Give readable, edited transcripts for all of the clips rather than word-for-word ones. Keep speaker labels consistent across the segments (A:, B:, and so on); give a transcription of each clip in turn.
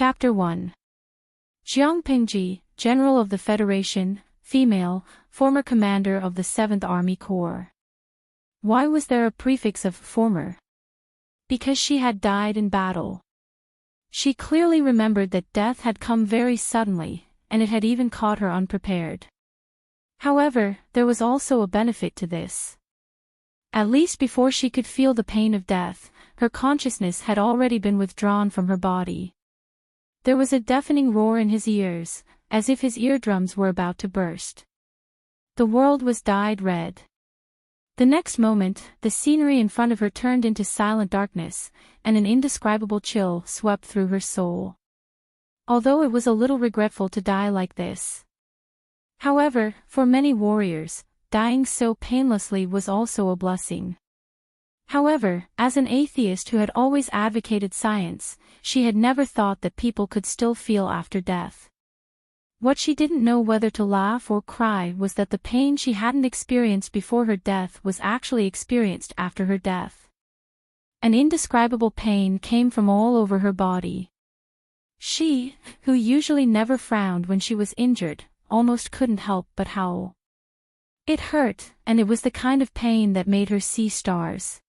A: Chapter 1. Jiang Pingji, General of the Federation, female, former commander of the 7th Army Corps. Why was there a prefix of former? Because she had died in battle. She clearly remembered that death had come very suddenly, and it had even caught her unprepared. However, there was also a benefit to this. At least before she could feel the pain of death, her consciousness had already been withdrawn from her body. There was a deafening roar in his ears, as if his eardrums were about to burst. The world was dyed red. The next moment, the scenery in front of her turned into silent darkness, and an indescribable chill swept through her soul. Although it was a little regretful to die like this. However, for many warriors, dying so painlessly was also a blessing. However, as an atheist who had always advocated science, she had never thought that people could still feel after death. What she didn't know whether to laugh or cry was that the pain she hadn't experienced before her death was actually experienced after her death. An indescribable pain came from all over her body. She, who usually never frowned when she was injured, almost couldn't help but howl. It hurt, and it was the kind of pain that made her see stars.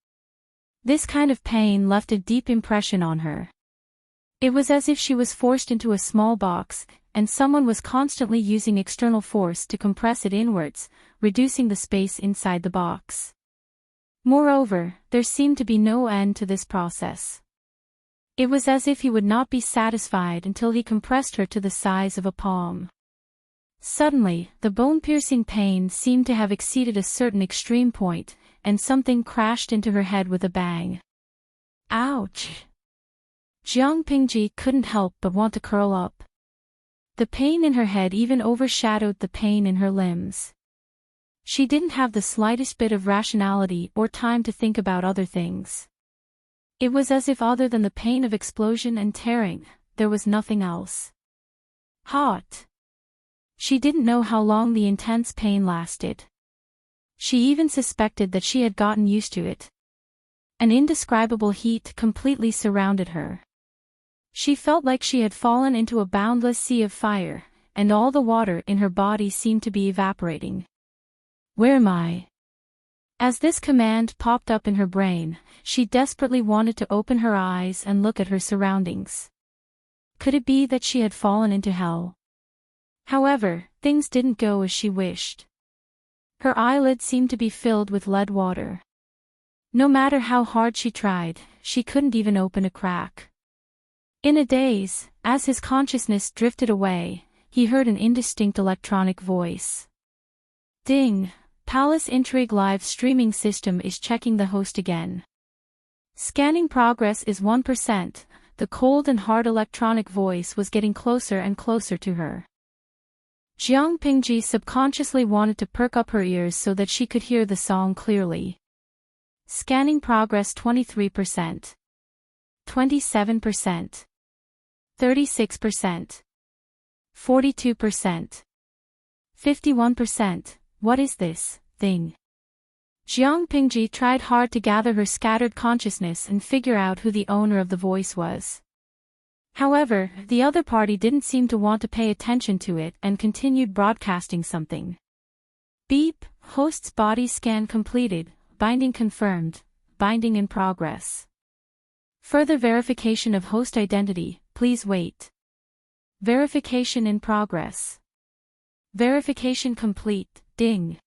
A: This kind of pain left a deep impression on her. It was as if she was forced into a small box, and someone was constantly using external force to compress it inwards, reducing the space inside the box. Moreover, there seemed to be no end to this process. It was as if he would not be satisfied until he compressed her to the size of a palm. Suddenly, the bone-piercing pain seemed to have exceeded a certain extreme point, and something crashed into her head with a bang. Ouch! Jiang Pingji couldn't help but want to curl up. The pain in her head even overshadowed the pain in her limbs. She didn't have the slightest bit of rationality or time to think about other things. It was as if other than the pain of explosion and tearing, there was nothing else. Hot! She didn't know how long the intense pain lasted. She even suspected that she had gotten used to it. An indescribable heat completely surrounded her. She felt like she had fallen into a boundless sea of fire, and all the water in her body seemed to be evaporating. Where am I? As this command popped up in her brain, she desperately wanted to open her eyes and look at her surroundings. Could it be that she had fallen into hell? However, things didn't go as she wished. Her eyelids seemed to be filled with lead water. No matter how hard she tried, she couldn't even open a crack. In a daze, as his consciousness drifted away, he heard an indistinct electronic voice. Ding! Palace Intrigue live streaming system is checking the host again. Scanning progress is 1%, the cold and hard electronic voice was getting closer and closer to her. Jiang Pingji subconsciously wanted to perk up her ears so that she could hear the song clearly. Scanning progress 23%. 27%. 36%. 42%. 51%. What is this thing? Jiang Pingji tried hard to gather her scattered consciousness and figure out who the owner of the voice was. However, the other party didn't seem to want to pay attention to it and continued broadcasting something. Beep, host's body scan completed, binding confirmed, binding in progress. Further verification of host identity, please wait. Verification in progress. Verification complete, ding.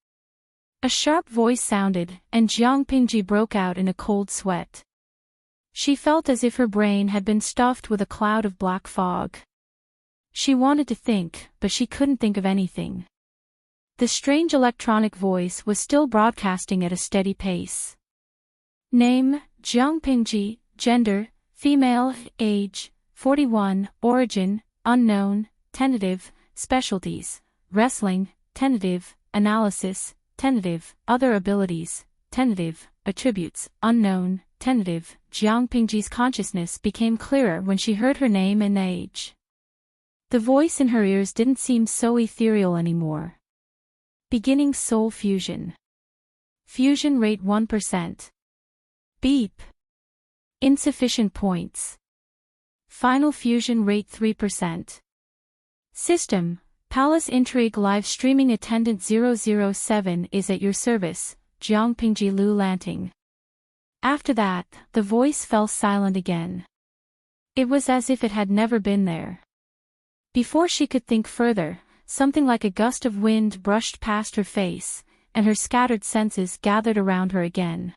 A: A sharp voice sounded, and Jiang Pingji broke out in a cold sweat. She felt as if her brain had been stuffed with a cloud of black fog. She wanted to think, but she couldn't think of anything. The strange electronic voice was still broadcasting at a steady pace. Name, Jiang Pingji, gender, female, age, 41, origin, unknown, tentative, specialties, wrestling, tentative, analysis, tentative, other abilities, tentative, attributes, unknown, tentative. Jiang Pingji's consciousness became clearer when she heard her name and age. The voice in her ears didn't seem so ethereal anymore. Beginning soul fusion. Fusion rate 1%. Beep. Insufficient points. Final fusion rate 3%. System, Palace Intrigue Live Streaming Attendant 007 is at your service, Jiangpingji Lu Lanting. After that, the voice fell silent again. It was as if it had never been there. Before she could think further, something like a gust of wind brushed past her face, and her scattered senses gathered around her again.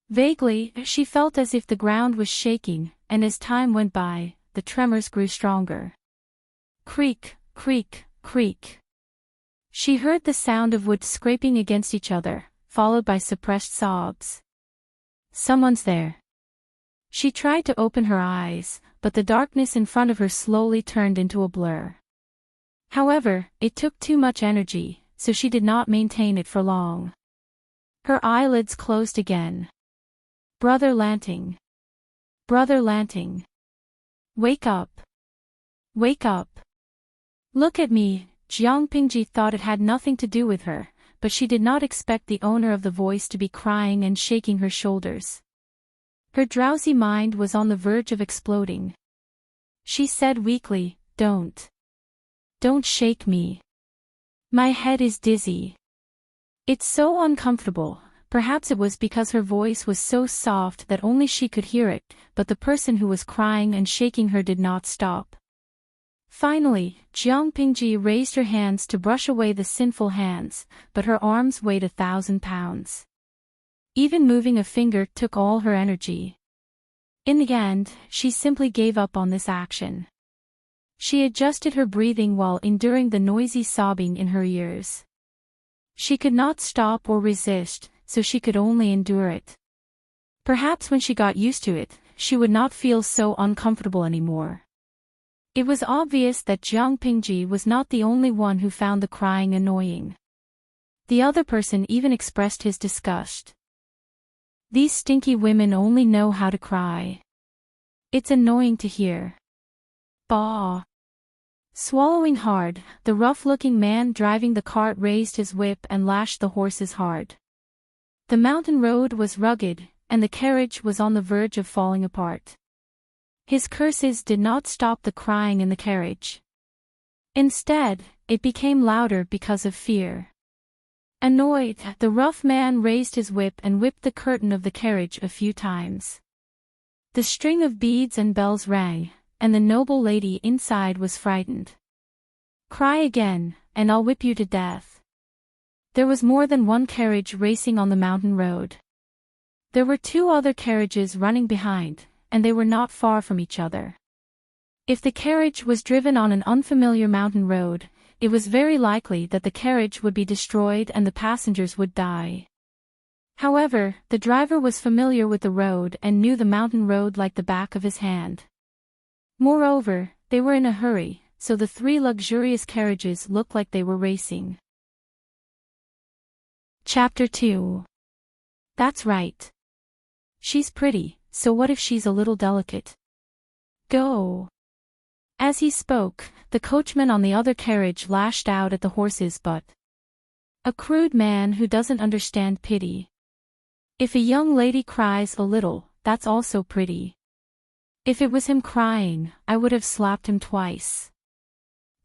A: Vaguely, she felt as if the ground was shaking, and as time went by, the tremors grew stronger. Creak, creak, creak. She heard the sound of wood scraping against each other, followed by suppressed sobs. Someone's there. She tried to open her eyes, but the darkness in front of her slowly turned into a blur. However, it took too much energy, so she did not maintain it for long. Her eyelids closed again. Brother Lanting. Brother Lanting. Wake up. Wake up. Look at me. Jiangpingji thought it had nothing to do with her, but she did not expect the owner of the voice to be crying and shaking her shoulders. Her drowsy mind was on the verge of exploding. She said weakly, Don't shake me. My head is dizzy. It's so uncomfortable. Perhaps it was because her voice was so soft that only she could hear it, but the person who was crying and shaking her did not stop. Finally, Jiangpingji raised her hands to brush away the sinful hands, but her arms weighed 1,000 pounds. Even moving a finger took all her energy. In the end, she simply gave up on this action. She adjusted her breathing while enduring the noisy sobbing in her ears. She could not stop or resist, so she could only endure it. Perhaps when she got used to it, she would not feel so uncomfortable anymore. It was obvious that Jiangpingji was not the only one who found the crying annoying. The other person even expressed his disgust. These stinky women only know how to cry. It's annoying to hear. Bah! Swallowing hard, the rough-looking man driving the cart raised his whip and lashed the horses hard. The mountain road was rugged, and the carriage was on the verge of falling apart. His curses did not stop the crying in the carriage. Instead, it became louder because of fear. Annoyed, the rough man raised his whip and whipped the curtain of the carriage a few times. The string of beads and bells rang, and the noble lady inside was frightened. Cry again, and I'll whip you to death. There was more than one carriage racing on the mountain road. There were 2 other carriages running behind, and they were not far from each other. If the carriage was driven on an unfamiliar mountain road, it was very likely that the carriage would be destroyed and the passengers would die. However, the driver was familiar with the road and knew the mountain road like the back of his hand. Moreover, they were in a hurry, so the 3 luxurious carriages looked like they were racing. Chapter 2. That's right. She's pretty, so what if she's a little delicate? Go. As he spoke, the coachman on the other carriage lashed out at the horses but. A crude man who doesn't understand pity. If a young lady cries a little, that's also pretty. If it was him crying, I would have slapped him twice.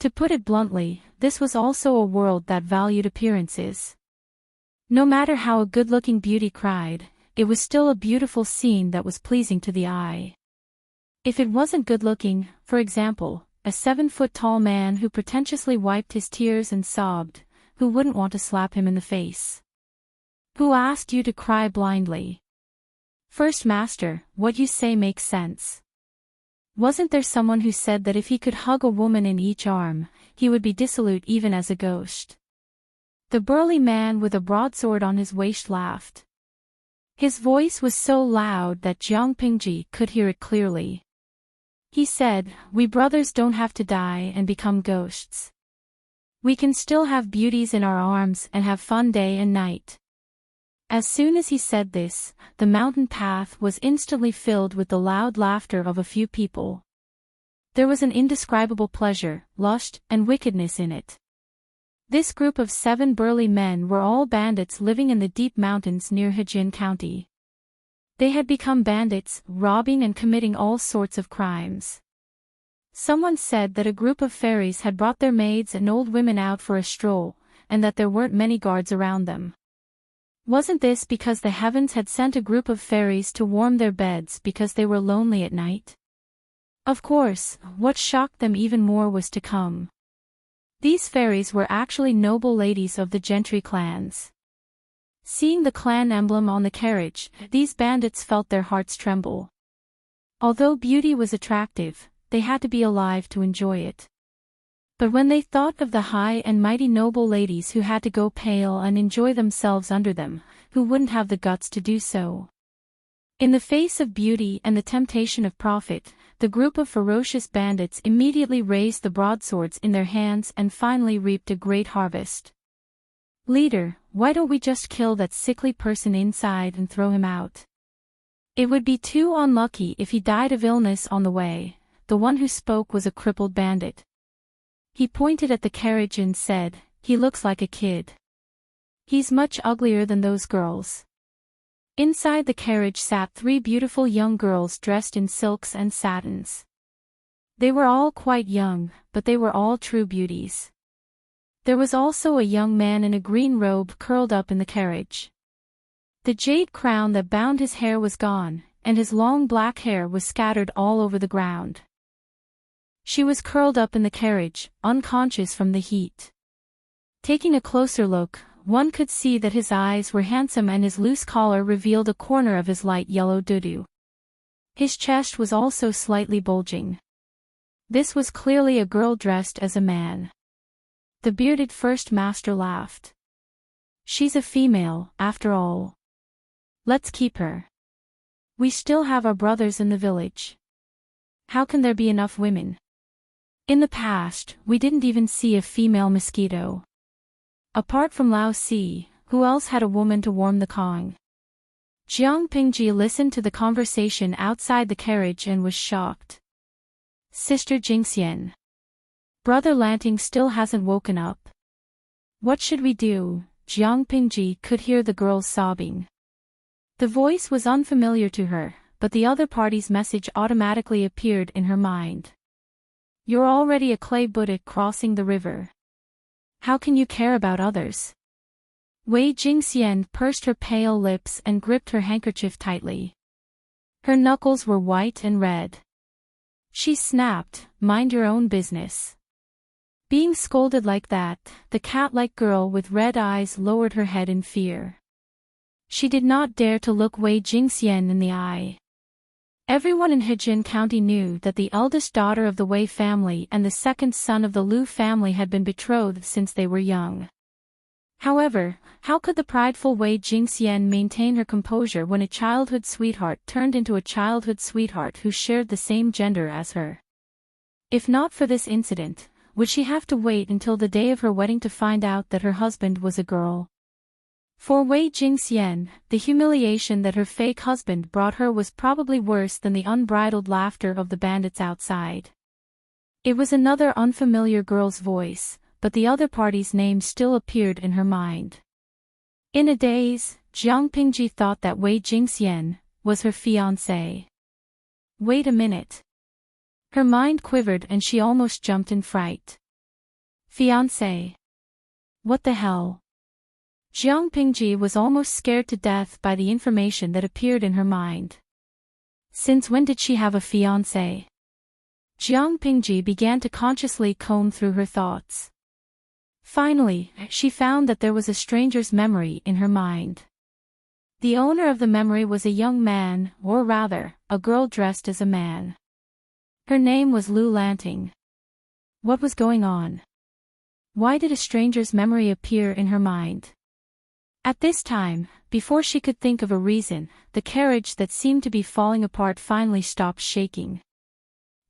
A: To put it bluntly, this was also a world that valued appearances. No matter how a good-looking beauty cried, it was still a beautiful scene that was pleasing to the eye. If it wasn't good-looking, for example, a 7-foot-tall man who pretentiously wiped his tears and sobbed, who wouldn't want to slap him in the face? Who asked you to cry blindly? First master, what you say makes sense. Wasn't there someone who said that if he could hug a woman in each arm, he would be dissolute even as a ghost? The burly man with a broadsword on his waist laughed. His voice was so loud that Jiangpingji could hear it clearly. He said, "We brothers don't have to die and become ghosts. We can still have beauties in our arms and have fun day and night." As soon as he said this, the mountain path was instantly filled with the loud laughter of a few people. There was an indescribable pleasure, lust, and wickedness in it. This group of 7 burly men were all bandits living in the deep mountains near Heijin County. They had become bandits, robbing and committing all sorts of crimes. Someone said that a group of fairies had brought their maids and old women out for a stroll, and that there weren't many guards around them. Wasn't this because the heavens had sent a group of fairies to warm their beds because they were lonely at night? Of course, what shocked them even more was to come. These fairies were actually noble ladies of the gentry clans. Seeing the clan emblem on the carriage, these bandits felt their hearts tremble. Although beauty was attractive, they had to be alive to enjoy it. But when they thought of the high and mighty noble ladies who had to go pale and enjoy themselves under them, who wouldn't have the guts to do so? In the face of beauty and the temptation of profit, the group of ferocious bandits immediately raised the broadswords in their hands and finally reaped a great harvest. "Leader, why don't we just kill that sickly person inside and throw him out? It would be too unlucky if he died of illness on the way." The one who spoke was a crippled bandit. He pointed at the carriage and said, "He looks like a kid. He's much uglier than those girls." Inside the carriage sat 3 beautiful young girls dressed in silks and satins. They were all quite young, but they were all true beauties. There was also a young man in a green robe curled up in the carriage. The jade crown that bound his hair was gone, and his long black hair was scattered all over the ground. She was curled up in the carriage, unconscious from the heat. Taking a closer look, one could see that his eyes were handsome and his loose collar revealed a corner of his light yellow doo-doo. His chest was also slightly bulging. This was clearly a girl dressed as a man. The bearded first master laughed. "She's a female, after all. Let's keep her. We still have our brothers in the village. How can there be enough women? In the past, we didn't even see a female mosquito. Apart from Lao Si, who else had a woman to warm the Kong?" Jiang Pingji listened to the conversation outside the carriage and was shocked. "Sister Jingxian. Brother Lanting still hasn't woken up. What should we do?" Jiang Pingji could hear the girls sobbing. The voice was unfamiliar to her, but the other party's message automatically appeared in her mind. "You're already a clay Buddha crossing the river. How can you care about others?" Wei Jingxian pursed her pale lips and gripped her handkerchief tightly. Her knuckles were white and red. She snapped, "Mind your own business." Being scolded like that, the cat-like girl with red eyes lowered her head in fear. She did not dare to look Wei Jingxian in the eye. Everyone in Heijin County knew that the eldest daughter of the Wei family and the second son of the Liu family had been betrothed since they were young. However, how could the prideful Wei Jingxian maintain her composure when a childhood sweetheart turned into a childhood sweetheart who shared the same gender as her? If not for this incident, would she have to wait until the day of her wedding to find out that her husband was a girl? For Wei Jingxian, the humiliation that her fake husband brought her was probably worse than the unbridled laughter of the bandits outside. It was another unfamiliar girl's voice, but the other party's name still appeared in her mind. In a daze, Jiang Pingji thought that Wei Jingxian was her fiancé. Wait a minute. Her mind quivered and she almost jumped in fright. Fiancé? What the hell? Jiang Pingji was almost scared to death by the information that appeared in her mind. Since when did she have a fiancé? Jiang Pingji began to consciously comb through her thoughts. Finally, she found that there was a stranger's memory in her mind. The owner of the memory was a young man, or rather, a girl dressed as a man. Her name was Liu Lanting. What was going on? Why did a stranger's memory appear in her mind? At this time, before she could think of a reason, the carriage that seemed to be falling apart finally stopped shaking.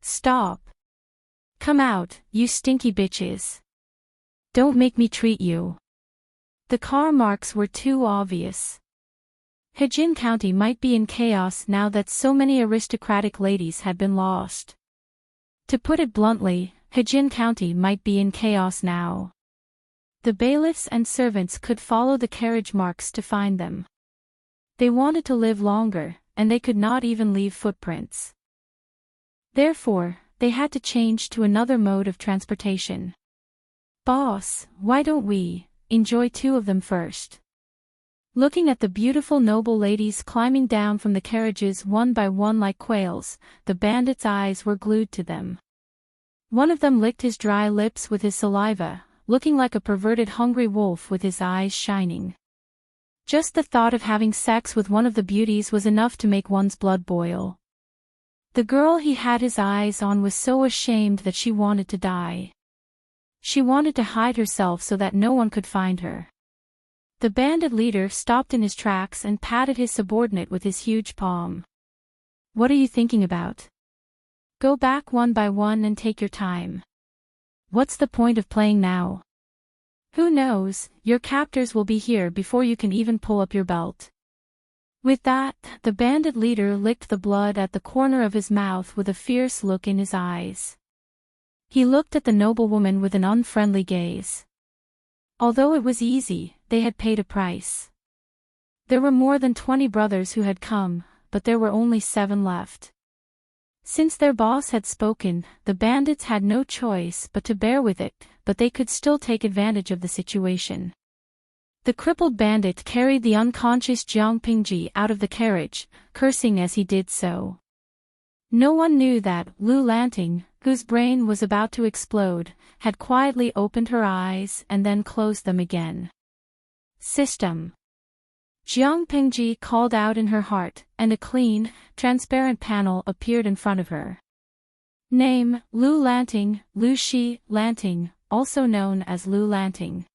A: Stop. Come out, you stinky bitches. Don't make me treat you. The car marks were too obvious. Heijin County might be in chaos now that so many aristocratic ladies had been lost. To put it bluntly, Heijin County might be in chaos now. The bailiffs and servants could follow the carriage marks to find them. They wanted to live longer, and they could not even leave footprints. Therefore, they had to change to another mode of transportation. "Boss, why don't we enjoy two of them first?" Looking at the beautiful noble ladies climbing down from the carriages one by one like quails, the bandit's eyes were glued to them. One of them licked his dry lips with his saliva, looking like a perverted hungry wolf with his eyes shining. Just the thought of having sex with one of the beauties was enough to make one's blood boil. The girl he had his eyes on was so ashamed that she wanted to die. She wanted to hide herself so that no one could find her. The bandit leader stopped in his tracks and patted his subordinate with his huge palm. "What are you thinking about? Go back one by one and take your time. What's the point of playing now? Who knows, your captors will be here before you can even pull up your belt." With that, the bandit leader licked the blood at the corner of his mouth with a fierce look in his eyes. He looked at the noblewoman with an unfriendly gaze. Although it was easy, they had paid a price. There were more than 20 brothers who had come, but there were only 7 left. Since their boss had spoken, the bandits had no choice but to bear with it, but they could still take advantage of the situation. The crippled bandit carried the unconscious Jiang Pingji out of the carriage, cursing as he did so. No one knew that Lu Lanting, whose brain was about to explode, had quietly opened her eyes and then closed them again. "System!" Jiang Pingji called out in her heart, and a clean, transparent panel appeared in front of her. Name, Lu Lanting, Lu Shi Lanting, also known as Lu Lanting.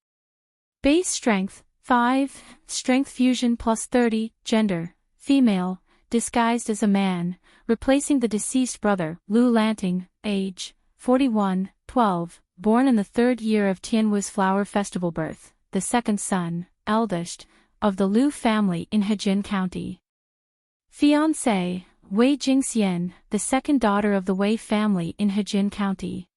A: Base strength, 5, strength fusion plus 30, gender, female, disguised as a man, replacing the deceased brother, Lu Lanting, age, 41, 12, born in the 3rd year of Tianwu's flower festival birth, the 2nd son, eldest, of the Lu family in Hejin County. Fiancé, Wei Jingxian, the 2nd daughter of the Wei family in Hejin County.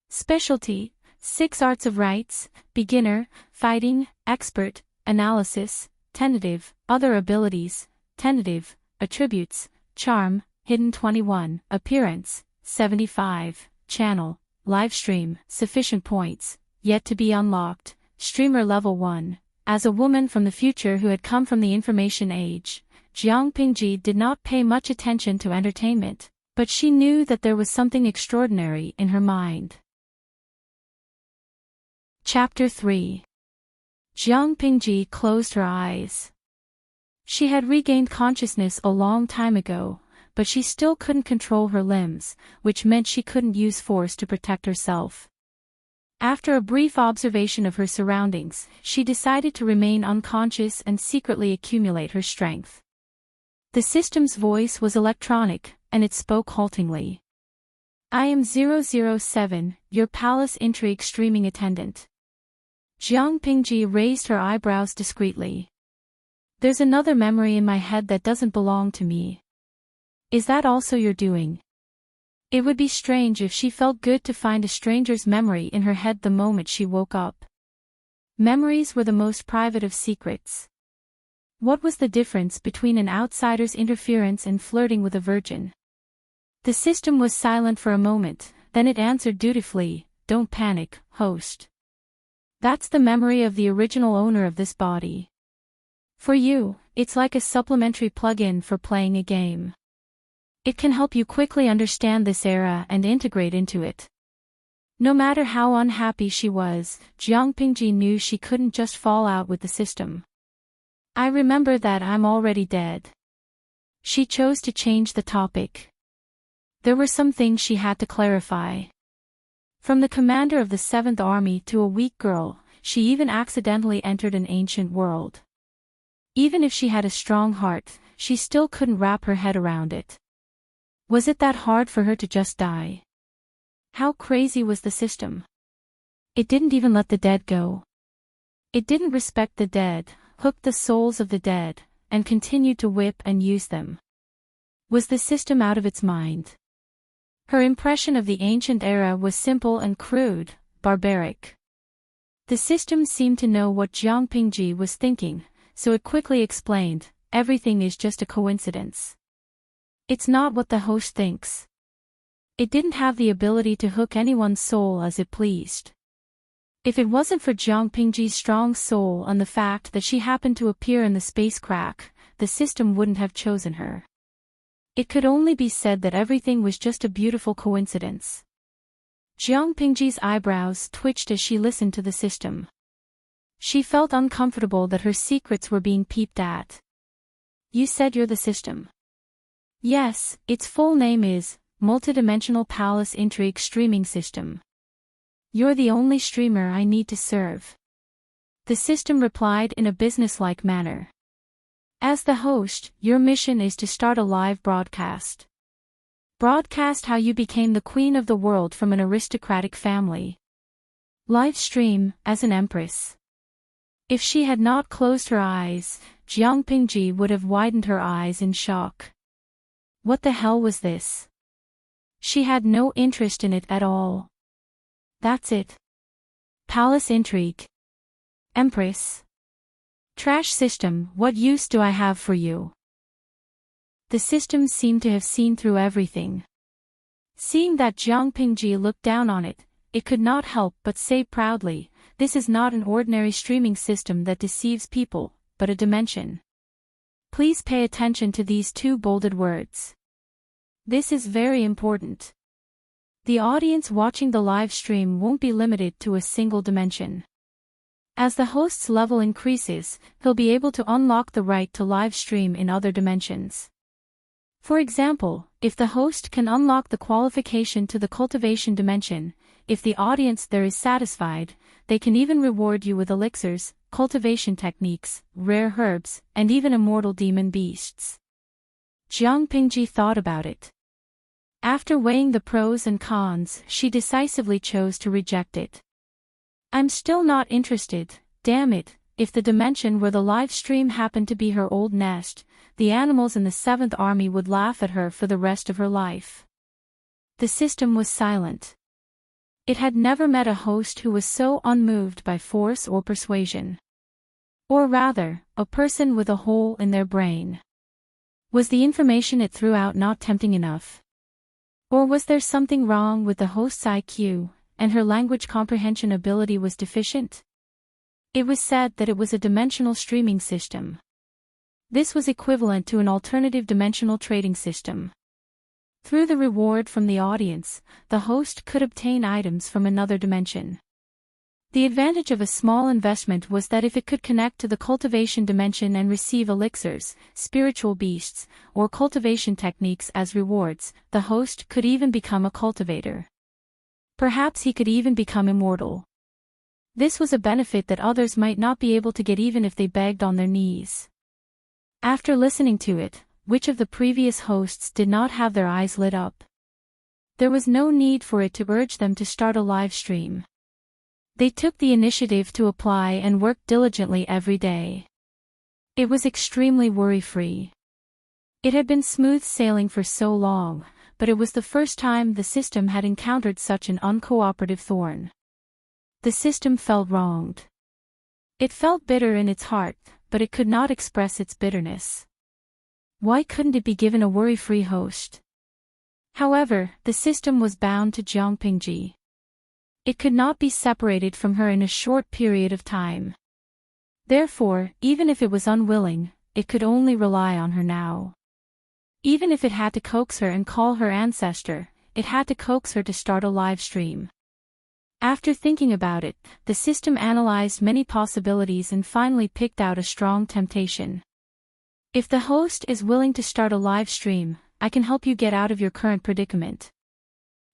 A: Specialty, 6 arts of rights, beginner, fighting, expert, analysis, tentative, other abilities, tentative, attributes, charm, hidden 21, appearance, 75, channel, livestream, sufficient points, yet to be unlocked, streamer level 1. As a woman from the future who had come from the information age, Jiang Pingji did not pay much attention to entertainment, but she knew that there was something extraordinary in her mind. Chapter 3. Jiang Pingji closed her eyes. She had regained consciousness a long time ago, but she still couldn't control her limbs, which meant she couldn't use force to protect herself. After a brief observation of her surroundings, she decided to remain unconscious and secretly accumulate her strength. The system's voice was electronic, and it spoke haltingly. "I am 007, your palace intrigue streaming attendant." Jiang Pingji raised her eyebrows discreetly. "There's another memory in my head that doesn't belong to me. Is that also your doing?" It would be strange if she felt good to find a stranger's memory in her head the moment she woke up. Memories were the most private of secrets. What was the difference between an outsider's interference and flirting with a virgin? The system was silent for a moment, then it answered dutifully, "Don't panic, host. That's the memory of the original owner of this body. For you, it's like a supplementary plug-in for playing a game. It can help you quickly understand this era and integrate into it." No matter how unhappy she was, Jiang Pingji knew she couldn't just fall out with the system. "I remember that I'm already dead." She chose to change the topic. There were some things she had to clarify. From the commander of the 7th Army to a weak girl, she even accidentally entered an ancient world. Even if she had a strong heart, she still couldn't wrap her head around it. Was it that hard for her to just die? How crazy was the system? It didn't even let the dead go. It didn't respect the dead, hooked the souls of the dead, and continued to whip and use them. Was the system out of its mind? Her impression of the ancient era was simple and crude, barbaric. The system seemed to know what Jiang Pingji was thinking, so it quickly explained, "Everything is just a coincidence. It's not what the host thinks. It didn't have the ability to hook anyone's soul as it pleased. If it wasn't for Jiang Pingji's strong soul and the fact that she happened to appear in the space crack, the system wouldn't have chosen her. It could only be said that everything was just a beautiful coincidence. Jiang Pingji's eyebrows twitched as she listened to the system. She felt uncomfortable that her secrets were being peeped at. You said you're the system? Yes, its full name is Multidimensional Palace Intrigue Streaming System. You're the only streamer I need to serve. The system replied in a businesslike manner. As the host, your mission is to start a live broadcast. Broadcast how you became the queen of the world from an aristocratic family. Livestream, as an empress. If she had not closed her eyes, Jiang Pingji would have widened her eyes in shock. What the hell was this? She had no interest in it at all. That's it. Palace intrigue. Empress. Trash system, what use do I have for you? The system seemed to have seen through everything. Seeing that Jiang Pingji looked down on it, it could not help but say proudly, this is not an ordinary streaming system that deceives people, but a dimension. Please pay attention to these two bolded words. This is very important. The audience watching the live stream won't be limited to a single dimension. As the host's level increases, he'll be able to unlock the right to live stream in other dimensions. For example, if the host can unlock the qualification to the cultivation dimension, if the audience there is satisfied, they can even reward you with elixirs, cultivation techniques, rare herbs, and even immortal demon beasts. Jiang Pingji thought about it. After weighing the pros and cons, she decisively chose to reject it. I'm still not interested, damn it, if the dimension where the live stream happened to be her old nest, the animals in the 7th Army would laugh at her for the rest of her life. The system was silent. It had never met a host who was so unmoved by force or persuasion. Or rather, a person with a hole in their brain. Was the information it threw out not tempting enough? Or was there something wrong with the host's IQ, and her language comprehension ability was deficient? It was said that it was a dimensional streaming system. This was equivalent to an alternative dimensional trading system. Through the reward from the audience, the host could obtain items from another dimension. The advantage of a small investment was that if it could connect to the cultivation dimension and receive elixirs, spiritual beasts, or cultivation techniques as rewards, the host could even become a cultivator. Perhaps he could even become immortal. This was a benefit that others might not be able to get even if they begged on their knees. After listening to it, which of the previous hosts did not have their eyes lit up? There was no need for it to urge them to start a live stream. They took the initiative to apply and worked diligently every day. It was extremely worry-free. It had been smooth sailing for so long, but it was the first time the system had encountered such an uncooperative thorn. The system felt wronged. It felt bitter in its heart, but it could not express its bitterness. Why couldn't it be given a worry-free host? However, the system was bound to Jiang Pingji. It could not be separated from her in a short period of time. Therefore, even if it was unwilling, it could only rely on her now. Even if it had to coax her and call her ancestor, it had to coax her to start a live stream. After thinking about it, the system analyzed many possibilities and finally picked out a strong temptation. If the host is willing to start a live stream, I can help you get out of your current predicament.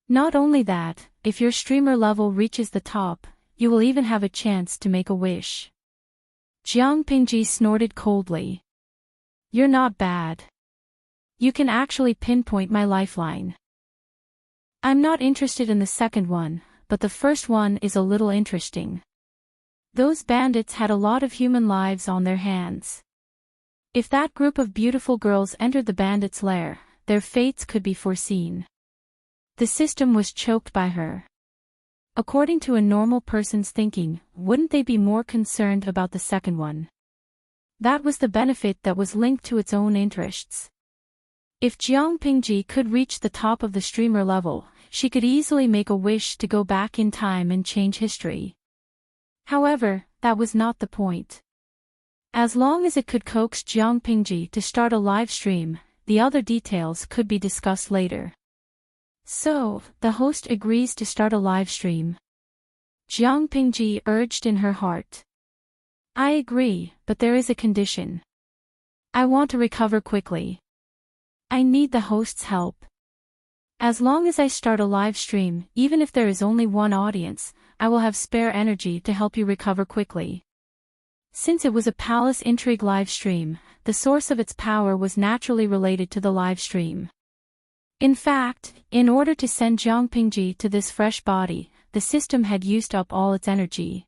A: Not only that, if your streamer level reaches the top, you will even have a chance to make a wish. Jiang Pingji snorted coldly. You're not bad. You can actually pinpoint my lifeline. I'm not interested in the second one, but the first one is a little interesting. Those bandits had a lot of human lives on their hands. If that group of beautiful girls entered the bandits' lair, their fates could be foreseen. The system was choked by her. According to a normal person's thinking, wouldn't they be more concerned about the second one? That was the benefit that was linked to its own interests. If Jiang Pingji could reach the top of the streamer level, she could easily make a wish to go back in time and change history. However, that was not the point. As long as it could coax Jiang Pingji to start a live stream, the other details could be discussed later. So, the host agrees to start a live stream. Jiang Pingji urged in her heart. I agree, but there is a condition. I want to recover quickly. I need the host's help. As long as I start a live stream, even if there is only one audience, I will have spare energy to help you recover quickly. Since it was a palace intrigue live stream, the source of its power was naturally related to the live stream. In fact, in order to send Jiang Pingji to this fresh body, the system had used up all its energy.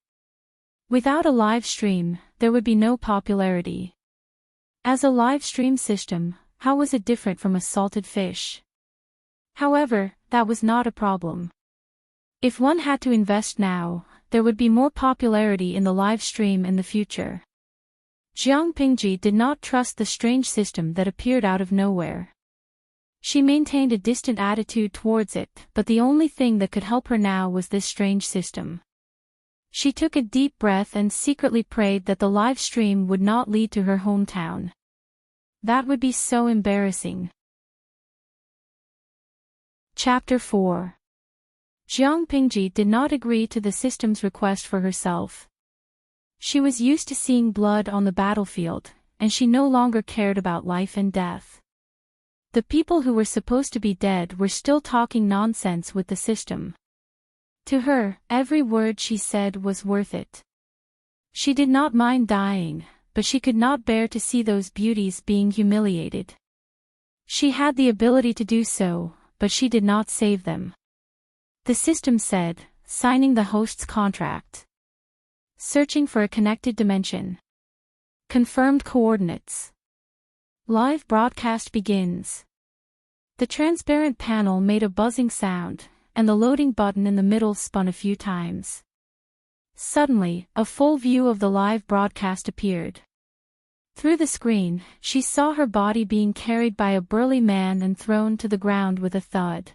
A: Without a live stream, there would be no popularity. As a live stream system, how was it different from a salted fish? However, that was not a problem. If one had to invest now, there would be more popularity in the live stream in the future. Jiang Pingji did not trust the strange system that appeared out of nowhere. She maintained a distant attitude towards it, but the only thing that could help her now was this strange system. She took a deep breath and secretly prayed that the live stream would not lead to her hometown. That would be so embarrassing. Chapter 4. Jiang Pingji did not agree to the system's request for herself. She was used to seeing blood on the battlefield, and she no longer cared about life and death. The people who were supposed to be dead were still talking nonsense with the system. To her, every word she said was worth it. She did not mind dying, but she could not bear to see those beauties being humiliated. She had the ability to do so, but she did not save them. The system said, signing the host's contract. Searching for a connected dimension. Confirmed coordinates. Live broadcast begins. The transparent panel made a buzzing sound, and the loading button in the middle spun a few times. Suddenly, a full view of the live broadcast appeared. Through the screen, she saw her body being carried by a burly man and thrown to the ground with a thud.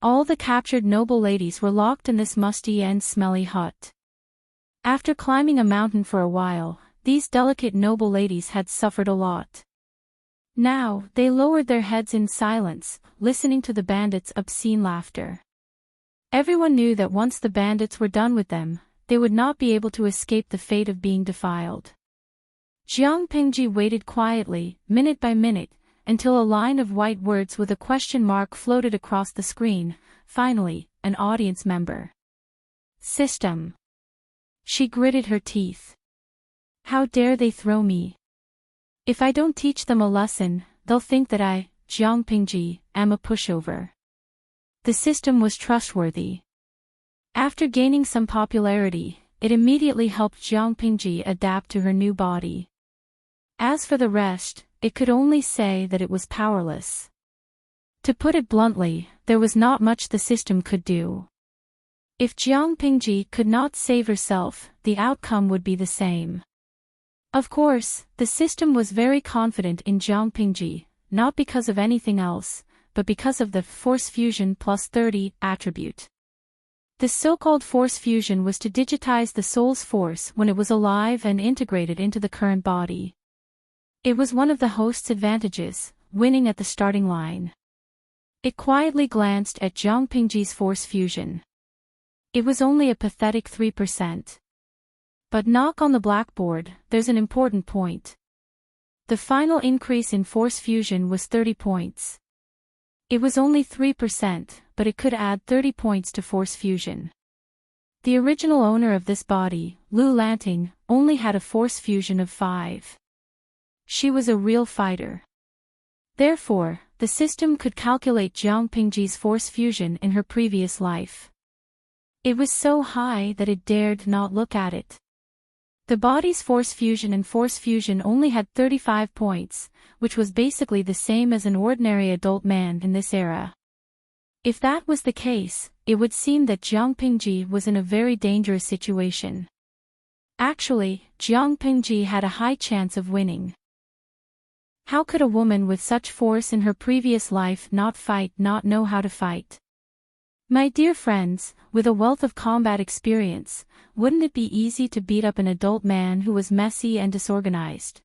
A: All the captured noble ladies were locked in this musty and smelly hut. After climbing a mountain for a while, these delicate noble ladies had suffered a lot. Now, they lowered their heads in silence, listening to the bandits' obscene laughter. Everyone knew that once the bandits were done with them, they would not be able to escape the fate of being defiled. Jiang Pingji waited quietly, minute by minute, until a line of white words with a question mark floated across the screen. Finally, an audience member. System. She gritted her teeth. How dare they throw me? If I don't teach them a lesson, they'll think that I, Jiang Pingji, am a pushover. The system was trustworthy. After gaining some popularity, it immediately helped Jiang Pingji adapt to her new body. As for the rest, it could only say that it was powerless. To put it bluntly, there was not much the system could do. If Jiang Pingji could not save herself, the outcome would be the same. Of course, the system was very confident in Jiang Pingji, not because of anything else, but because of the Force Fusion plus 30 attribute. The so-called Force Fusion was to digitize the soul's force when it was alive and integrated into the current body. It was one of the host's advantages, winning at the starting line. It quietly glanced at Jiang Pingji's Force Fusion. It was only a pathetic 3%. But knock on the blackboard, there's an important point. The final increase in Force Fusion was 30 points. It was only 3%, but it could add 30 points to Force Fusion. The original owner of this body, Lu Lanting, only had a Force Fusion of 5. She was a real fighter. Therefore, the system could calculate Jiang Pingji's Force Fusion in her previous life. It was so high that it dared not look at it. The body's Force Fusion and Force Fusion only had 35 points, which was basically the same as an ordinary adult man in this era. If that was the case, it would seem that Jiang Pingji was in a very dangerous situation. Actually, Jiang Pingji had a high chance of winning. How could a woman with such force in her previous life not fight, not know how to fight? My dear friends, with a wealth of combat experience, wouldn't it be easy to beat up an adult man who was messy and disorganized?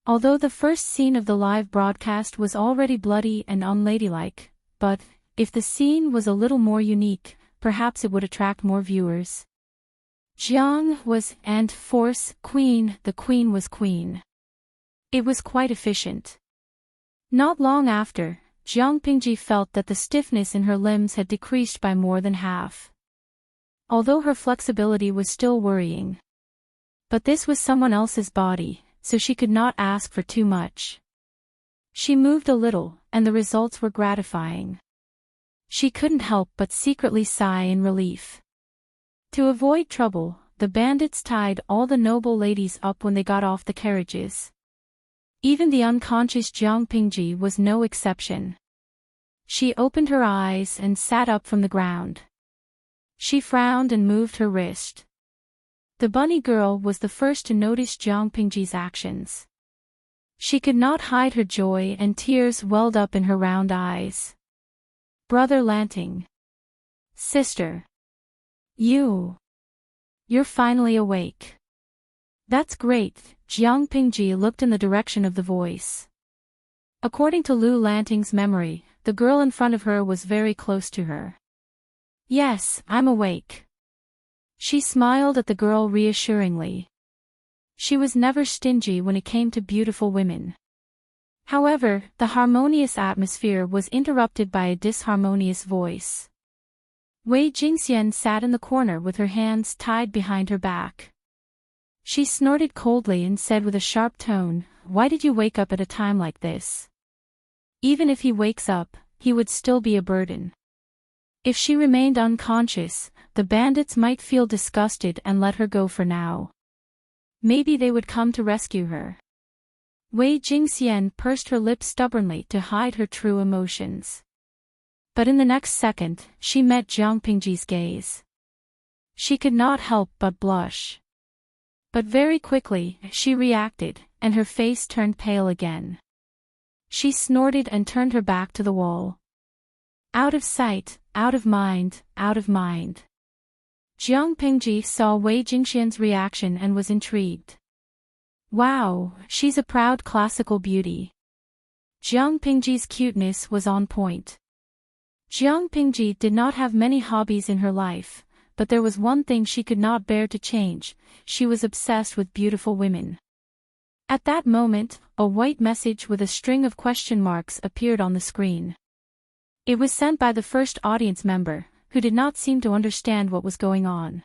A: Although the first scene of the live broadcast was already bloody and unladylike, but, if the scene was a little more unique, perhaps it would attract more viewers. Jiang was, and force, queen, the queen was queen. It was quite efficient. Not long after, Jiang Pingji felt that the stiffness in her limbs had decreased by more than half. Although her flexibility was still worrying. But this was someone else's body, so she could not ask for too much. She moved a little, and the results were gratifying. She couldn't help but secretly sigh in relief. To avoid trouble, the bandits tied all the noble ladies up when they got off the carriages. Even the unconscious Jiang Pingji was no exception. She opened her eyes and sat up from the ground. She frowned and moved her wrist. The bunny girl was the first to notice Jiang Pingji's actions. She could not hide her joy and tears welled up in her round eyes. Brother Lanting. Sister. You're finally awake. That's great, Jiang Pingji looked in the direction of the voice. According to Lu Lanting's memory, the girl in front of her was very close to her. Yes, I'm awake. She smiled at the girl reassuringly. She was never stingy when it came to beautiful women. However, the harmonious atmosphere was interrupted by a disharmonious voice. Wei Jingxian sat in the corner with her hands tied behind her back. She snorted coldly and said with a sharp tone, "Why did you wake up at a time like this? Even if he wakes up, he would still be a burden." If she remained unconscious, the bandits might feel disgusted and let her go for now. Maybe they would come to rescue her. Wei Jingxian pursed her lips stubbornly to hide her true emotions. But in the next second, she met Jiang Pingji's gaze. She could not help but blush. But very quickly, she reacted, and her face turned pale again. She snorted and turned her back to the wall. Out of sight, out of mind, out of mind. Jiang Pingji saw Wei Jingxian's reaction and was intrigued. Wow, she's a proud classical beauty. Jiang Pingji's cuteness was on point. Jiang Pingji did not have many hobbies in her life, but there was one thing she could not bear to change: she was obsessed with beautiful women. At that moment, a white message with a string of question marks appeared on the screen. It was sent by the first audience member, who did not seem to understand what was going on.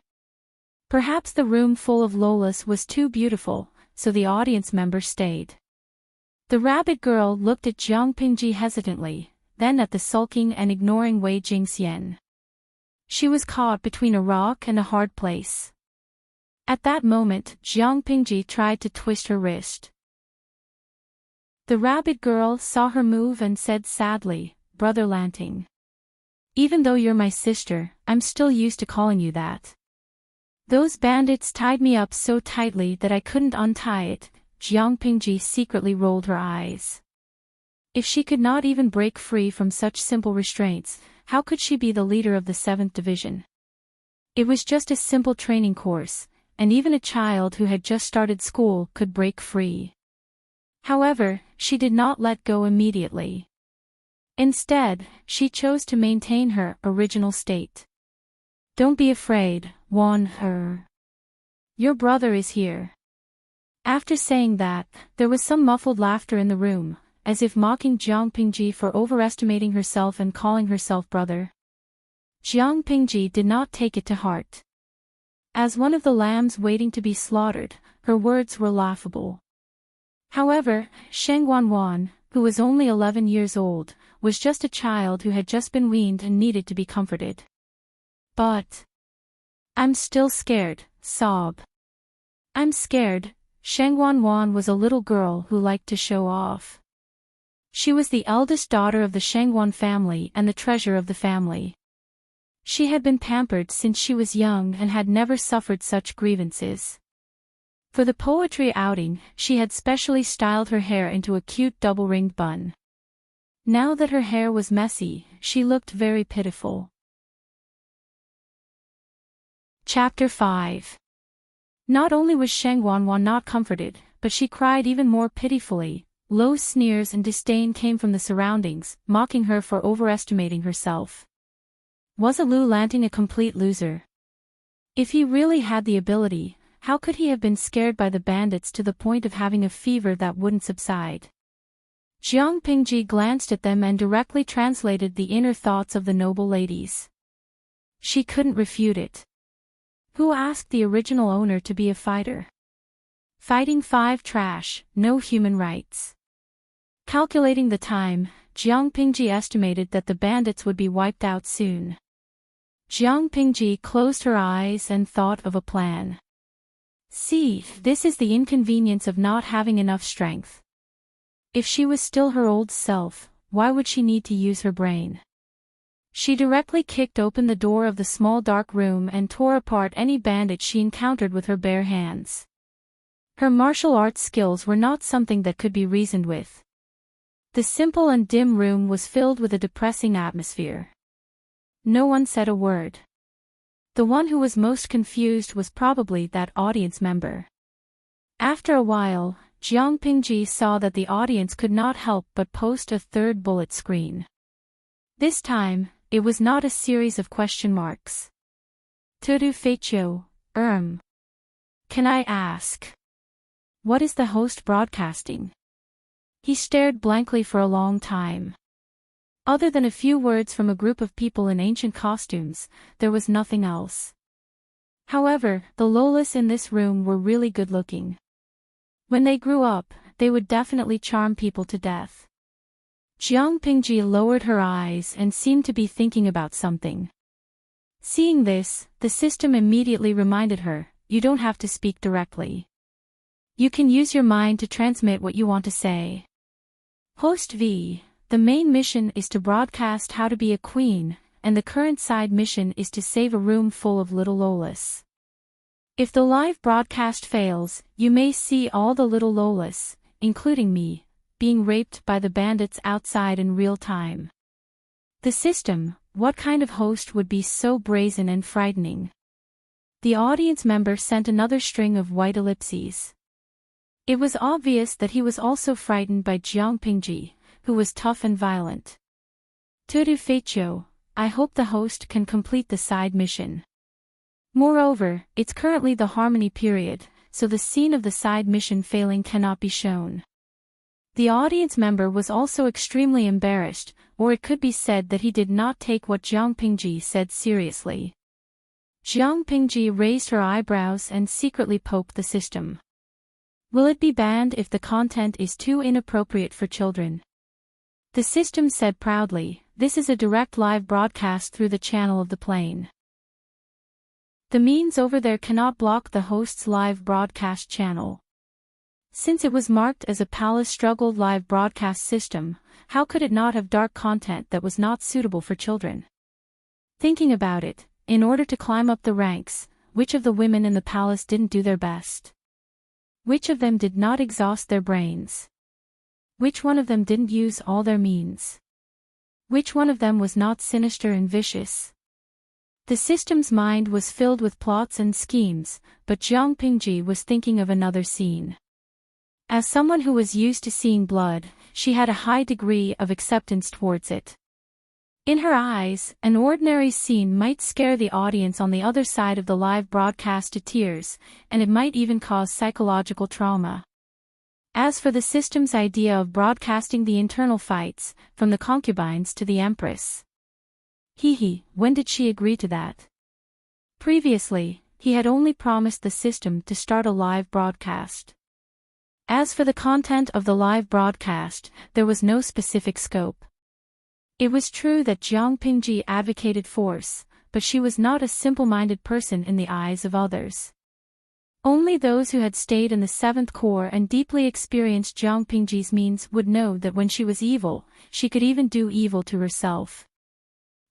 A: Perhaps the room full of Lolas was too beautiful, so the audience member stayed. The rabbit girl looked at Jiang Pingji hesitantly, then at the sulking and ignoring Wei Jingxian. She was caught between a rock and a hard place. At that moment, Jiang Pingji tried to twist her wrist. The rabbit girl saw her move and said sadly, "Brother Lanting. Even though you're my sister, I'm still used to calling you that. Those bandits tied me up so tightly that I couldn't untie it." Jiang Pingji secretly rolled her eyes. If she could not even break free from such simple restraints, how could she be the leader of the 7th Division? It was just a simple training course, and even a child who had just started school could break free. However, she did not let go immediately. Instead, she chose to maintain her original state. "Don't be afraid, warn her. Your brother is here." After saying that, there was some muffled laughter in the room, as if mocking Jiang Pingji for overestimating herself and calling herself brother. Jiang Pingji did not take it to heart. As one of the lambs waiting to be slaughtered, her words were laughable. However, Sheng Wanwan, who was only 11 years old, was just a child who had just been weaned and needed to be comforted. "But I'm still scared," sob. "I'm scared." Sheng Wanwan was a little girl who liked to show off. She was the eldest daughter of the Shengwan family and the treasure of the family. She had been pampered since she was young and had never suffered such grievances. For the poetry outing, she had specially styled her hair into a cute double-ringed bun. Now that her hair was messy, she looked very pitiful. Chapter 5. Not only was Sheng Wanwan not comforted, but she cried even more pitifully. Low sneers and disdain came from the surroundings, mocking her for overestimating herself. Was Lu Lanting a complete loser? If he really had the ability, how could he have been scared by the bandits to the point of having a fever that wouldn't subside? Jiang Pingji glanced at them and directly translated the inner thoughts of the noble ladies. She couldn't refute it. Who asked the original owner to be a fighter? Fighting 5 trash, no human rights. Calculating the time, Jiang Pingji estimated that the bandits would be wiped out soon. Jiang Pingji closed her eyes and thought of a plan. See, this is the inconvenience of not having enough strength. If she was still her old self, why would she need to use her brain? She directly kicked open the door of the small dark room and tore apart any bandit she encountered with her bare hands. Her martial arts skills were not something that could be reasoned with. The simple and dim room was filled with a depressing atmosphere. No one said a word. The one who was most confused was probably that audience member. After a while, Jiang Pingji saw that the audience could not help but post a third bullet screen. This time, it was not a series of question marks. Tudu Feicho, Can I ask? What is the host broadcasting? He stared blankly for a long time. Other than a few words from a group of people in ancient costumes, there was nothing else. However, the Lolas in this room were really good-looking. When they grew up, they would definitely charm people to death. Jiang Pingji lowered her eyes and seemed to be thinking about something. Seeing this, the system immediately reminded her, you don't have to speak directly. You can use your mind to transmit what you want to say. Host V, the main mission is to broadcast how to be a queen, and the current side mission is to save a room full of little Lolas. If the live broadcast fails, you may see all the little Lolas, including me, being raped by the bandits outside in real time. The system, what kind of host would be so brazen and frightening? The audience member sent another string of white ellipses. It was obvious that he was also frightened by Jiang Pingji, who was tough and violent. Tudu Feicho, I hope the host can complete the side mission. Moreover, it's currently the harmony period, so the scene of the side mission failing cannot be shown. The audience member was also extremely embarrassed, or it could be said that he did not take what Jiang Pingji said seriously. Jiang Pingji raised her eyebrows and secretly poked the system. Will it be banned if the content is too inappropriate for children? The system said proudly, this is a direct live broadcast through the channel of the plane. The means over there cannot block the host's live broadcast channel. Since it was marked as a palace struggled live broadcast system, how could it not have dark content that was not suitable for children? Thinking about it, in order to climb up the ranks, which of the women in the palace didn't do their best? Which of them did not exhaust their brains? Which one of them didn't use all their means? Which one of them was not sinister and vicious? The system's mind was filled with plots and schemes, but Jiang Pingji was thinking of another scene. As someone who was used to seeing blood, she had a high degree of acceptance towards it. In her eyes, an ordinary scene might scare the audience on the other side of the live broadcast to tears, and it might even cause psychological trauma. As for the system's idea of broadcasting the internal fights, from the concubines to the Empress. When did she agree to that? Previously, he had only promised the system to start a live broadcast. As for the content of the live broadcast, there was no specific scope. It was true that Jiang Pingji advocated force, but she was not a simple-minded person in the eyes of others. Only those who had stayed in the 7th Corps and deeply experienced Jiang Pingji's means would know that when she was evil, she could even do evil to herself.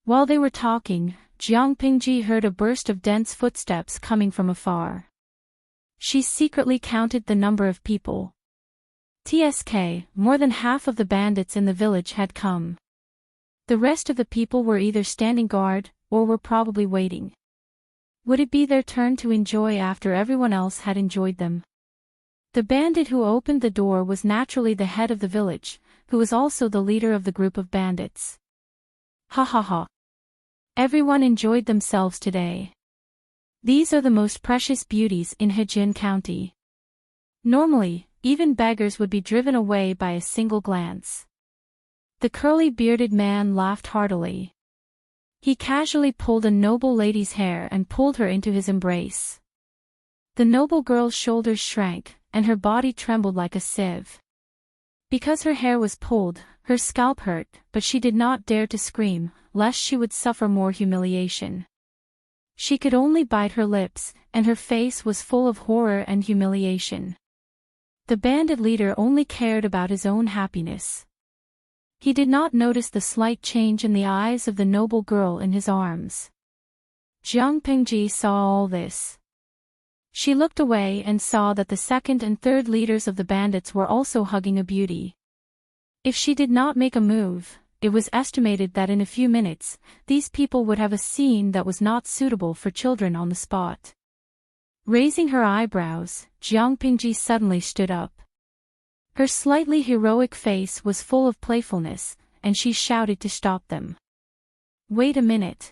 A: While they were talking, Jiang Pingji heard a burst of dense footsteps coming from afar. She secretly counted the number of people. TSK, more than half of the bandits in the village had come. The rest of the people were either standing guard, or were probably waiting. Would it be their turn to enjoy after everyone else had enjoyed them? The bandit who opened the door was naturally the head of the village, who was also the leader of the group of bandits. Ha ha ha. Everyone enjoyed themselves today. These are the most precious beauties in Heartwarming County. Normally, even beggars would be driven away by a single glance. The curly-bearded man laughed heartily. He casually pulled a noble lady's hair and pulled her into his embrace. The noble girl's shoulders shrank, and her body trembled like a sieve. Because her hair was pulled, her scalp hurt, but she did not dare to scream, lest she would suffer more humiliation. She could only bite her lips, and her face was full of horror and humiliation. The bandit leader only cared about his own happiness. He did not notice the slight change in the eyes of the noble girl in his arms. Jiang Pingji saw all this. She looked away and saw that the second and third leaders of the bandits were also hugging a beauty. If she did not make a move, it was estimated that in a few minutes, these people would have a scene that was not suitable for children on the spot. Raising her eyebrows, Jiang Pingji suddenly stood up. Her slightly heroic face was full of playfulness, and she shouted to stop them. Wait a minute.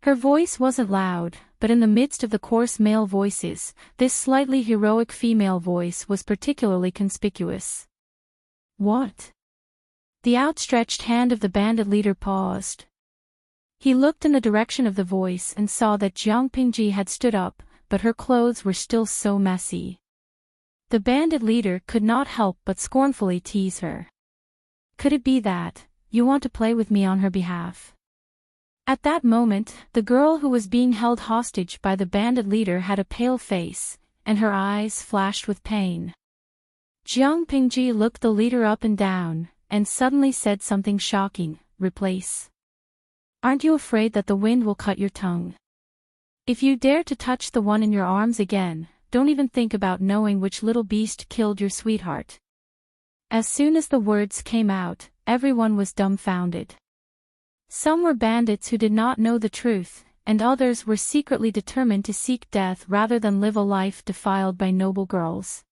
A: Her voice wasn't loud, but in the midst of the coarse male voices, this slightly heroic female voice was particularly conspicuous. What? The outstretched hand of the bandit leader paused. He looked in the direction of the voice and saw that Jiang Pingji had stood up, but her clothes were still so messy. The bandit leader could not help but scornfully tease her. Could it be that you want to play with me on her behalf? At that moment, the girl who was being held hostage by the bandit leader had a pale face, and her eyes flashed with pain. Jiang Pingji looked the leader up and down, and suddenly said something shocking, replace. Aren't you afraid that the wind will cut your tongue? If you dare to touch the one in your arms again, don't even think about knowing which little beast killed your sweetheart. As soon as the words came out, everyone was dumbfounded. Some were bandits who did not know the truth, and others were secretly determined to seek death rather than live a life defiled by noble girls.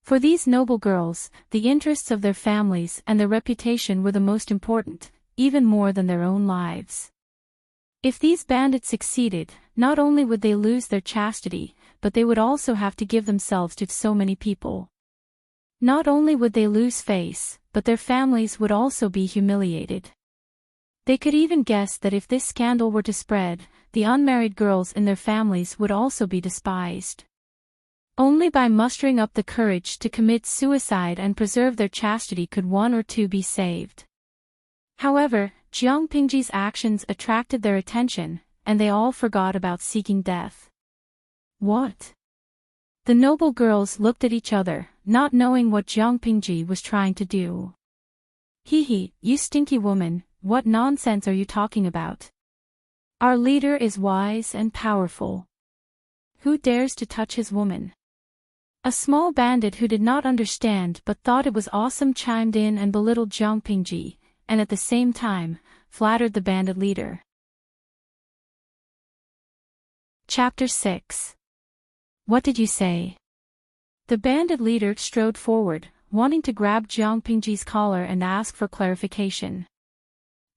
A: For these noble girls, the interests of their families and their reputation were the most important, even more than their own lives. If these bandits succeeded, not only would they lose their chastity, but they would also have to give themselves to so many people. Not only would they lose face, but their families would also be humiliated. They could even guess that if this scandal were to spread, the unmarried girls in their families would also be despised. Only by mustering up the courage to commit suicide and preserve their chastity could one or two be saved. However, Jiang Pingji's actions attracted their attention, and they all forgot about seeking death. What? The noble girls looked at each other, not knowing what Jiang Pingji was trying to do. Hee, you stinky woman, what nonsense are you talking about? Our leader is wise and powerful. Who dares to touch his woman? A small bandit who did not understand but thought it was awesome chimed in and belittled Jiang Pingji, and at the same time, flattered the bandit leader. Chapter 6. What did you say? The bandit leader strode forward, wanting to grab Jiang Pingji's collar and ask for clarification.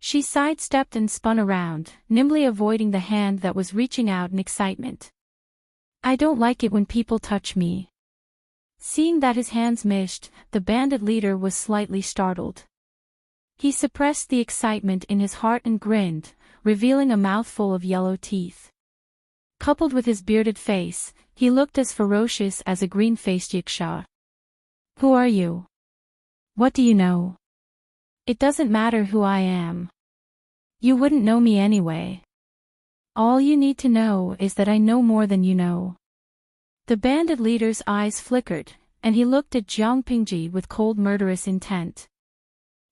A: She sidestepped and spun around, nimbly avoiding the hand that was reaching out in excitement. I don't like it when people touch me. Seeing that his hands missed, the bandit leader was slightly startled. He suppressed the excitement in his heart and grinned, revealing a mouthful of yellow teeth. Coupled with his bearded face, he looked as ferocious as a green-faced yiksha. Who are you? What do you know? It doesn't matter who I am. You wouldn't know me anyway. All you need to know is that I know more than you know. The bandit leader's eyes flickered, and he looked at Jiang Pingji with cold murderous intent.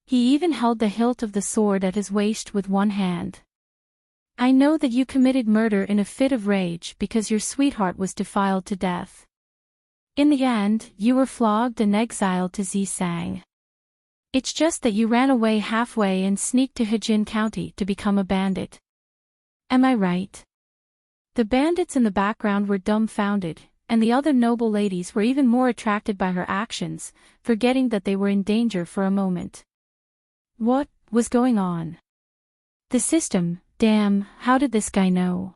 A: He even held the hilt of the sword at his waist with one hand. I know that you committed murder in a fit of rage because your sweetheart was defiled to death. In the end, you were flogged and exiled to Zisang. It's just that you ran away halfway and sneaked to Heartwarming County to become a bandit. Am I right? The bandits in the background were dumbfounded, and the other noble ladies were even more attracted by her actions, forgetting that they were in danger for a moment. What was going on? The system, damn, how did this guy know?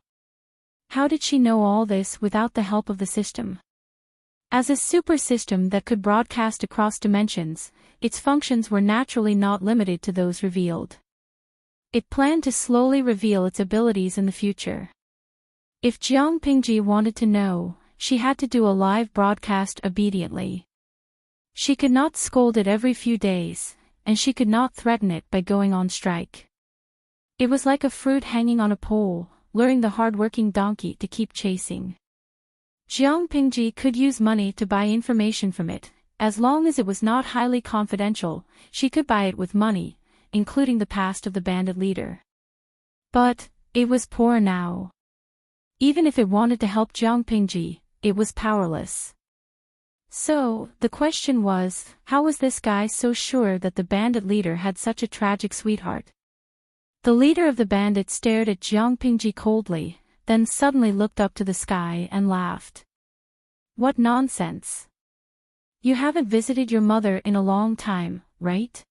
A: How did she know all this without the help of the system? As a super system that could broadcast across dimensions, its functions were naturally not limited to those revealed. It planned to slowly reveal its abilities in the future. If Jiang Pingji wanted to know, she had to do a live broadcast obediently. She could not scold it every few days, and she could not threaten it by going on strike. It was like a fruit hanging on a pole, luring the hard-working donkey to keep chasing. Jiang Pingji could use money to buy information from it. As long as it was not highly confidential, she could buy it with money, including the past of the bandit leader. But it was poor now. Even if it wanted to help Jiang Pingji, it was powerless. So, the question was, how was this guy so sure that the bandit leader had such a tragic sweetheart? The leader of the bandits stared at Jiang Pingji coldly, then suddenly looked up to the sky and laughed. What nonsense! You haven't visited your mother in a long time, right?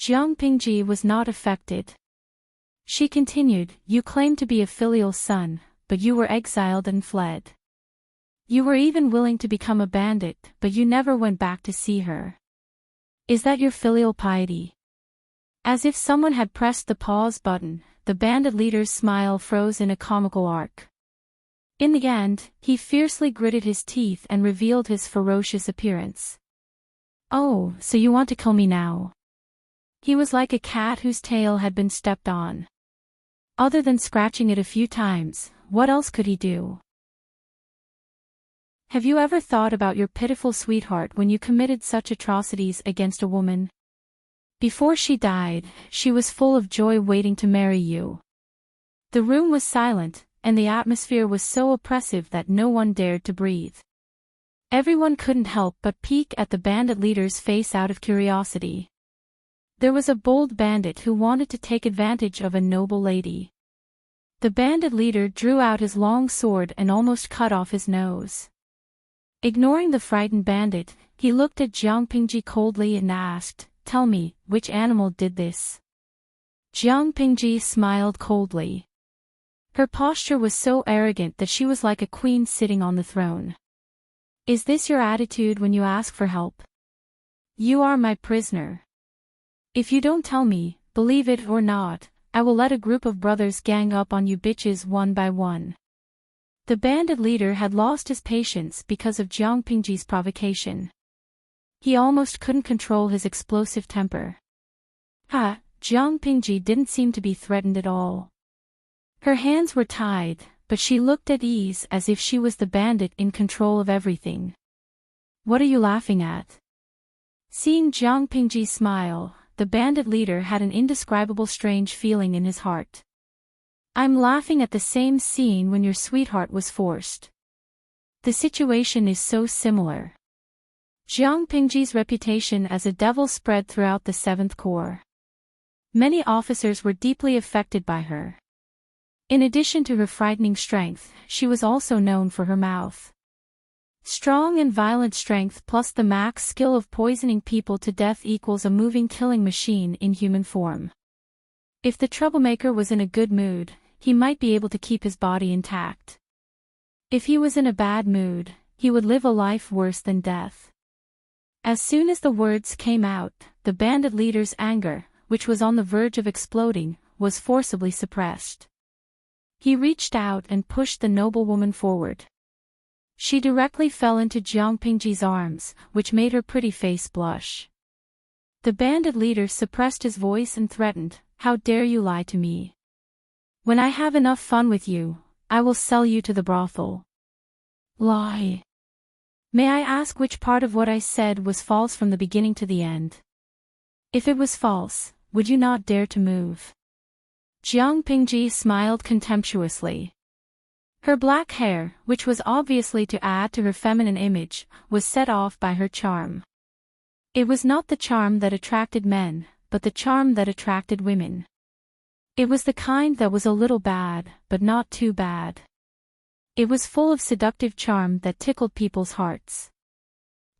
A: Jiang Pingji was not affected. She continued, you claim to be a filial son, but you were exiled and fled. You were even willing to become a bandit, but you never went back to see her. Is that your filial piety? As if someone had pressed the pause button, the bandit leader's smile froze in a comical arc. In the end, he fiercely gritted his teeth and revealed his ferocious appearance. Oh, so you want to kill me now? He was like a cat whose tail had been stepped on. Other than scratching it a few times, what else could he do? Have you ever thought about your pitiful sweetheart when you committed such atrocities against a woman? Before she died, she was full of joy waiting to marry you. The room was silent, and the atmosphere was so oppressive that no one dared to breathe. Everyone couldn't help but peek at the bandit leader's face out of curiosity. There was a bold bandit who wanted to take advantage of a noble lady. The bandit leader drew out his long sword and almost cut off his nose. Ignoring the frightened bandit, he looked at Jiang Pingji coldly and asked, tell me, which animal did this? Jiang Pingji smiled coldly. Her posture was so arrogant that she was like a queen sitting on the throne. Is this your attitude when you ask for help? You are my prisoner. If you don't tell me, believe it or not, I will let a group of brothers gang up on you bitches one by one. The bandit leader had lost his patience because of Jiang Pingji's provocation. He almost couldn't control his explosive temper. Jiang Pingji didn't seem to be threatened at all. Her hands were tied, but she looked at ease as if she was the bandit in control of everything. What are you laughing at? Seeing Jiang Pingji smile, the bandit leader had an indescribable strange feeling in his heart. I'm laughing at the same scene when your sweetheart was forced. The situation is so similar. Jiang Pingji's reputation as a devil spread throughout the 7th Corps. Many officers were deeply affected by her. In addition to her frightening strength, she was also known for her mouth. Strong and violent strength plus the max skill of poisoning people to death equals a moving killing machine in human form. If the troublemaker was in a good mood, he might be able to keep his body intact. If he was in a bad mood, he would live a life worse than death. As soon as the words came out, the bandit leader's anger, which was on the verge of exploding, was forcibly suppressed. He reached out and pushed the noblewoman forward. She directly fell into Jiang Pingji's arms, which made her pretty face blush. The bandit leader suppressed his voice and threatened, how dare you lie to me? When I have enough fun with you, I will sell you to the brothel. Lie. May I ask which part of what I said was false from the beginning to the end? If it was false, would you not dare to move? Jiang Pingji smiled contemptuously. Her black hair, which was obviously to add to her feminine image, was set off by her charm. It was not the charm that attracted men, but the charm that attracted women. It was the kind that was a little bad, but not too bad. It was full of seductive charm that tickled people's hearts.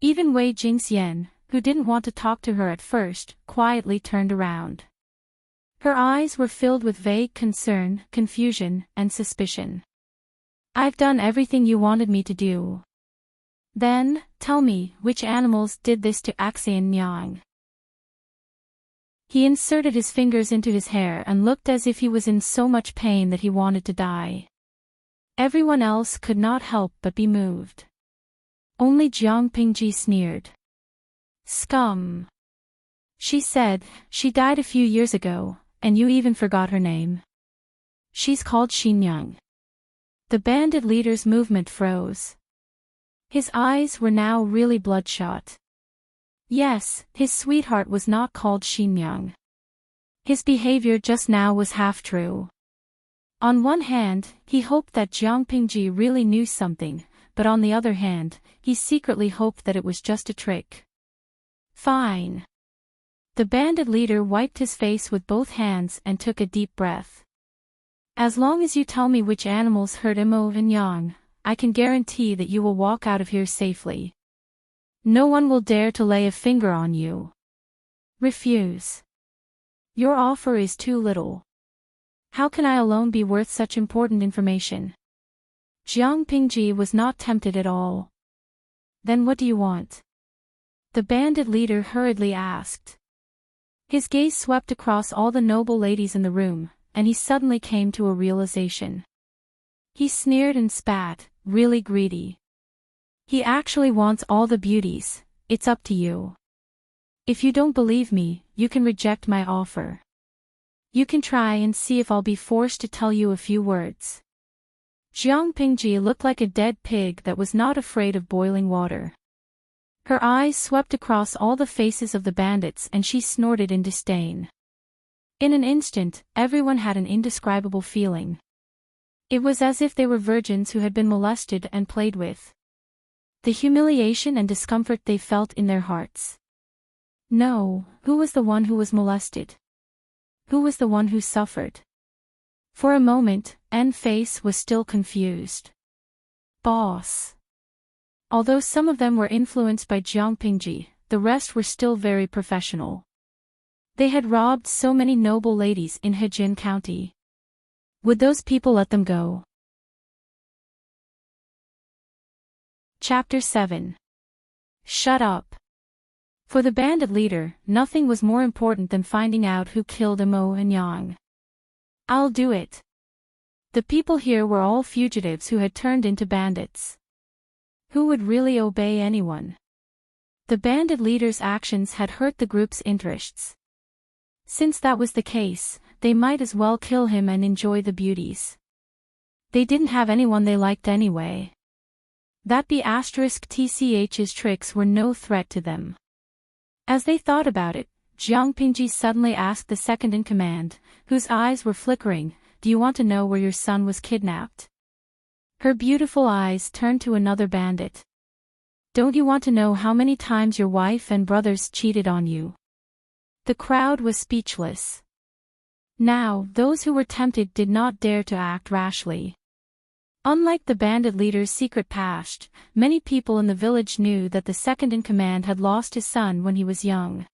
A: Even Wei Jingxian, who didn't want to talk to her at first, quietly turned around. Her eyes were filled with vague concern, confusion, and suspicion. "I've done everything you wanted me to do. Then, tell me, which animals did this to Axian Nyang?" He inserted his fingers into his hair and looked as if he was in so much pain that he wanted to die. Everyone else could not help but be moved. Only Jiang Pingji sneered. "Scum," she said, "she died a few years ago, and you even forgot her name. She's called Xinyang." The bandit leader's movement froze. His eyes were now really bloodshot. Yes, his sweetheart was not called Xinyang. His behavior just now was half true. On one hand, he hoped that Jiang Pingji really knew something, but on the other hand, he secretly hoped that it was just a trick. "Fine." The bandit leader wiped his face with both hands and took a deep breath. "As long as you tell me which animals hurt Imo and Yang, I can guarantee that you will walk out of here safely. No one will dare to lay a finger on you. Refuse. Your offer is too little. How can I alone be worth such important information?" Jiang Pingji was not tempted at all. "Then what do you want?" the bandit leader hurriedly asked. His gaze swept across all the noble ladies in the room, and he suddenly came to a realization. He sneered and spat, "Really greedy. He actually wants all the beauties. It's up to you. If you don't believe me, you can reject my offer. You can try and see if I'll be forced to tell you a few words." Jiang Pingji looked like a dead pig that was not afraid of boiling water. Her eyes swept across all the faces of the bandits and she snorted in disdain. In an instant, everyone had an indescribable feeling. It was as if they were virgins who had been molested and played with. The humiliation and discomfort they felt in their hearts. No, who was the one who was molested? Who was the one who suffered? For a moment, Face was still confused. Boss. Although some of them were influenced by Jiang Pingji, the rest were still very professional. They had robbed so many noble ladies in Hejin County. Would those people let them go? Chapter 7. Shut up. For the bandit leader, nothing was more important than finding out who killed Imo and Yang. "I'll do it." The people here were all fugitives who had turned into bandits. Who would really obey anyone? The bandit leader's actions had hurt the group's interests. Since that was the case, they might as well kill him and enjoy the beauties. They didn't have anyone they liked anyway. That *TCH's tricks were no threat to them. As they thought about it, Jiang Pingji suddenly asked the second-in-command, whose eyes were flickering, "Do you want to know where your son was kidnapped?" Her beautiful eyes turned to another bandit. "Don't you want to know how many times your wife and brothers cheated on you?" The crowd was speechless. Now, those who were tempted did not dare to act rashly. Unlike the bandit leader's secret past, many people in the village knew that the second-in-command had lost his son when he was young.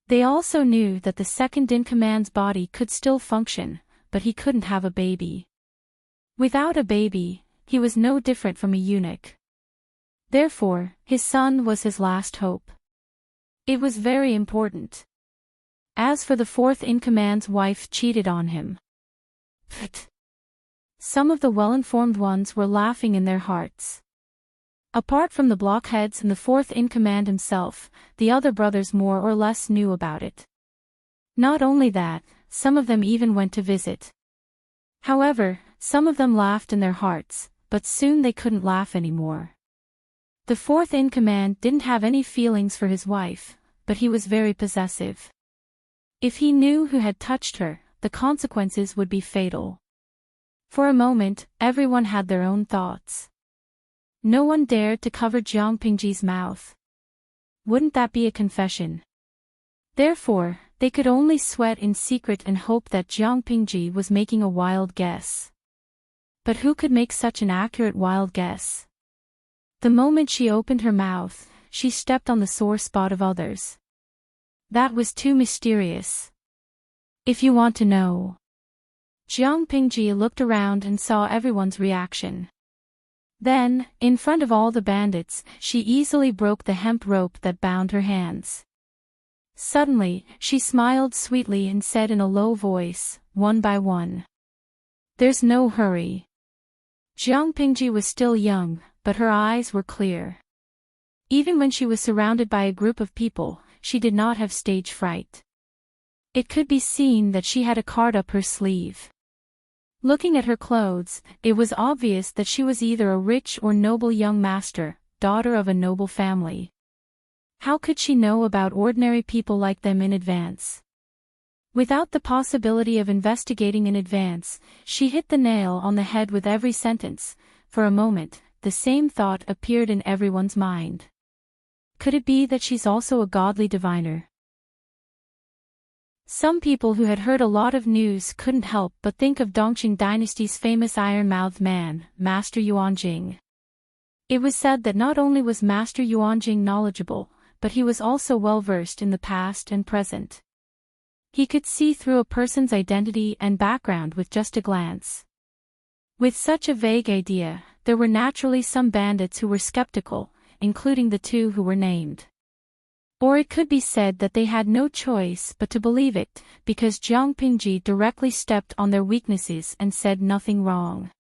A: They also knew that the second-in-command's body could still function, but he couldn't have a baby. Without a baby, he was no different from a eunuch. Therefore, his son was his last hope. It was very important. As for the fourth-in-command's wife cheated on him. Pfft. Some of the well-informed ones were laughing in their hearts. Apart from the blockheads and the fourth-in-command himself, the other brothers more or less knew about it. Not only that, some of them even went to visit. However, some of them laughed in their hearts, but soon they couldn't laugh anymore. The fourth-in-command didn't have any feelings for his wife, but he was very possessive. If he knew who had touched her, the consequences would be fatal. For a moment, everyone had their own thoughts. No one dared to cover Jiang Pingji's mouth. Wouldn't that be a confession? Therefore, they could only sweat in secret and hope that Jiang Pingji was making a wild guess. But who could make such an accurate wild guess? The moment she opened her mouth, she stepped on the sore spot of others. That was too mysterious. If you want to know. Jiang Pingji looked around and saw everyone's reaction. Then, in front of all the bandits, she easily broke the hemp rope that bound her hands. Suddenly, she smiled sweetly and said in a low voice, one by one. There's no hurry. Jiang Pingji was still young, but her eyes were clear. Even when she was surrounded by a group of people, she did not have stage fright. It could be seen that she had a card up her sleeve. Looking at her clothes, it was obvious that she was either a rich or noble young master, daughter of a noble family. How could she know about ordinary people like them in advance? Without the possibility of investigating in advance, she hit the nail on the head with every sentence. For a moment, the same thought appeared in everyone's mind. Could it be that she's also a godly diviner? Some people who had heard a lot of news couldn't help but think of Dongqing dynasty's famous iron-mouthed man, Master Yuanjing. It was said that not only was Master Yuanjing knowledgeable, but he was also well-versed in the past and present. He could see through a person's identity and background with just a glance. With such a vague idea, there were naturally some bandits who were skeptical, including the two who were named. Or it could be said that they had no choice but to believe it, because Jiang Pingji directly stepped on their weaknesses and said nothing wrong.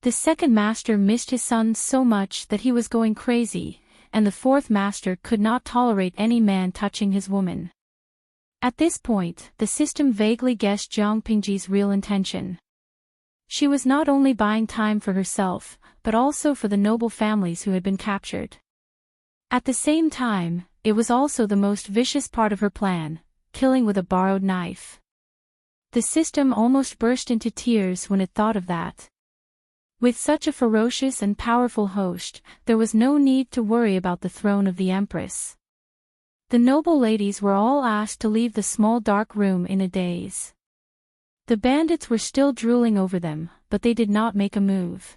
A: The second master missed his son so much that he was going crazy, and the fourth master could not tolerate any man touching his woman. At this point, the system vaguely guessed Jiang Pingji's real intention. She was not only buying time for herself, but also for the noble families who had been captured. At the same time, it was also the most vicious part of her plan, killing with a borrowed knife. The system almost burst into tears when it thought of that. With such a ferocious and powerful host, there was no need to worry about the throne of the Empress. The noble ladies were all asked to leave the small dark room in a daze. The bandits were still drooling over them, but they did not make a move.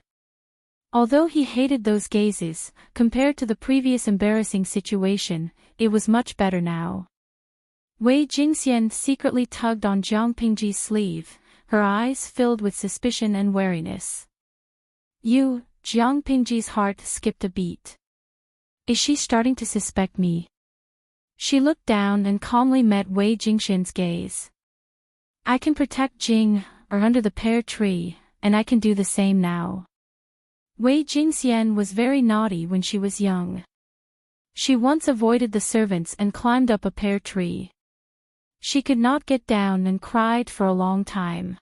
A: Although he hated those gazes, compared to the previous embarrassing situation, it was much better now. Wei Jingxian secretly tugged on Jiang Pingji's sleeve, her eyes filled with suspicion and wariness. Jiang Pingji's heart skipped a beat. Is she starting to suspect me? She looked down and calmly met Wei Jingxian's gaze. I can protect Jing, or under the pear tree, and I can do the same now. Wei Jingxian was very naughty when she was young. She once avoided the servants and climbed up a pear tree. She could not get down and cried for a long time.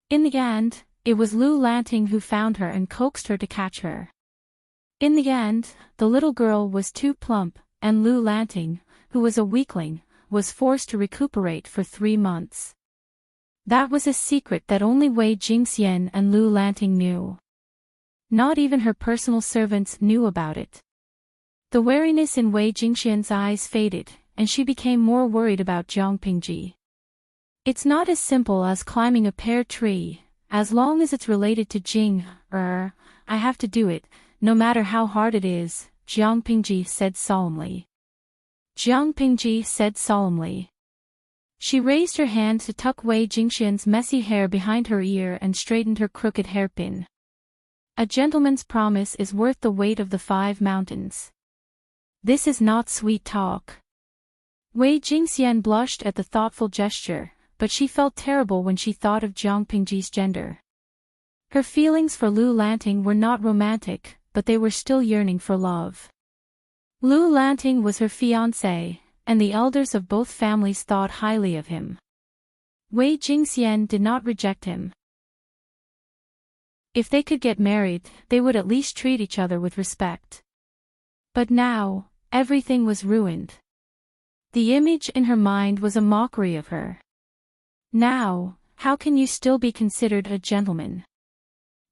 A: In the end, it was Lu Lanting who found her and coaxed her to catch her. In the end, the little girl was too plump, and Lu Lanting, who was a weakling, was forced to recuperate for 3 months. That was a secret that only Wei Jingxian and Lu Lanting knew. Not even her personal servants knew about it. The wariness in Wei Jingxian's eyes faded, and she became more worried about Jiang Pingji. It's not as simple as climbing a pear tree, as long as it's related to Jing, I have to do it, no matter how hard it is, Jiang Pingji said solemnly. Jiang Pingji said solemnly. She raised her hand to tuck Wei Jingxian's messy hair behind her ear and straightened her crooked hairpin. A gentleman's promise is worth the weight of the 5 mountains. This is not sweet talk. Wei Jingxian blushed at the thoughtful gesture, but she felt terrible when she thought of Jiang Pingji's gender. Her feelings for Lu Lanting were not romantic, but they were still yearning for love. Lu Lanting was her fiancé, and the elders of both families thought highly of him. Wei Jingxian did not reject him. If they could get married, they would at least treat each other with respect. But now, everything was ruined. The image in her mind was a mockery of her. Now, how can you still be considered a gentleman?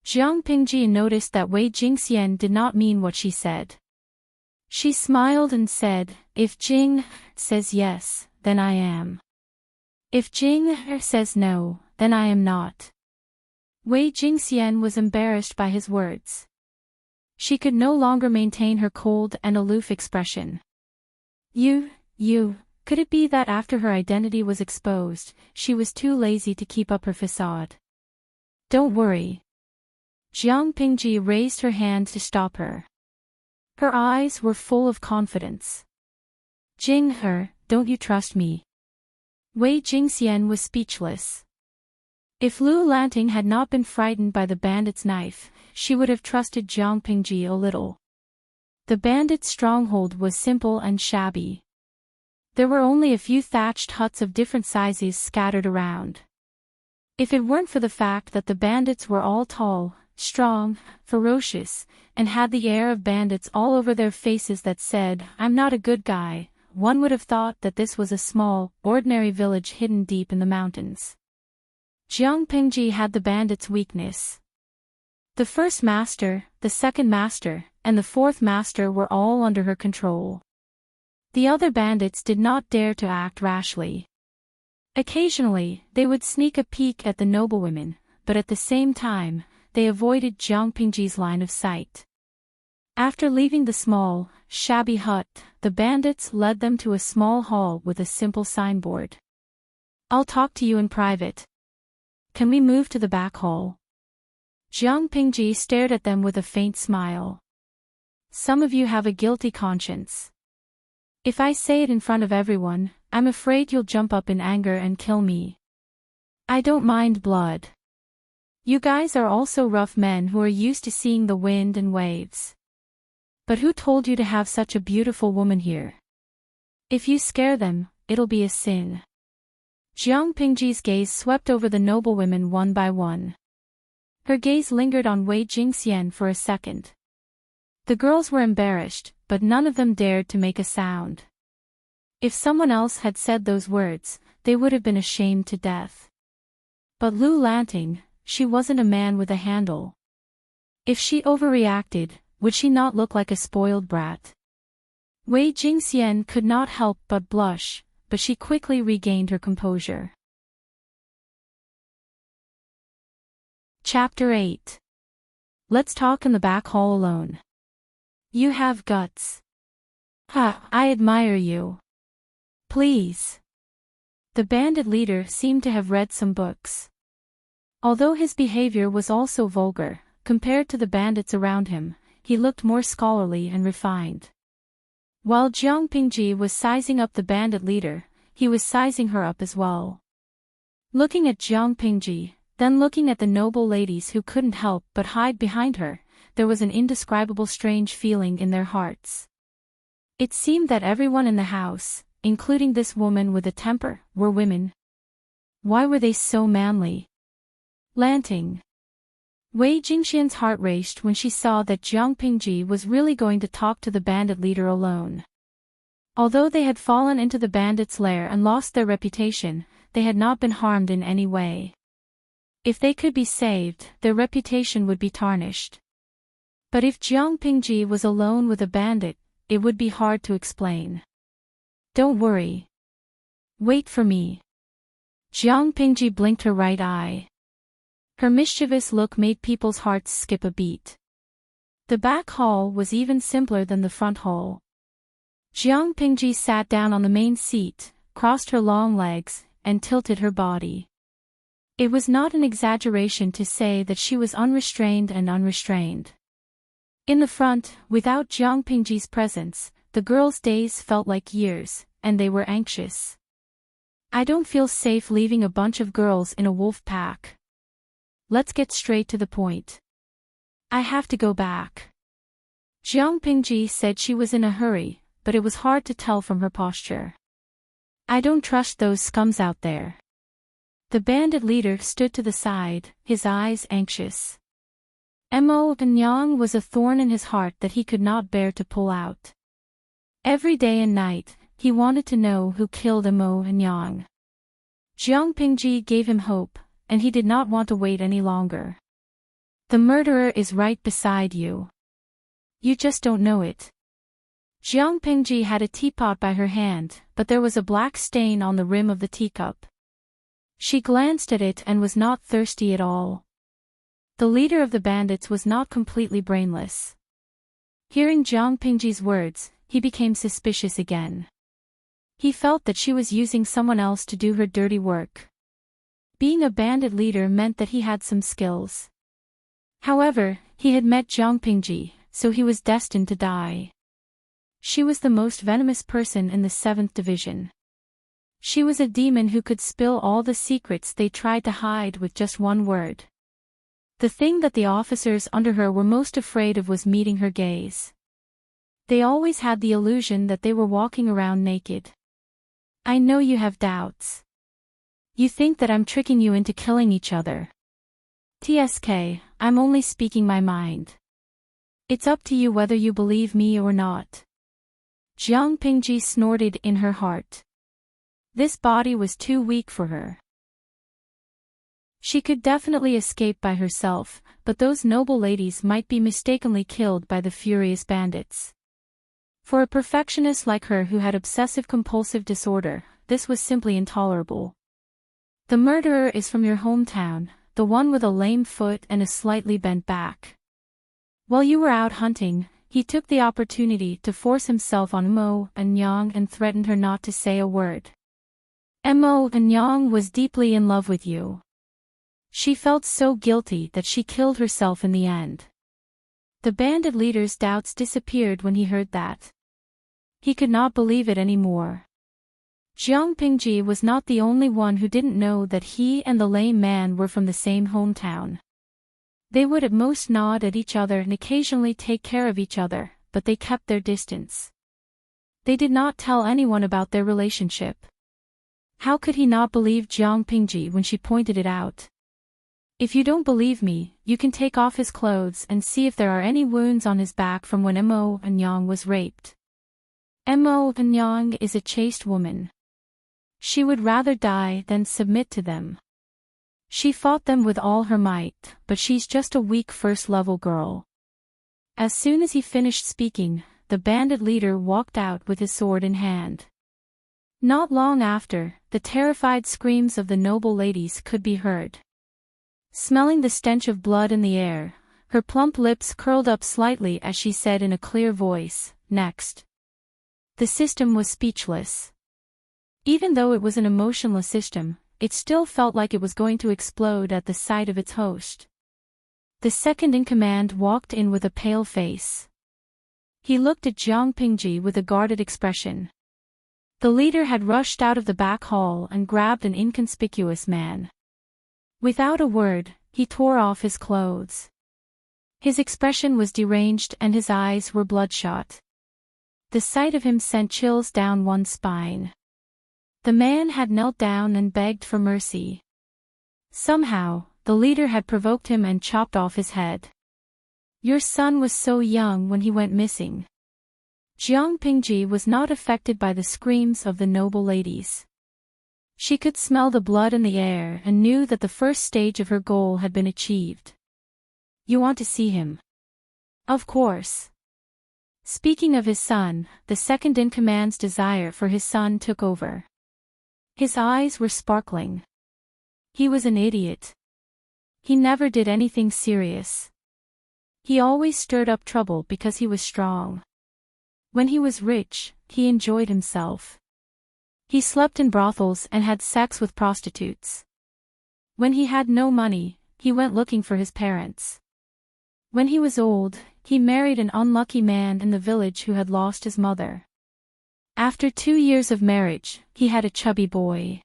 A: Jiang Pingji noticed that Wei Jingxian did not mean what she said. She smiled and said, if Jing says yes, then I am. If Jing says no, then I am not. Wei Jingxian was embarrassed by his words. She could no longer maintain her cold and aloof expression. You, could it be that after her identity was exposed, she was too lazy to keep up her facade? Don't worry. Jiang Pingji raised her hand to stop her. Her eyes were full of confidence. Jing He, don't you trust me? Wei Jingxian was speechless. If Lu Lanting had not been frightened by the bandit's knife, she would have trusted Jiang Pingji a little. The bandit's stronghold was simple and shabby. There were only a few thatched huts of different sizes scattered around. If it weren't for the fact that the bandits were all tall, strong, ferocious, and had the air of bandits all over their faces that said, "I'm not a good guy," one would have thought that this was a small, ordinary village hidden deep in the mountains. Jiang Pingji had the bandits' weakness. The first master, the second master, and the fourth master were all under her control. The other bandits did not dare to act rashly. Occasionally, they would sneak a peek at the noblewomen, but at the same time, they avoided Jiang Pingji's line of sight. After leaving the small, shabby hut, the bandits led them to a small hall with a simple signboard. "I'll talk to you in private. Can we move to the back hall?" Jiang Pingji stared at them with a faint smile. "Some of you have a guilty conscience. If I say it in front of everyone, I'm afraid you'll jump up in anger and kill me. I don't mind blood. You guys are also rough men who are used to seeing the wind and waves. But who told you to have such a beautiful woman here? If you scare them, it'll be a sin." Jiang Pingji's gaze swept over the noblewomen one by one. Her gaze lingered on Wei Jingxian for a second. The girls were embarrassed, but none of them dared to make a sound. If someone else had said those words, they would have been ashamed to death. But Lu Lanting, she wasn't a man with a handle. If she overreacted, would she not look like a spoiled brat? Wei Jingxian could not help but blush, but she quickly regained her composure. Chapter 8. Let's talk in the back hall alone. You have guts. Ha, I admire you. Please. The bandit leader seemed to have read some books. Although his behavior was also vulgar, compared to the bandits around him, he looked more scholarly and refined. While Jiang Pingji was sizing up the bandit leader, he was sizing her up as well. Looking at Jiang Pingji, then looking at the noble ladies who couldn't help but hide behind her, there was an indescribable strange feeling in their hearts. It seemed that everyone in the house, including this woman with a temper, were women. Why were they so manly? Lanting. Wei Jingxian's heart raced when she saw that Jiang Pingji was really going to talk to the bandit leader alone. Although they had fallen into the bandits' lair and lost their reputation, they had not been harmed in any way. If they could be saved, their reputation would be tarnished. But if Jiang Pingji was alone with a bandit, it would be hard to explain. Don't worry. Wait for me. Jiang Pingji blinked her right eye. Her mischievous look made people's hearts skip a beat. The back hall was even simpler than the front hall. Jiang Pingji sat down on the main seat, crossed her long legs, and tilted her body. It was not an exaggeration to say that she was unrestrained and unrestrained. In the front, without Jiang Pingji's presence, the girls' days felt like years, and they were anxious. I don't feel safe leaving a bunch of girls in a wolf pack. Let's get straight to the point. I have to go back. Jiang Pingji said she was in a hurry, but it was hard to tell from her posture. I don't trust those scums out there. The bandit leader stood to the side, his eyes anxious. Mo and Yang was a thorn in his heart that he could not bear to pull out. Every day and night, he wanted to know who killed Mo and Yang. Jiang Pingji gave him hope, and he did not want to wait any longer. The murderer is right beside you. You just don't know it. Jiang Pingji had a teapot by her hand, but there was a black stain on the rim of the teacup. She glanced at it and was not thirsty at all. The leader of the bandits was not completely brainless. Hearing Jiang Pingji's words, he became suspicious again. He felt that she was using someone else to do her dirty work. Being a bandit leader meant that he had some skills. However, he had met Jiang Pingji, so he was destined to die. She was the most venomous person in the 7th Division. She was a demon who could spill all the secrets they tried to hide with just one word. The thing that the officers under her were most afraid of was meeting her gaze. They always had the illusion that they were walking around naked. I know you have doubts. You think that I'm tricking you into killing each other. TSK, I'm only speaking my mind. It's up to you whether you believe me or not. Jiang Pingji snorted in her heart. This body was too weak for her. She could definitely escape by herself, but those noble ladies might be mistakenly killed by the furious bandits. For a perfectionist like her who had obsessive-compulsive disorder, this was simply intolerable. The murderer is from your hometown, the one with a lame foot and a slightly bent back. While you were out hunting, he took the opportunity to force himself on Mo and Yang and threatened her not to say a word. Mo and Yang was deeply in love with you. She felt so guilty that she killed herself in the end. The bandit leader's doubts disappeared when he heard that. He could not believe it anymore. Jiang Pingji was not the only one who didn't know that he and the lame man were from the same hometown. They would at most nod at each other and occasionally take care of each other, but they kept their distance. They did not tell anyone about their relationship. How could he not believe Jiang Pingji when she pointed it out? If you don't believe me, you can take off his clothes and see if there are any wounds on his back from when Mo and Yang was raped. Mo and Yang is a chaste woman. She would rather die than submit to them. She fought them with all her might, but she's just a weak first-level girl. As soon as he finished speaking, the bandit leader walked out with his sword in hand. Not long after, the terrified screams of the noble ladies could be heard. Smelling the stench of blood in the air, her plump lips curled up slightly as she said in a clear voice, "Next." The system was speechless. Even though it was an emotionless system, it still felt like it was going to explode at the sight of its host. The second-in-command walked in with a pale face. He looked at Jiang Pingji with a guarded expression. The leader had rushed out of the back hall and grabbed an inconspicuous man. Without a word, he tore off his clothes. His expression was deranged and his eyes were bloodshot. The sight of him sent chills down one's spine. The man had knelt down and begged for mercy. Somehow, the leader had provoked him and chopped off his head. Your son was so young when he went missing. Jiang Pingji was not affected by the screams of the noble ladies. She could smell the blood in the air and knew that the first stage of her goal had been achieved. You want to see him? Of course. Speaking of his son, the second-in-command's desire for his son took over. His eyes were sparkling. He was an idiot. He never did anything serious. He always stirred up trouble because he was strong. When he was rich, he enjoyed himself. He slept in brothels and had sex with prostitutes. When he had no money, he went looking for his parents. When he was old, he married an unlucky man in the village who had lost his mother. After 2 years of marriage, he had a chubby boy.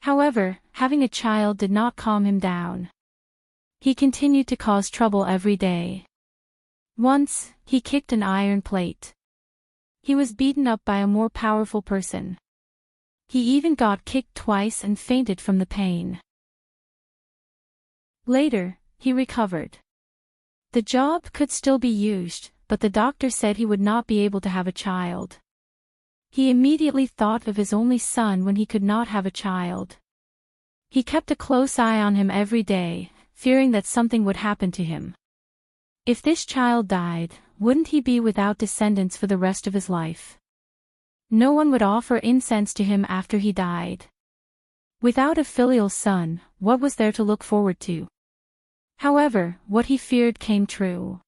A: However, having a child did not calm him down. He continued to cause trouble every day. Once, he kicked an iron plate. He was beaten up by a more powerful person. He even got kicked twice and fainted from the pain. Later, he recovered. The job could still be used, but the doctor said he would not be able to have a child. He immediately thought of his only son when he could not have a child. He kept a close eye on him every day, fearing that something would happen to him. If this child died, wouldn't he be without descendants for the rest of his life? No one would offer incense to him after he died. Without a filial son, what was there to look forward to? However, what he feared came true.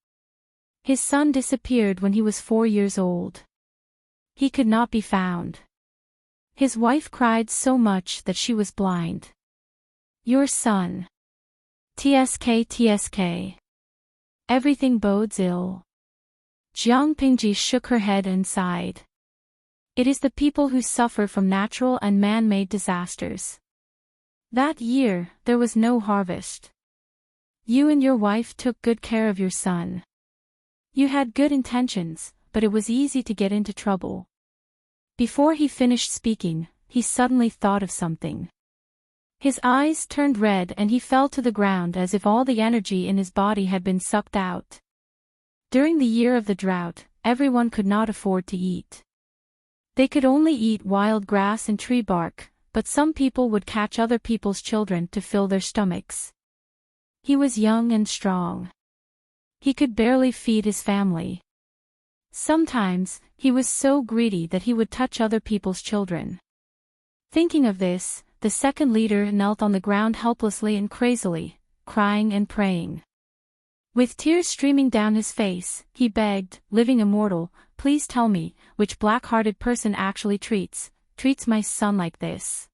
A: His son disappeared when he was 4 years old. He could not be found. His wife cried so much that she was blind. Your son. TSK. Everything bodes ill. Jiang Pingji shook her head and sighed. It is the people who suffer from natural and man-made disasters. That year, there was no harvest. You and your wife took good care of your son. You had good intentions, but it was easy to get into trouble. Before he finished speaking, he suddenly thought of something. His eyes turned red and he fell to the ground as if all the energy in his body had been sucked out. During the year of the drought, everyone could not afford to eat. They could only eat wild grass and tree bark, but some people would catch other people's children to fill their stomachs. He was young and strong. He could barely feed his family. Sometimes, he was so greedy that he would touch other people's children. Thinking of this, the second leader knelt on the ground helplessly and crazily, crying and praying. With tears streaming down his face, he begged, "Living immortal, please tell me, which black-hearted person actually treats my son like this?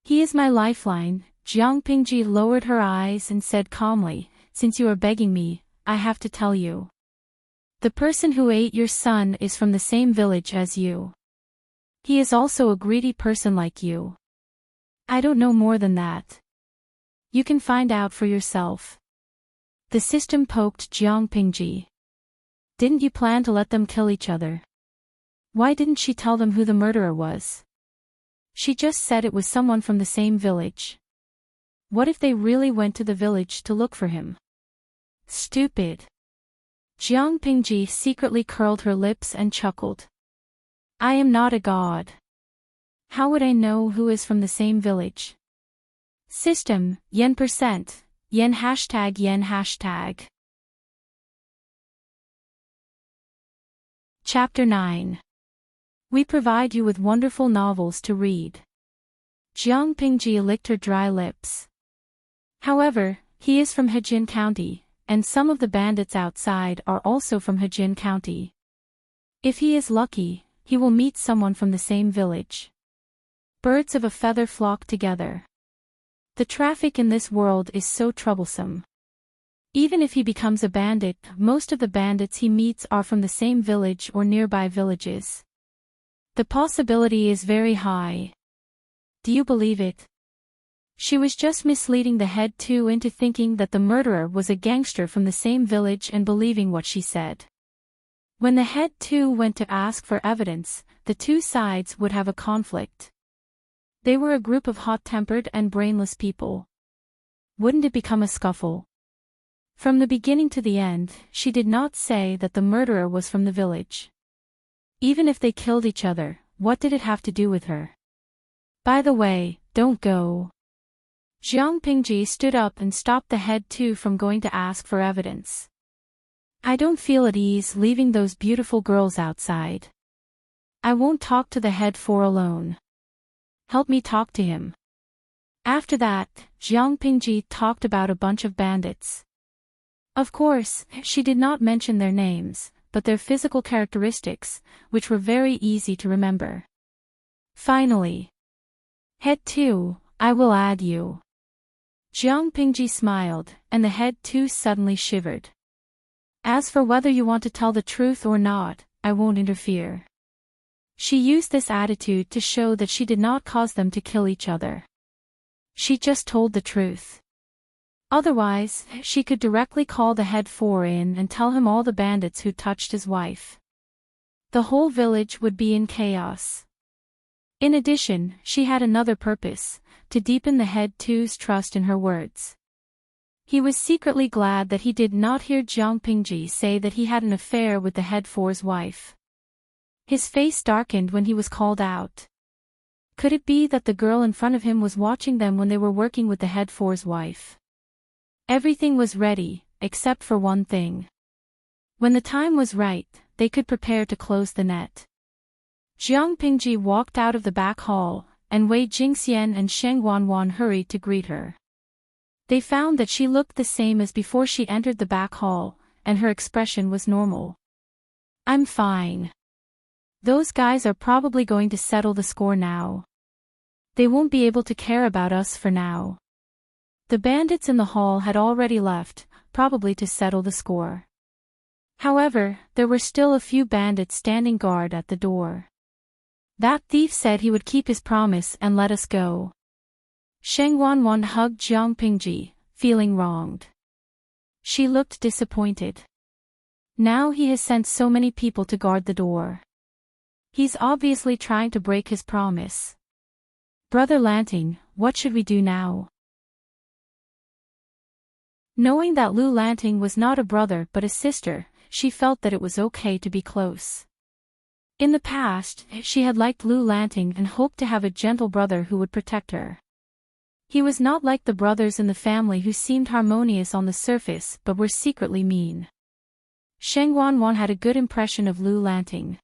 A: He is my lifeline." Jiang Pingji lowered her eyes and said calmly, "Since you are begging me, I have to tell you. The person who ate your son is from the same village as you. He is also a greedy person like you. I don't know more than that. You can find out for yourself." The system poked Jiang Pingji. "Didn't you plan to let them kill each other? Why didn't she tell them who the murderer was? She just said it was someone from the same village. What if they really went to the village to look for him?" Stupid. Jiang Pingji secretly curled her lips and chuckled. "I am not a god. How would I know who is from the same village?" System, yen%, yen #. Chapter 9. We provide you with wonderful novels to read. Jiang Pingji licked her dry lips. However, he is from Hejin County, and some of the bandits outside are also from Hejin County. If he is lucky, he will meet someone from the same village. Birds of a feather flock together. The traffic in this world is so troublesome. Even if he becomes a bandit, most of the bandits he meets are from the same village or nearby villages. The possibility is very high. Do you believe it? She was just misleading the head two into thinking that the murderer was a gangster from the same village and believing what she said. When the head two went to ask for evidence, the two sides would have a conflict. They were a group of hot-tempered and brainless people. Wouldn't it become a scuffle? From the beginning to the end, she did not say that the murderer was from the village. Even if they killed each other, what did it have to do with her? By the way, don't go. Jiang Pingji stood up and stopped the head two from going to ask for evidence. I don't feel at ease leaving those beautiful girls outside. I won't talk to the head four alone. Help me talk to him. After that, Jiang Pingji talked about a bunch of bandits. Of course, she did not mention their names, but their physical characteristics, which were very easy to remember. Finally. Head 2, I will add you. Jiang Pingji smiled, and the head 2 suddenly shivered. As for whether you want to tell the truth or not, I won't interfere. She used this attitude to show that she did not cause them to kill each other. She just told the truth. Otherwise, she could directly call the head 4 in and tell him all the bandits who touched his wife. The whole village would be in chaos. In addition, she had another purpose, to deepen the head 2's trust in her words. He was secretly glad that he did not hear Jiang Pingji say that he had an affair with the head 4's wife. His face darkened when he was called out. Could it be that the girl in front of him was watching them when they were working with the head 4's wife? Everything was ready, except for one thing. When the time was right, they could prepare to close the net. Jiang Pingji walked out of the back hall, and Wei Jingxian and Sheng Wanwan hurried to greet her. They found that she looked the same as before she entered the back hall, and her expression was normal. I'm fine. Those guys are probably going to settle the score now. They won't be able to care about us for now. The bandits in the hall had already left, probably to settle the score. However, there were still a few bandits standing guard at the door. That thief said he would keep his promise and let us go. Sheng Wanwan hugged Jiang Pingji, feeling wronged. She looked disappointed. Now he has sent so many people to guard the door. He's obviously trying to break his promise. Brother Lanting, what should we do now? Knowing that Lu Lanting was not a brother but a sister, she felt that it was okay to be close. In the past, she had liked Lu Lanting and hoped to have a gentle brother who would protect her. He was not like the brothers in the family who seemed harmonious on the surface but were secretly mean. Sheng Wanwan had a good impression of Lu Lanting.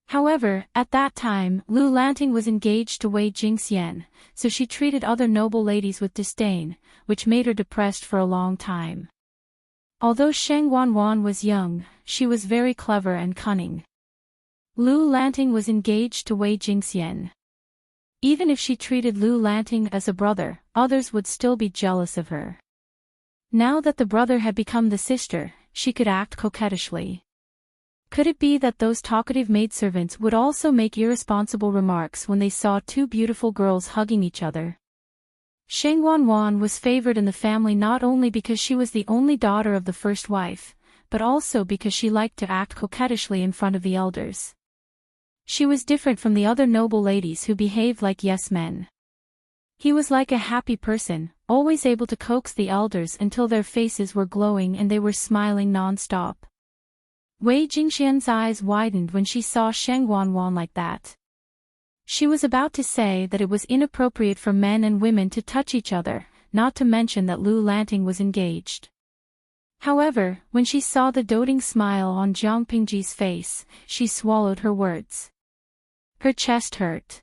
A: However, at that time, Lu Lanting was engaged to Wei Jingxian, so she treated other noble ladies with disdain, which made her depressed for a long time. Although Sheng Wanwan was young, she was very clever and cunning. Lu Lanting was engaged to Wei Jingxian. Even if she treated Lu Lanting as a brother, others would still be jealous of her. Now that the brother had become the sister, she could act coquettishly. Could it be that those talkative maidservants would also make irresponsible remarks when they saw two beautiful girls hugging each other? Sheng Wanwan was favored in the family not only because she was the only daughter of the first wife, but also because she liked to act coquettishly in front of the elders. She was different from the other noble ladies who behaved like yes-men. He was like a happy person, always able to coax the elders until their faces were glowing and they were smiling non-stop. Wei Jingxian's eyes widened when she saw Sheng Wanwan like that. She was about to say that it was inappropriate for men and women to touch each other, not to mention that Lu Lanting was engaged. However, when she saw the doting smile on Jiang Pingji's face, she swallowed her words. Her chest hurt.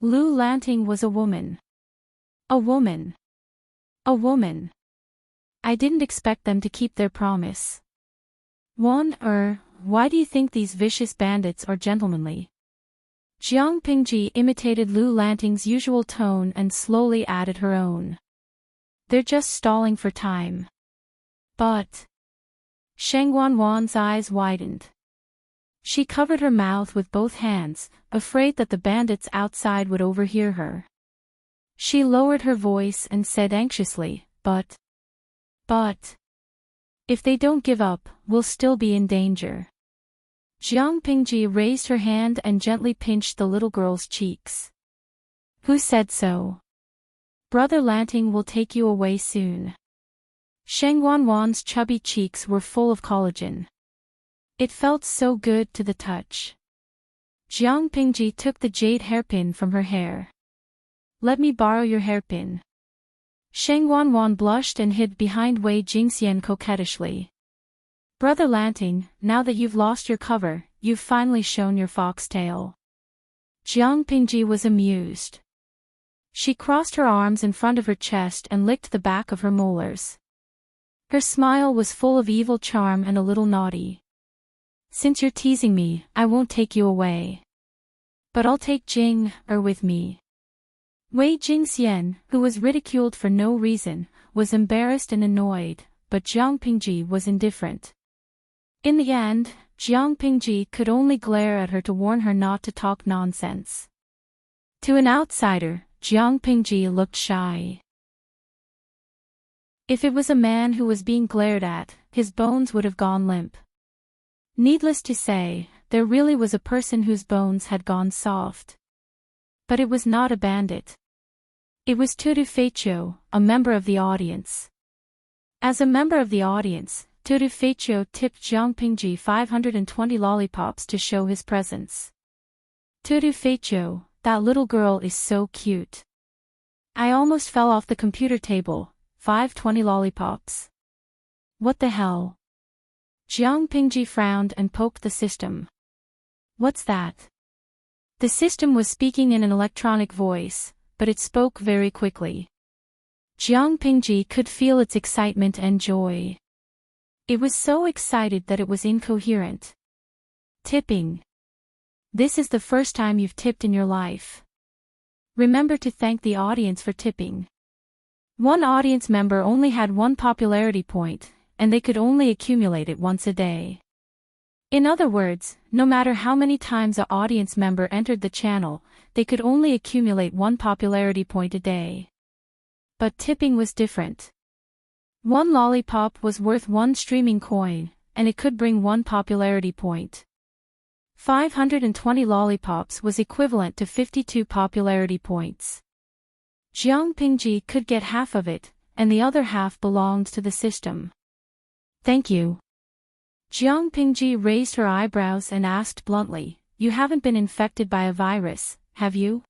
A: Lu Lanting was a woman. A woman. A woman. I didn't expect them to keep their promise. Why do you think these vicious bandits are gentlemanly? Jiang Pingji imitated Lu Lanting's usual tone and slowly added her own. They're just stalling for time. But... Sheng Wanwan's eyes widened. She covered her mouth with both hands, afraid that the bandits outside would overhear her. She lowered her voice and said anxiously, But... If they don't give up, we'll still be in danger. Jiang Pingji raised her hand and gently pinched the little girl's cheeks. Who said so? Brother Lanting will take you away soon. Sheng Wanwan's chubby cheeks were full of collagen. It felt so good to the touch. Jiang Pingji took the jade hairpin from her hair. Let me borrow your hairpin. Sheng Wanwan blushed and hid behind Wei Jingxian coquettishly. Brother Lanting, now that you've lost your cover, you've finally shown your foxtail. Jiang Pingji was amused. She crossed her arms in front of her chest and licked the back of her molars. Her smile was full of evil charm and a little naughty. Since you're teasing me, I won't take you away. But I'll take Jing-er with me. Wei Jingxian, who was ridiculed for no reason, was embarrassed and annoyed, but Jiang Pingji was indifferent. In the end, Jiang Pingji could only glare at her to warn her not to talk nonsense. To an outsider, Jiang Pingji looked shy. If it was a man who was being glared at, his bones would have gone limp. Needless to say, there really was a person whose bones had gone soft. But it was not a bandit. It was Tutu Feiqiu, a member of the audience. As a member of the audience, Tutu Feiqiu tipped Jiang Pingji 520 lollipops to show his presence. Tutu Feiqiu, that little girl is so cute. I almost fell off the computer table, 520 lollipops. What the hell? Jiang Pingji frowned and poked the system. What's that? The system was speaking in an electronic voice, but it spoke very quickly. Jiang Pingji could feel its excitement and joy. It was so excited that it was incoherent. Tipping. This is the first time you've tipped in your life. Remember to thank the audience for tipping. One audience member only had one popularity point, and they could only accumulate it once a day. In other words, no matter how many times an audience member entered the channel, they could only accumulate one popularity point a day. But tipping was different. One lollipop was worth one streaming coin, and it could bring one popularity point. 520 lollipops was equivalent to 52 popularity points. Jiang Pingji could get half of it, and the other half belonged to the system. Thank you. Jiang Pingji raised her eyebrows and asked bluntly, "You haven't been infected by a virus, have you?"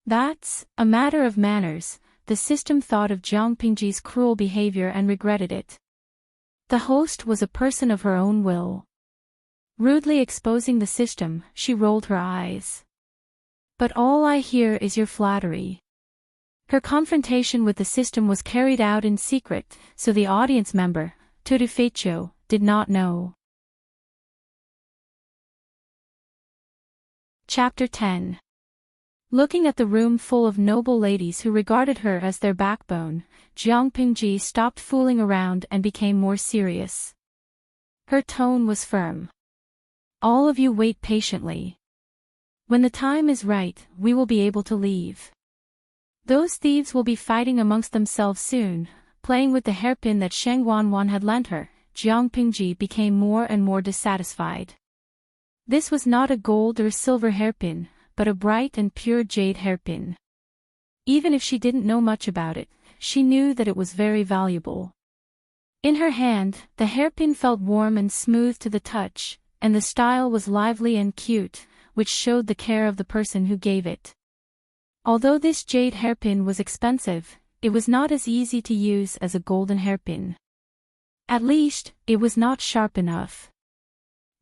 A: That's a matter of manners. The system thought of Jiang Pingji's cruel behavior and regretted it. The host was a person of her own will. Rudely exposing the system, she rolled her eyes. "But all I hear is your flattery." Her confrontation with the system was carried out in secret, so the audience member, Turufecho, did not know. Chapter 10. Looking at the room full of noble ladies who regarded her as their backbone, Jiang Pingji stopped fooling around and became more serious. Her tone was firm. "All of you wait patiently. When the time is right, we will be able to leave. Those thieves will be fighting amongst themselves soon." Playing with the hairpin that Sheng Wanwan had lent her, Jiang Pingji became more and more dissatisfied. This was not a gold or silver hairpin, but a bright and pure jade hairpin. Even if she didn't know much about it, she knew that it was very valuable. In her hand, the hairpin felt warm and smooth to the touch, and the style was lively and cute, which showed the care of the person who gave it. Although this jade hairpin was expensive, it was not as easy to use as a golden hairpin. At least, it was not sharp enough.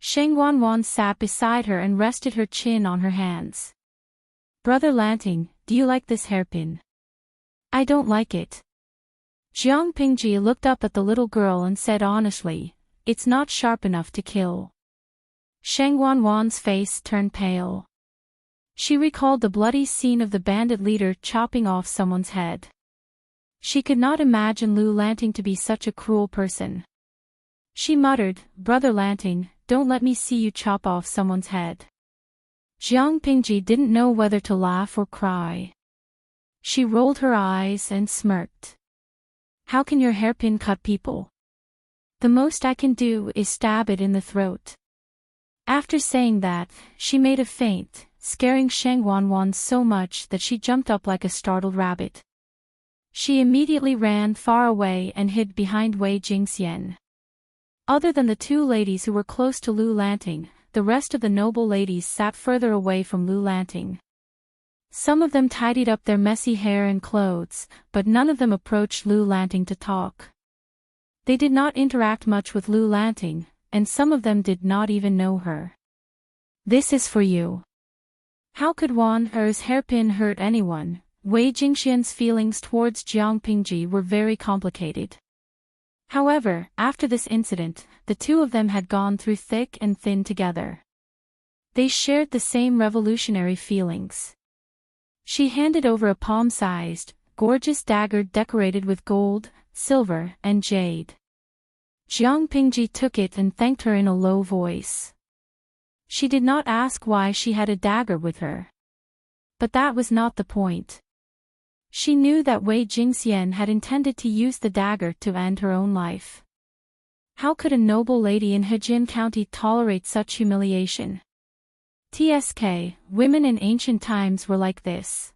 A: Sheng Wanwan sat beside her and rested her chin on her hands. "Brother Lanting, do you like this hairpin?" "I don't like it." Jiang Pingji looked up at the little girl and said honestly, "It's not sharp enough to kill." Sheng Wanwan's face turned pale. She recalled the bloody scene of the bandit leader chopping off someone's head. She could not imagine Lu Lanting to be such a cruel person. She muttered, "Brother Lanting, don't let me see you chop off someone's head." Jiang Pingji didn't know whether to laugh or cry. She rolled her eyes and smirked. "How can your hairpin cut people? The most I can do is stab it in the throat." After saying that, she made a feint, scaring Sheng Wanwan so much that she jumped up like a startled rabbit. She immediately ran far away and hid behind Wei Jingxian. Other than the two ladies who were close to Lu Lanting, the rest of the noble ladies sat further away from Lu Lanting. Some of them tidied up their messy hair and clothes, but none of them approached Lu Lanting to talk. They did not interact much with Lu Lanting, and some of them did not even know her. "This is for you." How could Wan Er's hairpin hurt anyone? Wei Jingxian's feelings towards Jiang Pingji were very complicated. However, after this incident, the two of them had gone through thick and thin together. They shared the same revolutionary feelings. She handed over a palm-sized, gorgeous dagger decorated with gold, silver, and jade. Jiang Pingji took it and thanked her in a low voice. She did not ask why she had a dagger with her. But that was not the point. She knew that Wei Jingxian had intended to use the dagger to end her own life. How could a noble lady in Hejin County tolerate such humiliation? TSK, women in ancient times were like this.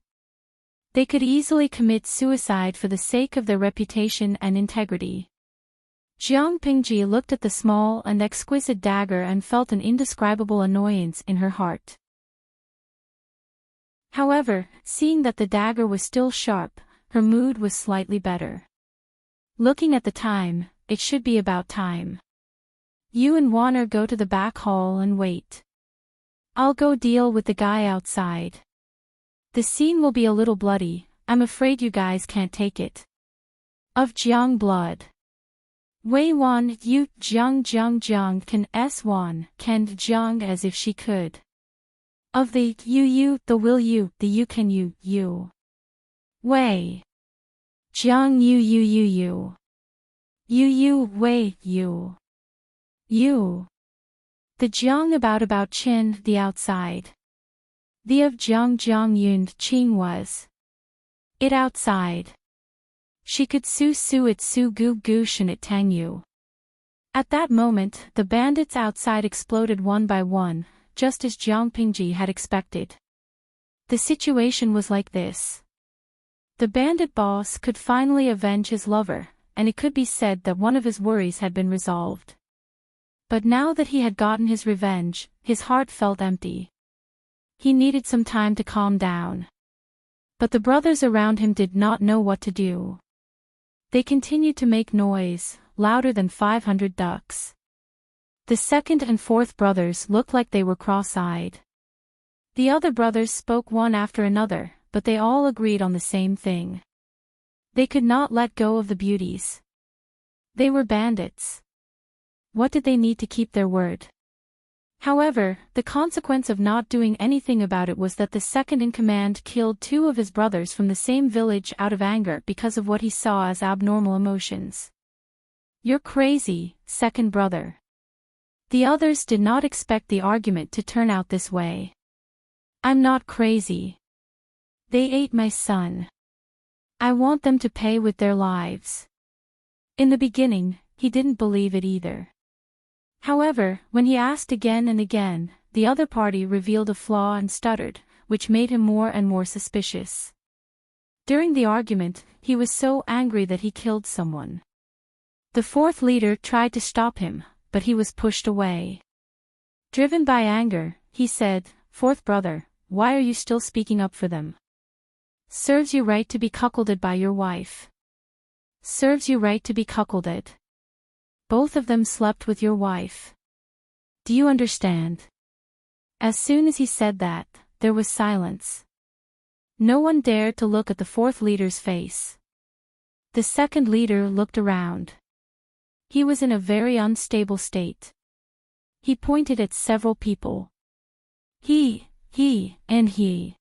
A: They could easily commit suicide for the sake of their reputation and integrity. Jiang Pingji looked at the small and exquisite dagger and felt an indescribable annoyance in her heart. However, seeing that the dagger was still sharp, her mood was slightly better. Looking at the time, it should be about time. You and Warner go to the back hall and wait. I'll go deal with the guy outside. The scene will be a little bloody, I'm afraid you guys can't take it. Of Jiang blood. Wei Wan Yu Jiang can S1 can Jiang as if she could. Of the you the will you the you can you. Wei. Jiang you. You Wei you. You. The Jiang about Qin the outside. The of Jiang Yun Qing was. It outside. She could su it su gu shen it tang yu. At that moment, the bandits outside exploded one by one, just as Jiang Pingji had expected. The situation was like this. The bandit boss could finally avenge his lover, and it could be said that one of his worries had been resolved. But now that he had gotten his revenge, his heart felt empty. He needed some time to calm down. But the brothers around him did not know what to do. They continued to make noise, louder than 500 ducks. The second and fourth brothers looked like they were cross-eyed. The other brothers spoke one after another, but they all agreed on the same thing. They could not let go of the beauties. They were bandits. What did they need to keep their word? However, the consequence of not doing anything about it was that the second-in-command killed 2 of his brothers from the same village out of anger because of what he saw as abnormal emotions. You're crazy, second brother. The others did not expect the argument to turn out this way. I'm not crazy. They ate my son. I want them to pay with their lives. In the beginning, he didn't believe it either. However, when he asked again and again, the other party revealed a flaw and stuttered, which made him more and more suspicious. During the argument, he was so angry that he killed someone. The fourth leader tried to stop him, but he was pushed away. Driven by anger, he said, "Fourth brother, why are you still speaking up for them? Serves you right to be cuckolded by your wife. Serves you right to be cuckolded. Both of them slept with your wife. Do you understand?" As soon as he said that, there was silence. No one dared to look at the fourth leader's face. The second leader looked around. He was in a very unstable state. He pointed at several people. He, and he.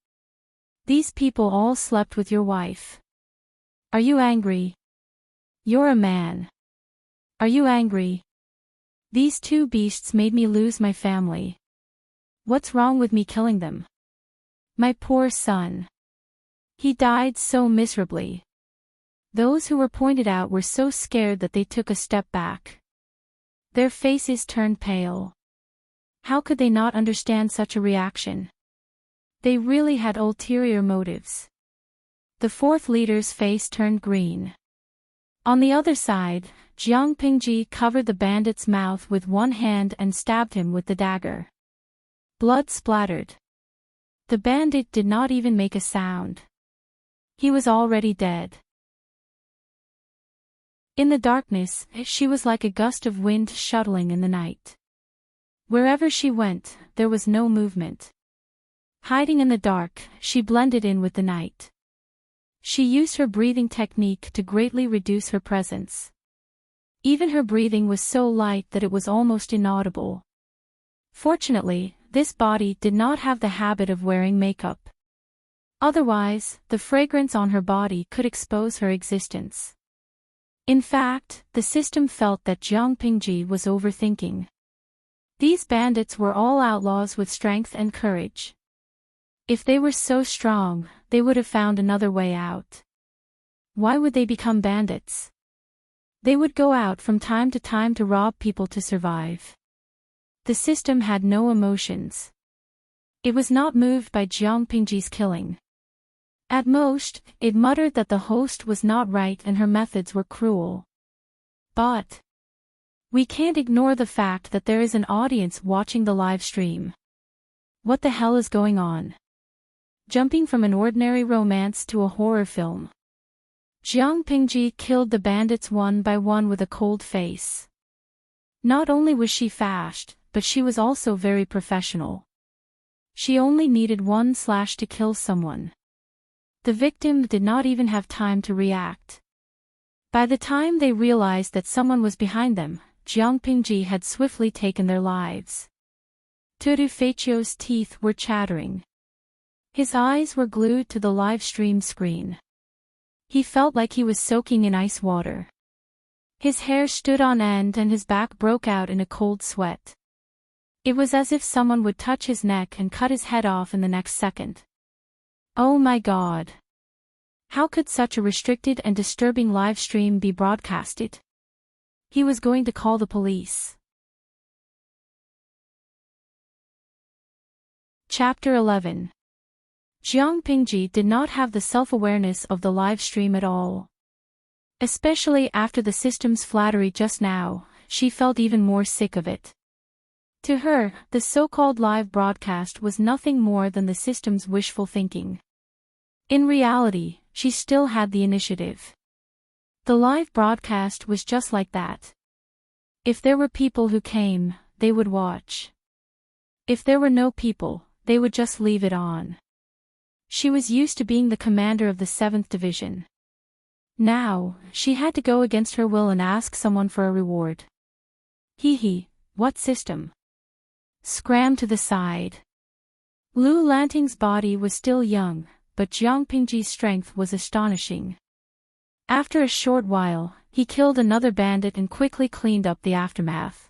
A: These people all slept with your wife. Are you angry? You're a man. Are you angry? These 2 beasts made me lose my family. What's wrong with me killing them? My poor son. He died so miserably. Those who were pointed out were so scared that they took a step back. Their faces turned pale. How could they not understand such a reaction? They really had ulterior motives. The fourth leader's face turned green. On the other side, Jiang Pingji covered the bandit's mouth with one hand and stabbed him with the dagger. Blood splattered. The bandit did not even make a sound. He was already dead. In the darkness, she was like a gust of wind shuttling in the night. Wherever she went, there was no movement. Hiding in the dark, she blended in with the night. She used her breathing technique to greatly reduce her presence. Even her breathing was so light that it was almost inaudible. Fortunately, this body did not have the habit of wearing makeup. Otherwise, the fragrance on her body could expose her existence. In fact, the system felt that Jiang Pingji was overthinking. These bandits were all outlaws with strength and courage. If they were so strong, they would have found another way out. Why would they become bandits? They would go out from time to time to rob people to survive. The system had no emotions. It was not moved by Jiang Pingji's killing. At most, it muttered that the host was not right and her methods were cruel. But we can't ignore the fact that there is an audience watching the live stream. What the hell is going on? Jumping from an ordinary romance to a horror film. Jiang Pingji killed the bandits one by one with a cold face. Not only was she fast, but she was also very professional. She only needed one slash to kill someone. The victim did not even have time to react. By the time they realized that someone was behind them, Jiang Pingji had swiftly taken their lives. Tutu Feichio's teeth were chattering. His eyes were glued to the live stream screen. He felt like he was soaking in ice water. His hair stood on end and his back broke out in a cold sweat. It was as if someone would touch his neck and cut his head off in the next second. Oh my God! How could such a restricted and disturbing live stream be broadcasted? He was going to call the police. Chapter 11. Jiang Pingji did not have the self-awareness of the live stream at all. Especially after the system's flattery just now, she felt even more sick of it. To her, the so-called live broadcast was nothing more than the system's wishful thinking. In reality, she still had the initiative. The live broadcast was just like that. If there were people who came, they would watch. If there were no people, they would just leave it on. She was used to being the commander of the 7th Division. Now, she had to go against her will and ask someone for a reward. What system? Scram to the side. Lu Lanting's body was still young, but Jiang Pingji's strength was astonishing. After a short while, he killed another bandit and quickly cleaned up the aftermath.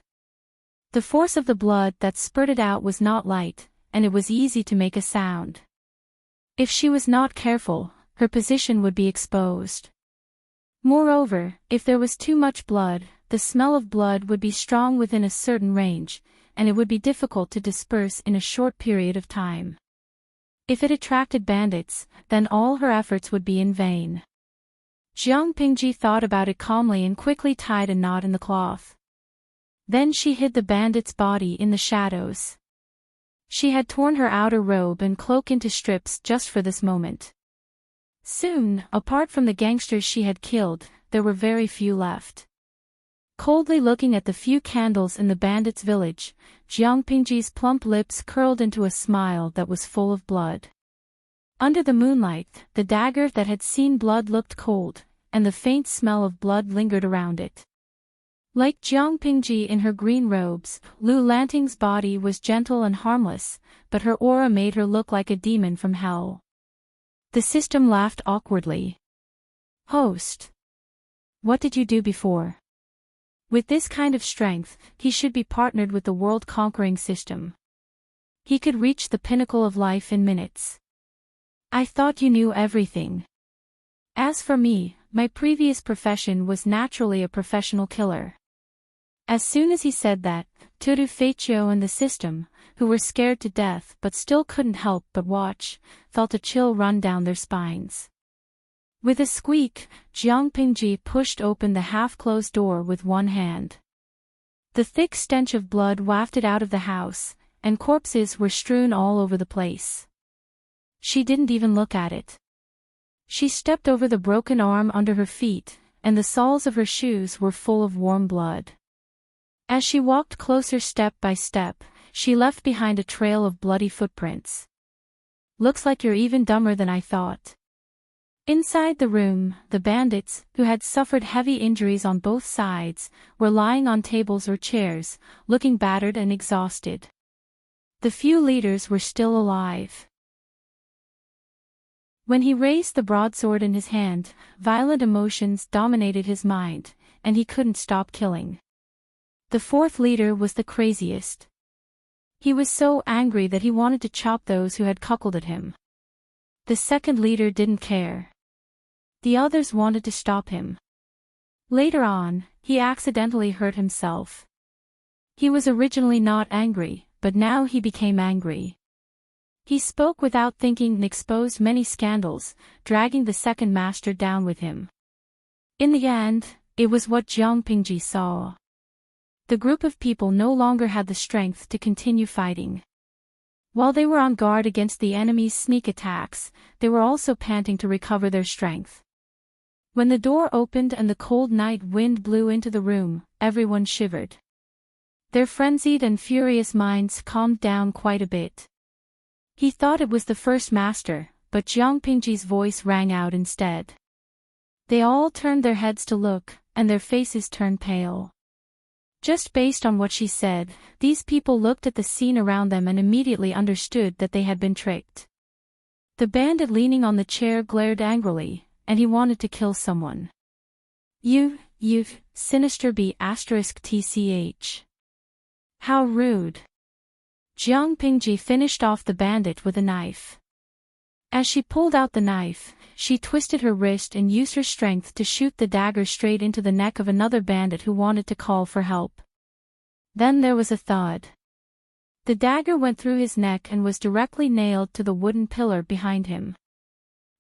A: The force of the blood that spurted out was not light, and it was easy to make a sound. If she was not careful, her position would be exposed. Moreover, if there was too much blood, the smell of blood would be strong within a certain range, and it would be difficult to disperse in a short period of time. If it attracted bandits, then all her efforts would be in vain. Jiang Pingji thought about it calmly and quickly tied a knot in the cloth. Then she hid the bandit's body in the shadows. She had torn her outer robe and cloak into strips just for this moment. Soon, apart from the gangsters she had killed, there were very few left. Coldly looking at the few candles in the bandits' village, Jiang Pingji's plump lips curled into a smile that was full of blood. Under the moonlight, the dagger that had seen blood looked cold, and the faint smell of blood lingered around it. Like Jiang Pingji in her green robes, Lu Lanting's body was gentle and harmless, but her aura made her look like a demon from hell. The system laughed awkwardly. Host. What did you do before? With this kind of strength, he should be partnered with the world-conquering system. He could reach the pinnacle of life in minutes. I thought you knew everything. As for me, my previous profession was naturally a professional killer. As soon as he said that, Tutu Feichio and the system, who were scared to death but still couldn't help but watch, felt a chill run down their spines. With a squeak, Jiang Pingji pushed open the half-closed door with one hand. The thick stench of blood wafted out of the house, and corpses were strewn all over the place. She didn't even look at it. She stepped over the broken arm under her feet, and the soles of her shoes were full of warm blood. As she walked closer step by step, she left behind a trail of bloody footprints. Looks like you're even dumber than I thought. Inside the room, the bandits, who had suffered heavy injuries on both sides, were lying on tables or chairs, looking battered and exhausted. The few leaders were still alive. When he raised the broadsword in his hand, violent emotions dominated his mind, and he couldn't stop killing. The fourth leader was the craziest. He was so angry that he wanted to chop those who had cuckolded him. The second leader didn't care. The others wanted to stop him. Later on, he accidentally hurt himself. He was originally not angry, but now he became angry. He spoke without thinking and exposed many scandals, dragging the second master down with him. In the end, it was what Jiang Pingji saw. The group of people no longer had the strength to continue fighting. While they were on guard against the enemy's sneak attacks, they were also panting to recover their strength. When the door opened and the cold night wind blew into the room, everyone shivered. Their frenzied and furious minds calmed down quite a bit. He thought it was the first master, but Jiang Pingji's voice rang out instead. They all turned their heads to look, and their faces turned pale. Just based on what she said, these people looked at the scene around them and immediately understood that they had been tricked. The bandit leaning on the chair glared angrily, and he wanted to kill someone. You, sinister B***TCH. How rude. Jiang Pingji finished off the bandit with a knife. As she pulled out the knife, she twisted her wrist and used her strength to shoot the dagger straight into the neck of another bandit who wanted to call for help. Then there was a thud. The dagger went through his neck and was directly nailed to the wooden pillar behind him.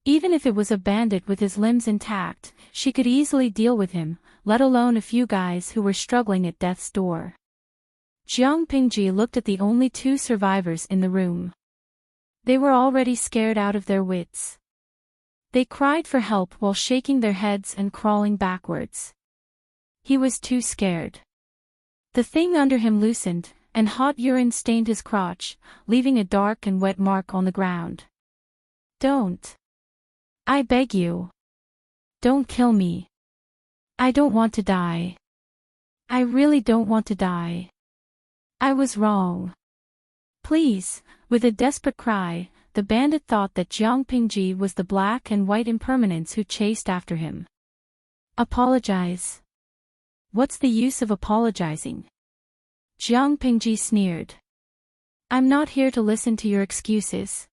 A: Even if it was a bandit with his limbs intact, she could easily deal with him, let alone a few guys who were struggling at death's door. Jiang Pingji looked at the only two survivors in the room. They were already scared out of their wits. They cried for help while shaking their heads and crawling backwards. He was too scared. The thing under him loosened, and hot urine stained his crotch, leaving a dark and wet mark on the ground. Don't. I beg you. Don't kill me. I don't want to die. I really don't want to die. I was wrong. Please. With a desperate cry, the bandit thought that Jiang Pingji was the black and white impermanence who chased after him. Apologize. What's the use of apologizing? Jiang Pingji sneered. I'm not here to listen to your excuses.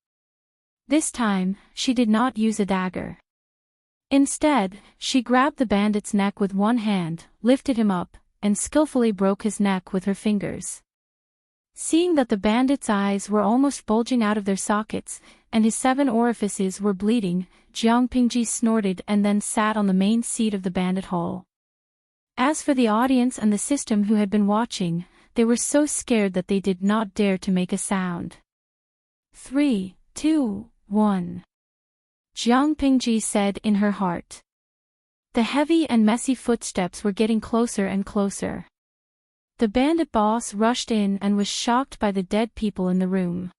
A: This time, she did not use a dagger. Instead, she grabbed the bandit's neck with one hand, lifted him up, and skillfully broke his neck with her fingers. Seeing that the bandit's eyes were almost bulging out of their sockets, and his 7 orifices were bleeding, Jiang Pingji snorted and then sat on the main seat of the bandit hall. As for the audience and the system who had been watching, they were so scared that they did not dare to make a sound. 3, 2, 1. Jiang Pingji said in her heart. The heavy and messy footsteps were getting closer and closer. The bandit boss rushed in and was shocked by the dead people in the room.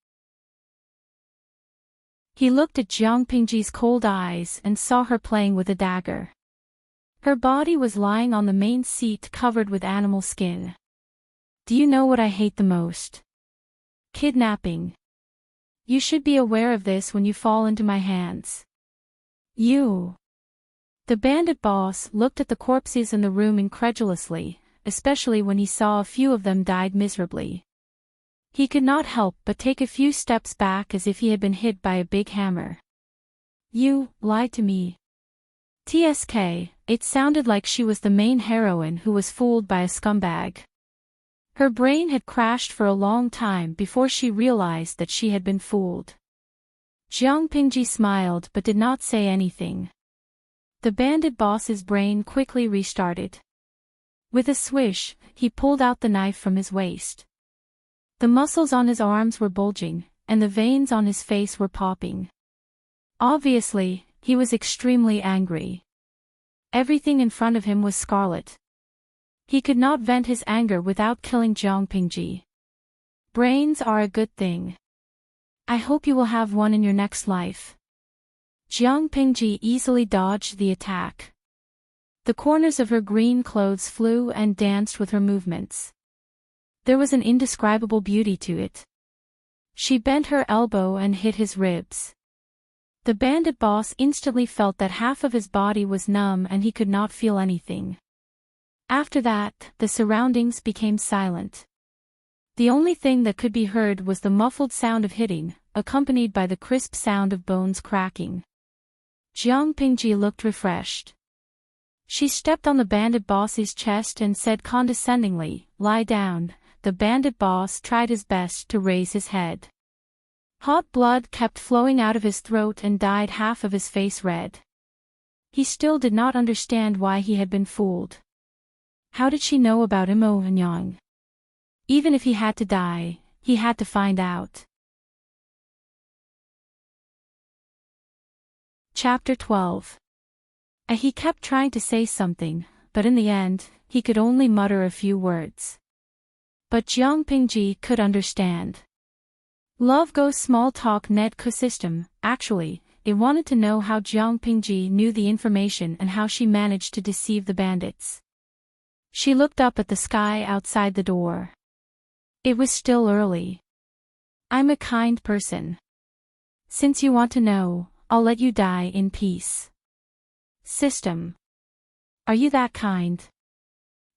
A: He looked at Jiang Pingji's cold eyes and saw her playing with a dagger. Her body was lying on the main seat covered with animal skin. Do you know what I hate the most? Kidnapping. You should be aware of this when you fall into my hands. You. The bandit boss looked at the corpses in the room incredulously, especially when he saw a few of them died miserably. He could not help but take a few steps back as if he had been hit by a big hammer. You lied to me. TSK, it sounded like she was the main heroine who was fooled by a scumbag. Her brain had crashed for a long time before she realized that she had been fooled. Jiang Pingji smiled but did not say anything. The bandit boss's brain quickly restarted. With a swish, he pulled out the knife from his waist. The muscles on his arms were bulging, and the veins on his face were popping. Obviously, he was extremely angry. Everything in front of him was scarlet. He could not vent his anger without killing Jiang Pingji. Brains are a good thing. I hope you will have one in your next life. Jiang Pingji easily dodged the attack. The corners of her green clothes flew and danced with her movements. There was an indescribable beauty to it. She bent her elbow and hit his ribs. The bandit boss instantly felt that half of his body was numb and he could not feel anything. After that, the surroundings became silent. The only thing that could be heard was the muffled sound of hitting, accompanied by the crisp sound of bones cracking. Jiang Pingji looked refreshed. She stepped on the bandit boss's chest and said condescendingly, "Lie down." The bandit boss tried his best to raise his head. Hot blood kept flowing out of his throat and dyed half of his face red. He still did not understand why he had been fooled. How did she know about Immerse? Even if he had to die, he had to find out. Chapter 12. He kept trying to say something, but in the end, he could only mutter a few words. But Jiang Pingji could understand. LoveGo small talk net ecosystem, actually, it wanted to know how Jiang Pingji knew the information and how she managed to deceive the bandits. She looked up at the sky outside the door. It was still early. I'm a kind person. Since you want to know, I'll let you die in peace. System. Are you that kind?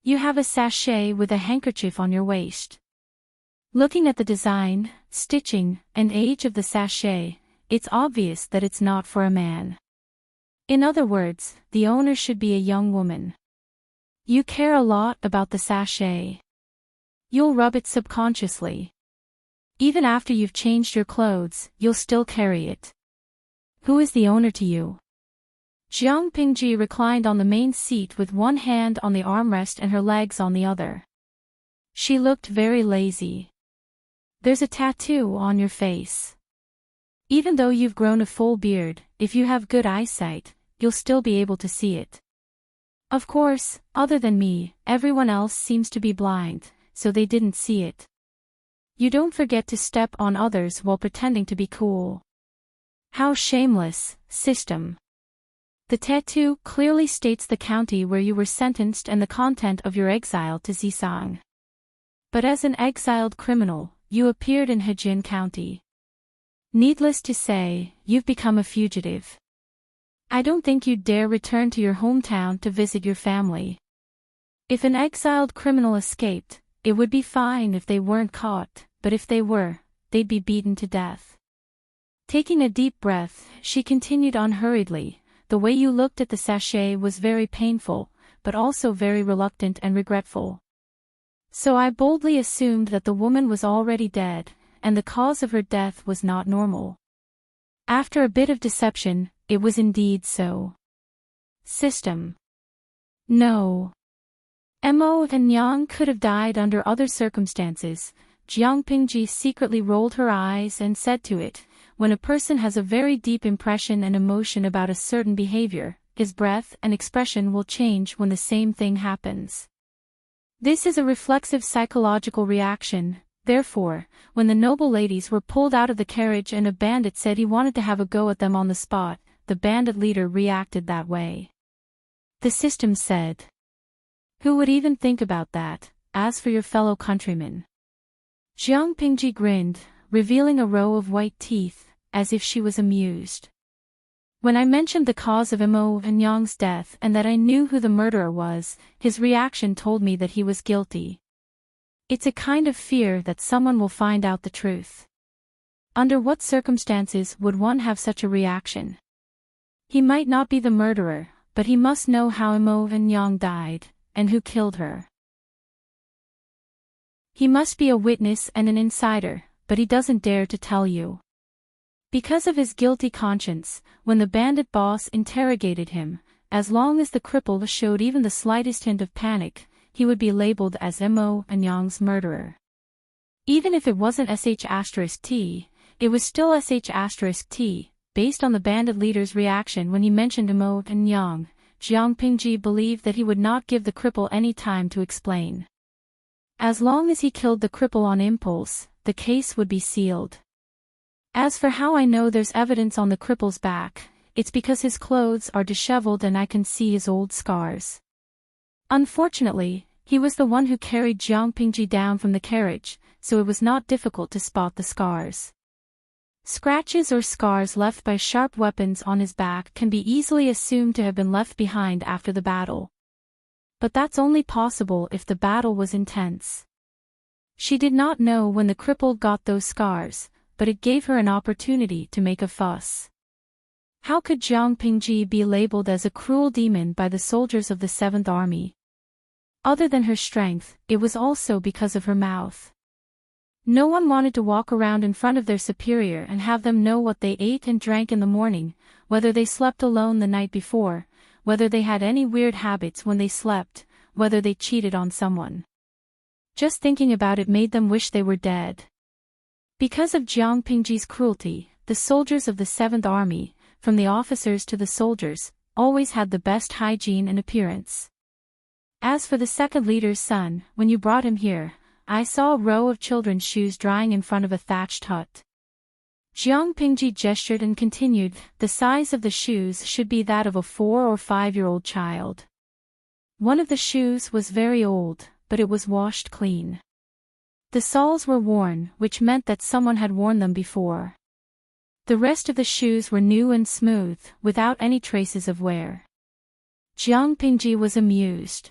A: You have a sachet with a handkerchief on your waist. Looking at the design, stitching, and age of the sachet, it's obvious that it's not for a man. In other words, the owner should be a young woman. You care a lot about the sachet. You'll rub it subconsciously. Even after you've changed your clothes, you'll still carry it. Who is the owner to you? Jiang Pingji reclined on the main seat with one hand on the armrest and her legs on the other. She looked very lazy. There's a tattoo on your face. Even though you've grown a full beard, if you have good eyesight, you'll still be able to see it. Of course, other than me, everyone else seems to be blind, so they didn't see it. You don't forget to step on others while pretending to be cool. How shameless, system. The tattoo clearly states the county where you were sentenced and the content of your exile to Zisang. But as an exiled criminal, you appeared in Hejin County. Needless to say, you've become a fugitive. I don't think you'd dare return to your hometown to visit your family. If an exiled criminal escaped, it would be fine if they weren't caught, but if they were, they'd be beaten to death. Taking a deep breath, she continued on hurriedly. The way you looked at the sachet was very painful, but also very reluctant and regretful. So I boldly assumed that the woman was already dead, and the cause of her death was not normal. After a bit of deception, it was indeed so. System. No. Mo and Yang could have died under other circumstances. Jiang Pingji secretly rolled her eyes and said to it, when a person has a very deep impression and emotion about a certain behavior, his breath and expression will change when the same thing happens. This is a reflexive psychological reaction. Therefore, when the noble ladies were pulled out of the carriage and a bandit said he wanted to have a go at them on the spot, the bandit leader reacted that way. The system said. Who would even think about that, as for your fellow countrymen? Jiang Pingji grinned, revealing a row of white teeth, as if she was amused. When I mentioned the cause of Mo and Yang's death and that I knew who the murderer was, his reaction told me that he was guilty. It's a kind of fear that someone will find out the truth. Under what circumstances would one have such a reaction? He might not be the murderer, but he must know how Mo and Yang died, and who killed her. He must be a witness and an insider, but he doesn't dare to tell you. Because of his guilty conscience, when the bandit boss interrogated him, as long as the cripple showed even the slightest hint of panic, he would be labeled as Mo and Yang's murderer. Even if it wasn't sh*t, it was still sh*t, based on the bandit leader's reaction when he mentioned Mo and Yang. Jiang Pingji believed that he would not give the cripple any time to explain. As long as he killed the cripple on impulse, the case would be sealed. As for how I know there's evidence on the cripple's back, it's because his clothes are disheveled and I can see his old scars. Unfortunately, he was the one who carried Jiang Pingji down from the carriage, so it was not difficult to spot the scars. Scratches or scars left by sharp weapons on his back can be easily assumed to have been left behind after the battle. But that's only possible if the battle was intense. She did not know when the cripple got those scars, but it gave her an opportunity to make a fuss. How could Jiang Pingji be labeled as a cruel demon by the soldiers of the 7th Army? Other than her strength, it was also because of her mouth. No one wanted to walk around in front of their superior and have them know what they ate and drank in the morning, whether they slept alone the night before, whether they had any weird habits when they slept, whether they cheated on someone. Just thinking about it made them wish they were dead. Because of Jiang Pingji's cruelty, the soldiers of the 7th Army, from the officers to the soldiers, always had the best hygiene and appearance. As for the second leader's son, when you brought him here, I saw a row of children's shoes drying in front of a thatched hut. Jiang Pingji gestured and continued, the size of the shoes should be that of a 4 or 5-year-old child. One of the shoes was very old, but it was washed clean. The soles were worn, which meant that someone had worn them before. The rest of the shoes were new and smooth, without any traces of wear. Jiang Pingji was amused.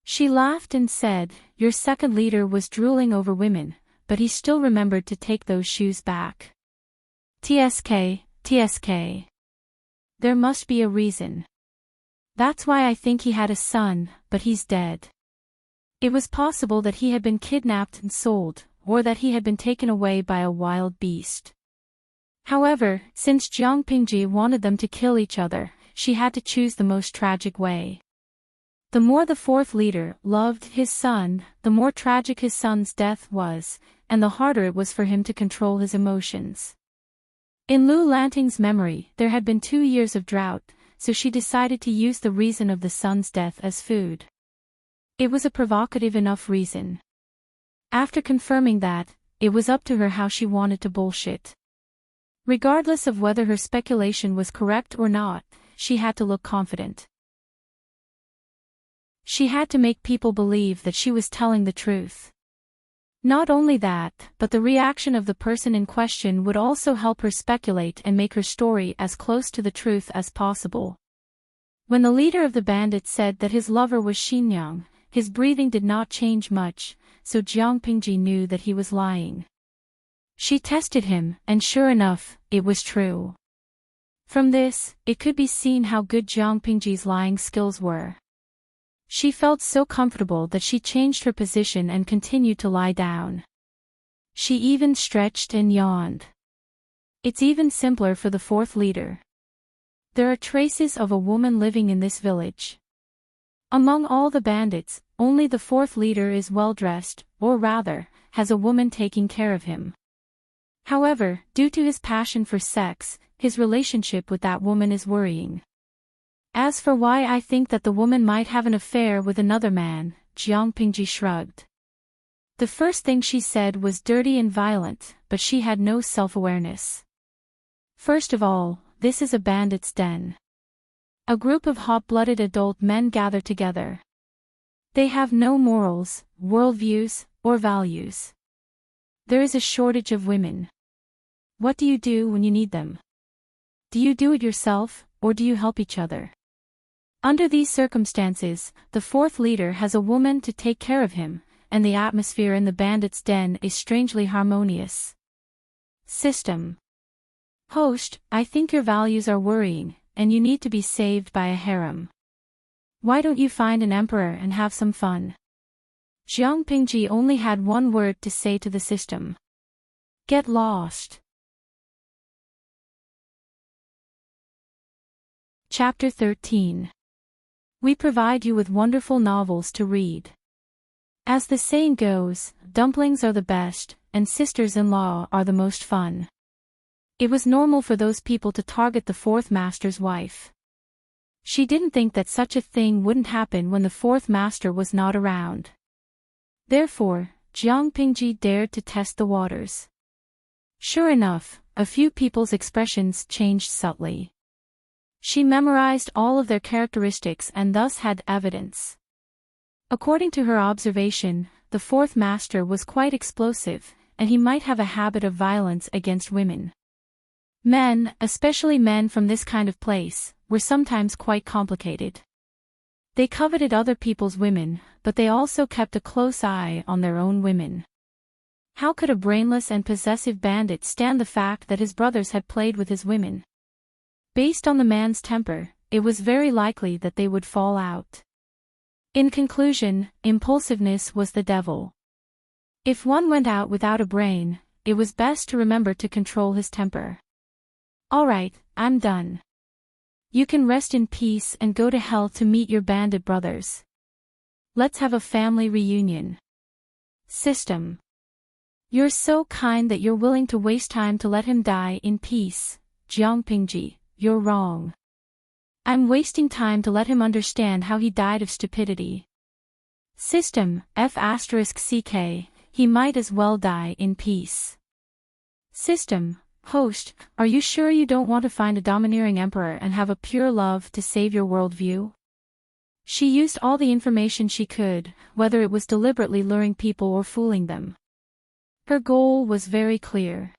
A: She laughed and said, your second leader was drooling over women, but he still remembered to take those shoes back. TSK. There must be a reason. That's why I think he had a son, but he's dead. It was possible that he had been kidnapped and sold, or that he had been taken away by a wild beast. However, since Jiang Pingji wanted them to kill each other, she had to choose the most tragic way. The more the fourth leader loved his son, the more tragic his son's death was, and the harder it was for him to control his emotions. In Lu Lanting's memory, there had been 2 years of drought, so she decided to use the reason of the son's death as food. It was a provocative enough reason. After confirming that, it was up to her how she wanted to bullshit. Regardless of whether her speculation was correct or not, she had to look confident. She had to make people believe that she was telling the truth. Not only that, but the reaction of the person in question would also help her speculate and make her story as close to the truth as possible. When the leader of the bandits said that his lover was Xinyang, his breathing did not change much, so Jiang Pingji knew that he was lying. She tested him, and sure enough, it was true. From this, it could be seen how good Jiang Pingji's lying skills were. She felt so comfortable that she changed her position and continued to lie down. She even stretched and yawned. It's even simpler for the fourth leader. There are traces of a woman living in this village. Among all the bandits, only the fourth leader is well-dressed, or rather, has a woman taking care of him. However, due to his passion for sex, his relationship with that woman is worrying. As for why I think that the woman might have an affair with another man, Jiang Pingji shrugged. The first thing she said was dirty and violent, but she had no self-awareness. First of all, this is a bandit's den. A group of hot-blooded adult men gather together. They have no morals, worldviews, or values. There is a shortage of women. What do you do when you need them? Do you do it yourself, or do you help each other? Under these circumstances, the fourth leader has a woman to take care of him, and the atmosphere in the bandit's den is strangely harmonious. System. Host, I think your values are worrying, and you need to be saved by a harem. Why don't you find an emperor and have some fun? Jiang Pingji only had one word to say to the system. Get lost. Chapter 13. We provide you with wonderful novels to read. As the saying goes, dumplings are the best, and sisters-in-law are the most fun. It was normal for those people to target the fourth master's wife. She didn't think that such a thing wouldn't happen when the fourth master was not around. Therefore, Jiang Pingji dared to test the waters. Sure enough, a few people's expressions changed subtly. She memorized all of their characteristics and thus had evidence. According to her observation, the fourth master was quite explosive, and he might have a habit of violence against women. Men, especially men from this kind of place, were sometimes quite complicated. They coveted other people's women, but they also kept a close eye on their own women. How could a brainless and possessive bandit stand the fact that his brothers had played with his women? Based on the man's temper, it was very likely that they would fall out. In conclusion, impulsiveness was the devil. If one went out without a brain, it was best to remember to control his temper. Alright, I'm done. You can rest in peace and go to hell to meet your bandit brothers. Let's have a family reunion. System. You're so kind that you're willing to waste time to let him die in peace, Jiang Pingji, you're wrong. I'm wasting time to let him understand how he died of stupidity. System, F***CK, he might as well die in peace. System, Host, are you sure you don't want to find a domineering emperor and have a pure love to save your worldview? She used all the information she could, whether it was deliberately luring people or fooling them. Her goal was very clear.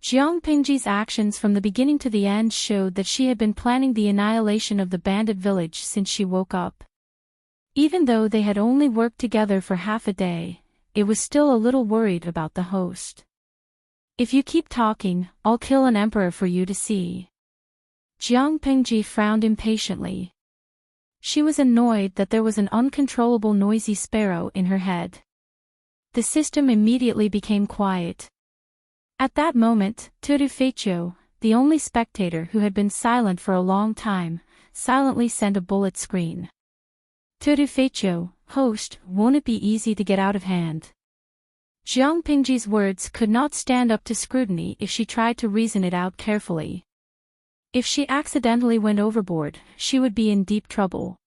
A: Jiang Pingji's actions from the beginning to the end showed that she had been planning the annihilation of the bandit village since she woke up. Even though they had only worked together for half a day, it was still a little worried about the host. If you keep talking, I'll kill an emperor for you to see. Jiang Pingji frowned impatiently. She was annoyed that there was an uncontrollable noisy sparrow in her head. The system immediately became quiet. At that moment, Tutu Feiqiu, the only spectator who had been silent for a long time, silently sent a bullet scream. Tutu Feiqiu, host, won't it be easy to get out of hand? Jiang Pingji's words could not stand up to scrutiny if she tried to reason it out carefully. If she accidentally went overboard, she would be in deep trouble.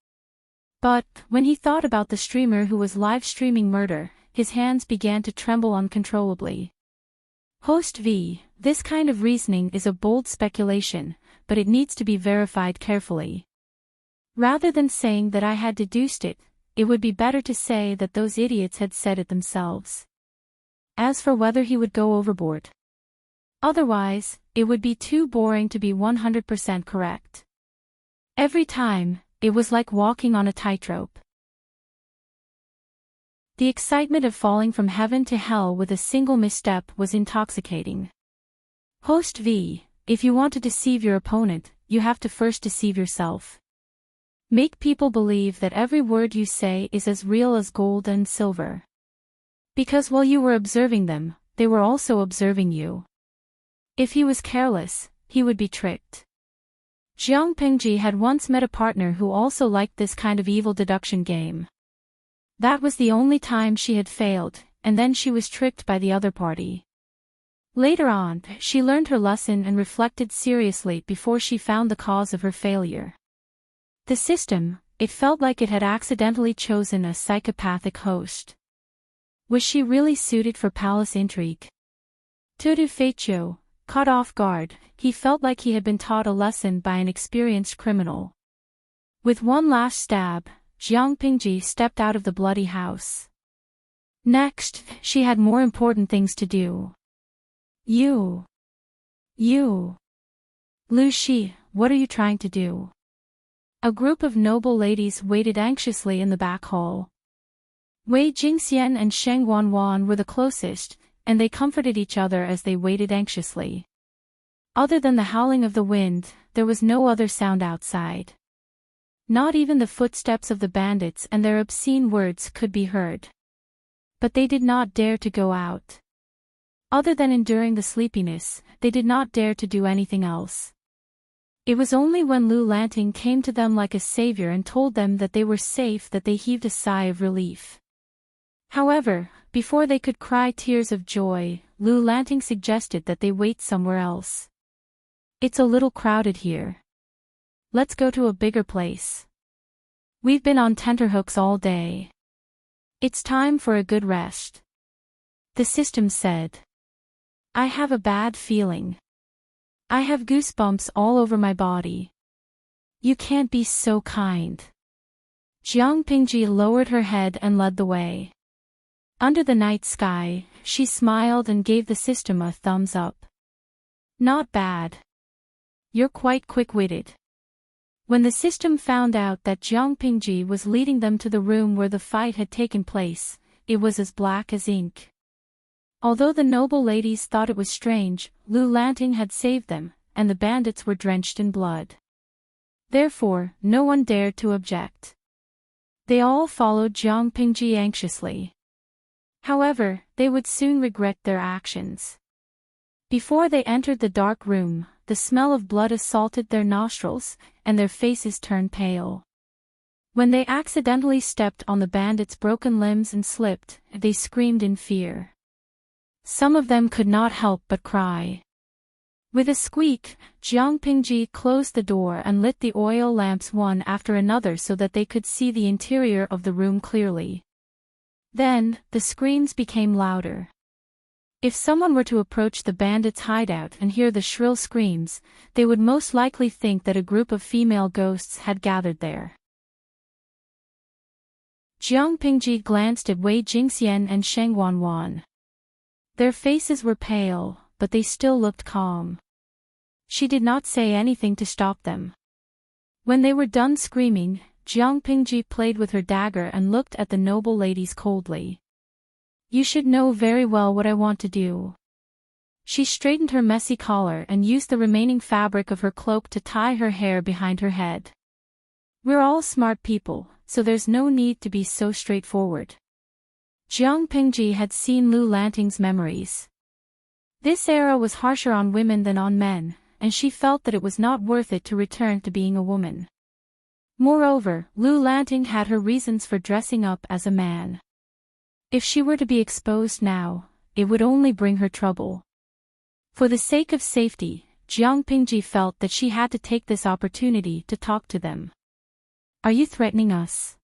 A: But, when he thought about the streamer who was live streaming murder, his hands began to tremble uncontrollably. Host V, this kind of reasoning is a bold speculation, but it needs to be verified carefully. Rather than saying that I had deduced it, it would be better to say that those idiots had said it themselves. As for whether he would go overboard. Otherwise, it would be too boring to be 100% correct. Every time, it was like walking on a tightrope. The excitement of falling from heaven to hell with a single misstep was intoxicating. Host V, if you want to deceive your opponent, you have to first deceive yourself. Make people believe that every word you say is as real as gold and silver. Because while you were observing them, they were also observing you. If he was careless, he would be tricked. Jiang Pingji had once met a partner who also liked this kind of evil deduction game. That was the only time she had failed, and then she was tricked by the other party. Later on, she learned her lesson and reflected seriously before she found the cause of her failure. The system, it felt like it had accidentally chosen a psychopathic host. Was she really suited for palace intrigue? Tutu Feiqiu, caught off guard, he felt like he had been taught a lesson by an experienced criminal. With one last stab, Jiang Pingji stepped out of the bloody house. Next, she had more important things to do. You. Lu Shi, what are you trying to do? A group of noble ladies waited anxiously in the back hall. Wei Jingxian and Sheng Wanwan were the closest, and they comforted each other as they waited anxiously. Other than the howling of the wind, there was no other sound outside. Not even the footsteps of the bandits and their obscene words could be heard. But they did not dare to go out. Other than enduring the sleepiness, they did not dare to do anything else. It was only when Lu Lanting came to them like a savior and told them that they were safe that they heaved a sigh of relief. However, before they could cry tears of joy, Lu Lanting suggested that they wait somewhere else. It's a little crowded here. Let's go to a bigger place. We've been on tenterhooks all day. It's time for a good rest. The system said. I have a bad feeling. I have goosebumps all over my body. You can't be so kind. Jiang Pingji lowered her head and led the way. Under the night sky, she smiled and gave the system a thumbs up. Not bad. You're quite quick-witted. When the system found out that Jiang Pingji was leading them to the room where the fight had taken place, it was as black as ink. Although the noble ladies thought it was strange, Lu Lanting had saved them, and the bandits were drenched in blood. Therefore, no one dared to object. They all followed Jiang Pingji anxiously. However, they would soon regret their actions. Before they entered the dark room, the smell of blood assaulted their nostrils, and their faces turned pale. When they accidentally stepped on the bandits' broken limbs and slipped, they screamed in fear. Some of them could not help but cry. With a squeak, Jiang Pingji closed the door and lit the oil lamps one after another so that they could see the interior of the room clearly. Then, the screams became louder. If someone were to approach the bandits' hideout and hear the shrill screams, they would most likely think that a group of female ghosts had gathered there. Jiang Pingji glanced at Wei Jingxian and Sheng Wanwan. Their faces were pale, but they still looked calm. She did not say anything to stop them. When they were done screaming, Jiang Pingji played with her dagger and looked at the noble ladies coldly. You should know very well what I want to do. She straightened her messy collar and used the remaining fabric of her cloak to tie her hair behind her head. We're all smart people, so there's no need to be so straightforward. Jiang Pingji had seen Lu Lanting's memories. This era was harsher on women than on men, and she felt that it was not worth it to return to being a woman. Moreover, Lu Lanting had her reasons for dressing up as a man. If she were to be exposed now, it would only bring her trouble. For the sake of safety, Jiang Pingji felt that she had to take this opportunity to talk to them. Are you threatening us?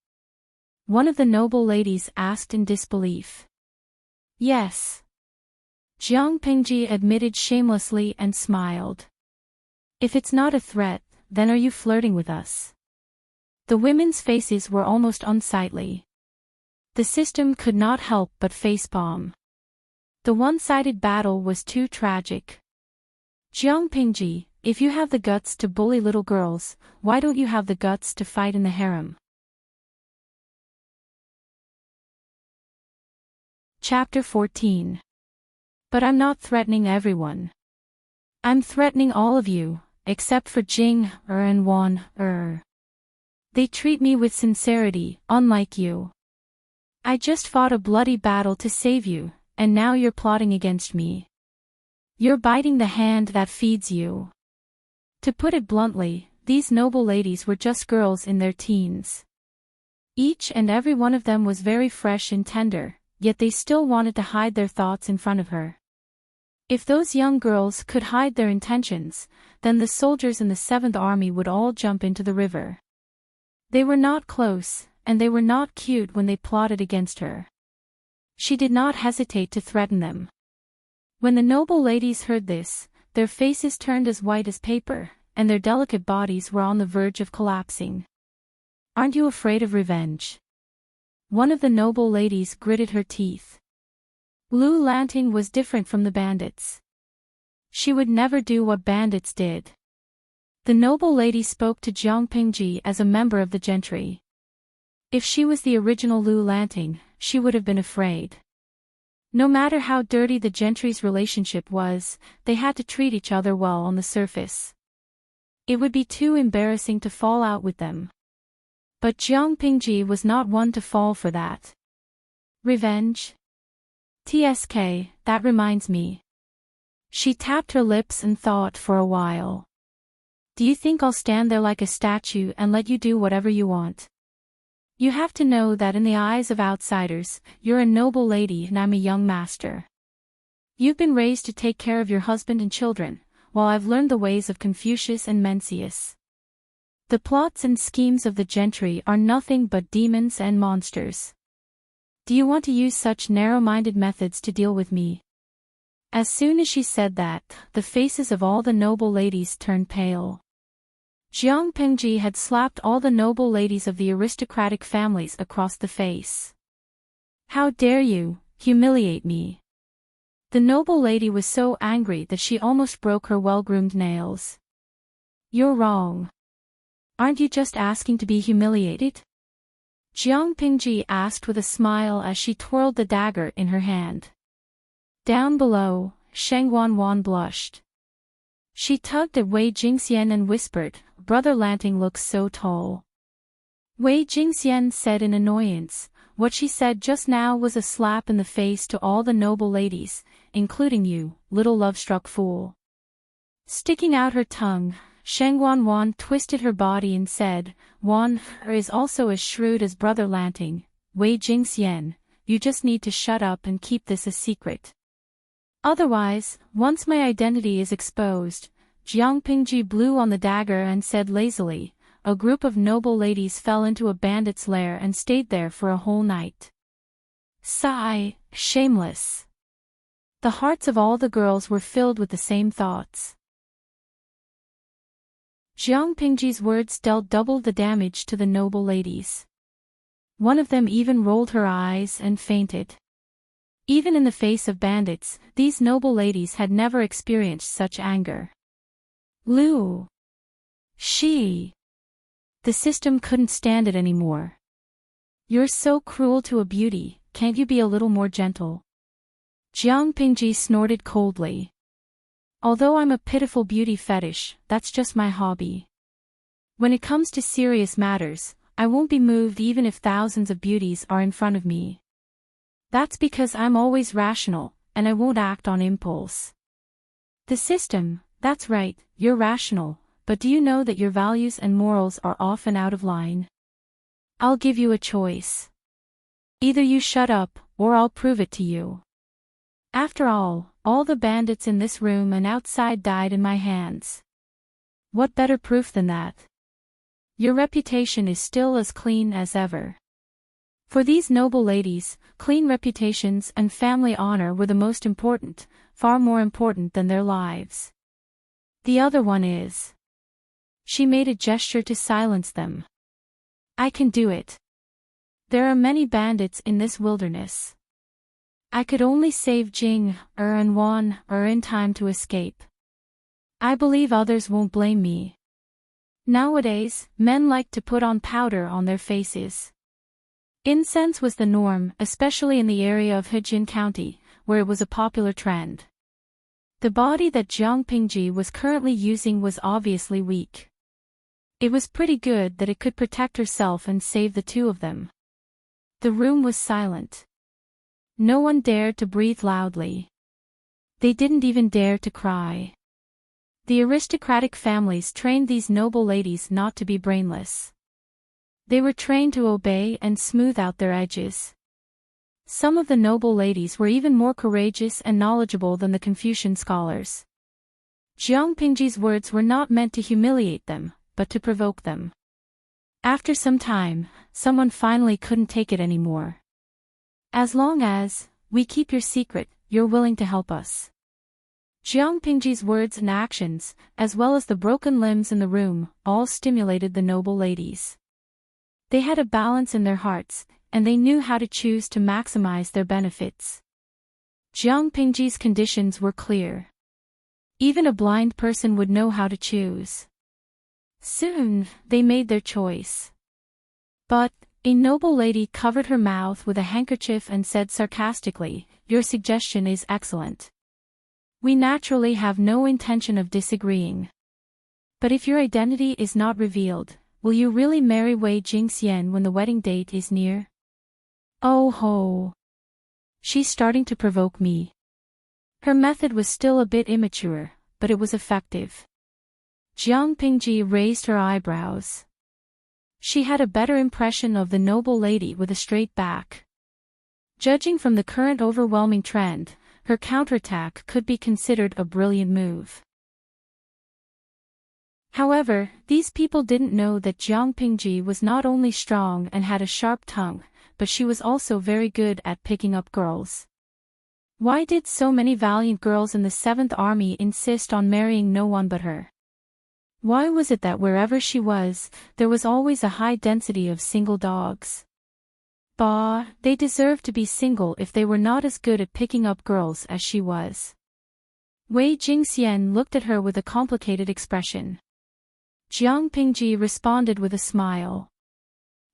A: One of the noble ladies asked in disbelief. Yes. Jiang Pingji admitted shamelessly and smiled. If it's not a threat, then are you flirting with us? The women's faces were almost unsightly. The system could not help but facepalm. The one-sided battle was too tragic. Jiang Pingji, if you have the guts to bully little girls, why don't you have the guts to fight in the harem? Chapter 14. But I'm not threatening everyone. I'm threatening all of you, except for Jing, and Wan, They treat me with sincerity, unlike you. I just fought a bloody battle to save you, and now you're plotting against me. You're biting the hand that feeds you. To put it bluntly, these noble ladies were just girls in their teens. Each and every one of them was very fresh and tender, yet they still wanted to hide their thoughts in front of her. If those young girls could hide their intentions, then the soldiers in the 7th Army would all jump into the river. They were not close, and they were not cute when they plotted against her. She did not hesitate to threaten them. When the noble ladies heard this, their faces turned as white as paper, and their delicate bodies were on the verge of collapsing. Aren't you afraid of revenge? One of the noble ladies gritted her teeth. Lu Lanting was different from the bandits. She would never do what bandits did. The noble lady spoke to Jiang Pingji as a member of the gentry. If she was the original Lu Lanting, she would have been afraid. No matter how dirty the gentry's relationship was, they had to treat each other well on the surface. It would be too embarrassing to fall out with them. But Jiang Pingji was not one to fall for that. Revenge? TSK, that reminds me. She tapped her lips and thought for a while. Do you think I'll stand there like a statue and let you do whatever you want? You have to know that in the eyes of outsiders, you're a noble lady and I'm a young master. You've been raised to take care of your husband and children, while I've learned the ways of Confucius and Mencius. The plots and schemes of the gentry are nothing but demons and monsters. Do you want to use such narrow-minded methods to deal with me? As soon as she said that, the faces of all the noble ladies turned pale. Jiang Pingji had slapped all the noble ladies of the aristocratic families across the face. How dare you, humiliate me? The noble lady was so angry that she almost broke her well-groomed nails. You're wrong. Aren't you just asking to be humiliated? Jiang Pingji asked with a smile as she twirled the dagger in her hand. Down below, Sheng Wanwan blushed. She tugged at Wei Jingxian and whispered, Brother Lanting looks so tall. Wei Jingxian said in annoyance, what she said just now was a slap in the face to all the noble ladies, including you, little love-struck fool. Sticking out her tongue, Sheng Wanwan twisted her body and said, Wan is also as shrewd as Brother Lanting. Wei Jingxian, you just need to shut up and keep this a secret. Otherwise, once my identity is exposed, Jiang Pingji blew on the dagger and said lazily, a group of noble ladies fell into a bandit's lair and stayed there for a whole night. Sigh, shameless. The hearts of all the girls were filled with the same thoughts. Jiang Pingji's words dealt double the damage to the noble ladies. One of them even rolled her eyes and fainted. Even in the face of bandits, these noble ladies had never experienced such anger. Lu! She! The system couldn't stand it anymore. You're so cruel to a beauty, can't you be a little more gentle? Jiang Pingji snorted coldly. Although I'm a pitiful beauty fetish, that's just my hobby. When it comes to serious matters, I won't be moved even if thousands of beauties are in front of me. That's because I'm always rational, and I won't act on impulse. The system, that's right, you're rational, but do you know that your values and morals are often out of line? I'll give you a choice. Either you shut up, or I'll prove it to you. After all the bandits in this room and outside died in my hands. What better proof than that? Your reputation is still as clean as ever. For these noble ladies, clean reputations and family honor were the most important, far more important than their lives. The other one is. She made a gesture to silence them. I can do it. There are many bandits in this wilderness. I could only save Jing, and Wan, in time to escape. I believe others won't blame me. Nowadays, men like to put on powder on their faces. Incense was the norm, especially in the area of Hejin County, where it was a popular trend. The body that Jiang Pingji was currently using was obviously weak. It was pretty good that it could protect herself and save the two of them. The room was silent. No one dared to breathe loudly. They didn't even dare to cry. The aristocratic families trained these noble ladies not to be brainless. They were trained to obey and smooth out their edges. Some of the noble ladies were even more courageous and knowledgeable than the Confucian scholars. Jiang Pingji's words were not meant to humiliate them, but to provoke them. After some time, someone finally couldn't take it anymore. As long as we keep your secret, you're willing to help us. Jiang Pingji's words and actions, as well as the broken limbs in the room, all stimulated the noble ladies. They had a balance in their hearts, and they knew how to choose to maximize their benefits. Jiang Pingji's conditions were clear. Even a blind person would know how to choose. Soon, they made their choice. But a noble lady covered her mouth with a handkerchief and said sarcastically, "Your suggestion is excellent. We naturally have no intention of disagreeing. But if your identity is not revealed, will you really marry Wei Jingxian when the wedding date is near?" Oh ho! She's starting to provoke me. Her method was still a bit immature, but it was effective. Jiang Pingji raised her eyebrows. She had a better impression of the noble lady with a straight back. Judging from the current overwhelming trend, her counterattack could be considered a brilliant move. However, these people didn't know that Jiang Pingji was not only strong and had a sharp tongue, but she was also very good at picking up girls. Why did so many valiant girls in the 7th Army insist on marrying no one but her? Why was it that wherever she was, there was always a high density of single dogs? Bah, they deserved to be single if they were not as good at picking up girls as she was. Wei Jingxian looked at her with a complicated expression. Jiang Pingji responded with a smile.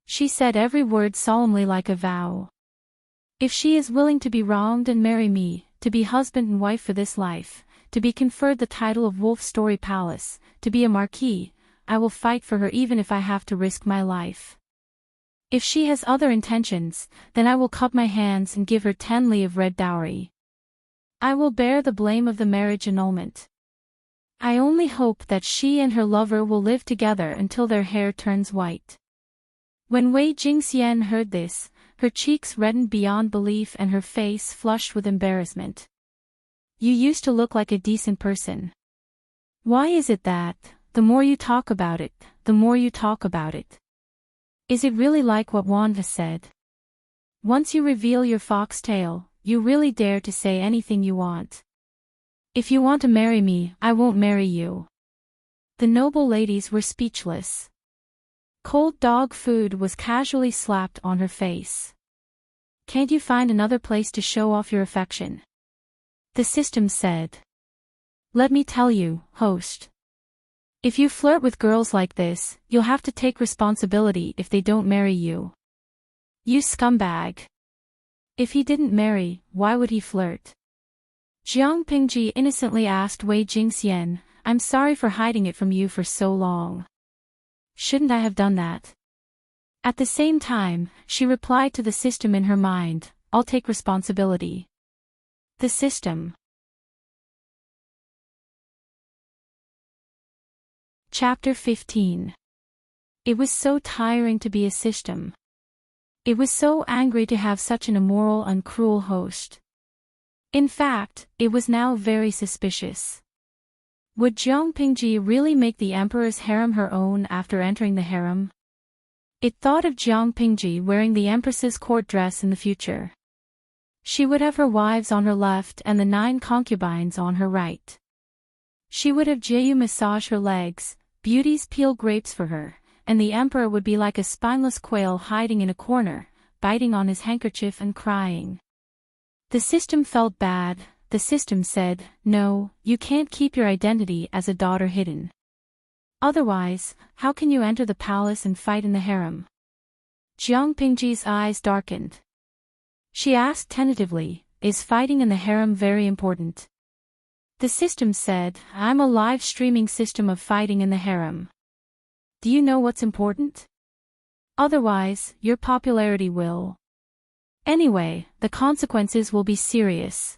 A: She said every word solemnly like a vow. If she is willing to be wronged and marry me, to be husband and wife for this life, to be conferred the title of Wolf Story Palace, to be a marquis, I will fight for her even if I have to risk my life. If she has other intentions, then I will cup my hands and give her 10 li of red dowry. I will bear the blame of the marriage annulment. I only hope that she and her lover will live together until their hair turns white. When Wei Jingxian heard this, her cheeks reddened beyond belief and her face flushed with embarrassment. You used to look like a decent person. Why is it that, the more you talk about it, the more you talk about it? Is it really like what Wanda said? Once you reveal your foxtail, you really dare to say anything you want. If you want to marry me, I won't marry you. The noble ladies were speechless. Cold dog food was casually slapped on her face. Can't you find another place to show off your affection? The system said. Let me tell you, host. If you flirt with girls like this, you'll have to take responsibility if they don't marry you. You scumbag. If he didn't marry, why would he flirt? Jiang Pingji innocently asked Wei Jingxian, I'm sorry for hiding it from you for so long. Shouldn't I have done that? At the same time, she replied to the system in her mind, I'll take responsibility. The system. Chapter 15. It was so tiring to be a system. It was so angry to have such an immoral and cruel host. In fact, it was now very suspicious. Would Jiang Pingji really make the emperor's harem her own after entering the harem? It thought of Jiang Pingji wearing the empress's court dress in the future. She would have her wives on her left and the 9 concubines on her right. She would have Jiu massage her legs, beauties peel grapes for her, and the emperor would be like a spineless quail hiding in a corner, biting on his handkerchief and crying. The system felt bad. The system said, no, you can't keep your identity as a daughter hidden. Otherwise, how can you enter the palace and fight in the harem? Jiang Pingji's eyes darkened. She asked tentatively, is fighting in the harem very important? The system said, I'm a live streaming system of fighting in the harem. Do you know what's important? Otherwise, your popularity will. Anyway, the consequences will be serious.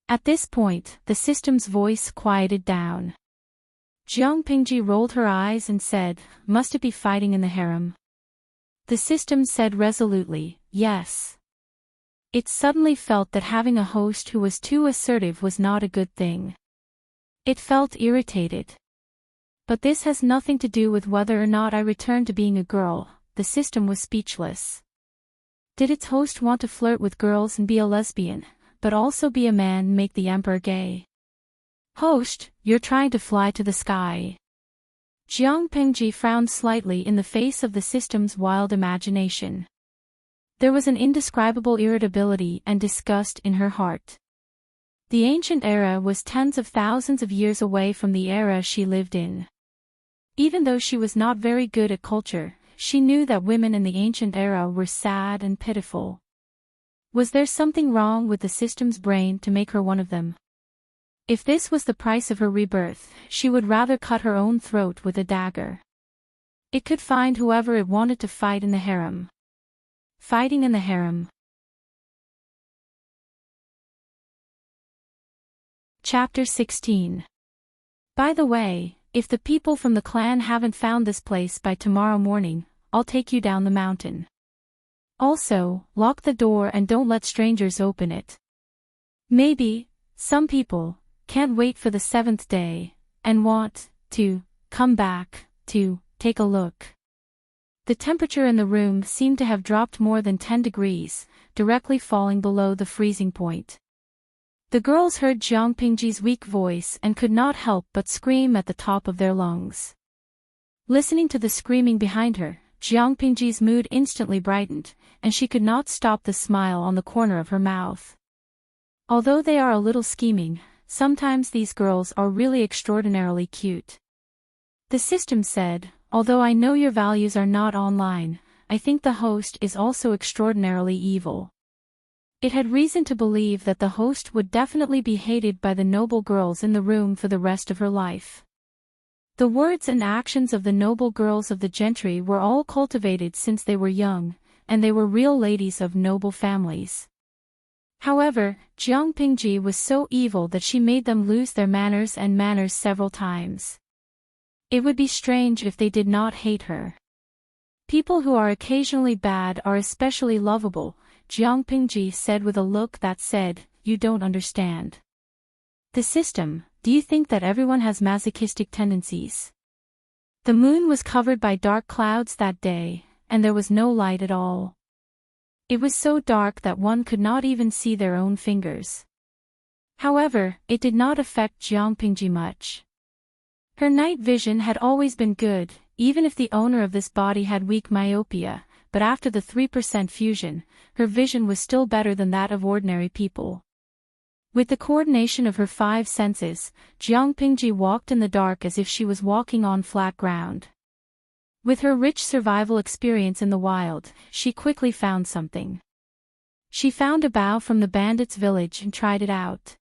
A: At this point, the system's voice quieted down. Jiang Pingji rolled her eyes and said, must it be fighting in the harem? The system said resolutely, yes. It suddenly felt that having a host who was too assertive was not a good thing. It felt irritated. But this has nothing to do with whether or not I return to being a girl. The system was speechless. Did its host want to flirt with girls and be a lesbian, but also be a man and make the emperor gay? Host, you're trying to fly to the sky. Jiang Pingji frowned slightly in the face of the system's wild imagination. There was an indescribable irritability and disgust in her heart. The ancient era was tens of thousands of years away from the era she lived in. Even though she was not very good at culture, she knew that women in the ancient era were sad and pitiful. Was there something wrong with the system's brain to make her one of them? If this was the price of her rebirth, she would rather cut her own throat with a dagger. It could find whoever it wanted to fight in the harem. Fighting in the harem. Chapter 16. By the way, if the people from the clan haven't found this place by tomorrow morning, I'll take you down the mountain. Also, lock the door and don't let strangers open it. Maybe, some people can't wait for the 7th day, and want to come back to take a look. The temperature in the room seemed to have dropped more than 10 degrees, directly falling below the freezing point. The girls heard Jiang Pingji's weak voice and could not help but scream at the top of their lungs. Listening to the screaming behind her, Jiang Pingji's mood instantly brightened, and she could not stop the smile on the corner of her mouth. Although they are a little scheming, sometimes these girls are really extraordinarily cute. The system said, although I know your values are not online, I think the host is also extraordinarily evil. It had reason to believe that the host would definitely be hated by the noble girls in the room for the rest of her life. The words and actions of the noble girls of the gentry were all cultivated since they were young, and they were real ladies of noble families. However, Jiang Pingji was so evil that she made them lose their manners several times. It would be strange if they did not hate her. People who are occasionally bad are especially lovable, Jiang Pingji said with a look that said, you don't understand. The system, do you think that everyone has masochistic tendencies? The moon was covered by dark clouds that day, and there was no light at all. It was so dark that one could not even see their own fingers. However, it did not affect Jiang Pingji much. Her night vision had always been good, even if the owner of this body had weak myopia, but after the 3% fusion, her vision was still better than that of ordinary people. With the coordination of her 5 senses, Jiang Pingji walked in the dark as if she was walking on flat ground. With her rich survival experience in the wild, she quickly found something. She found a bow from the bandits' village and tried it out.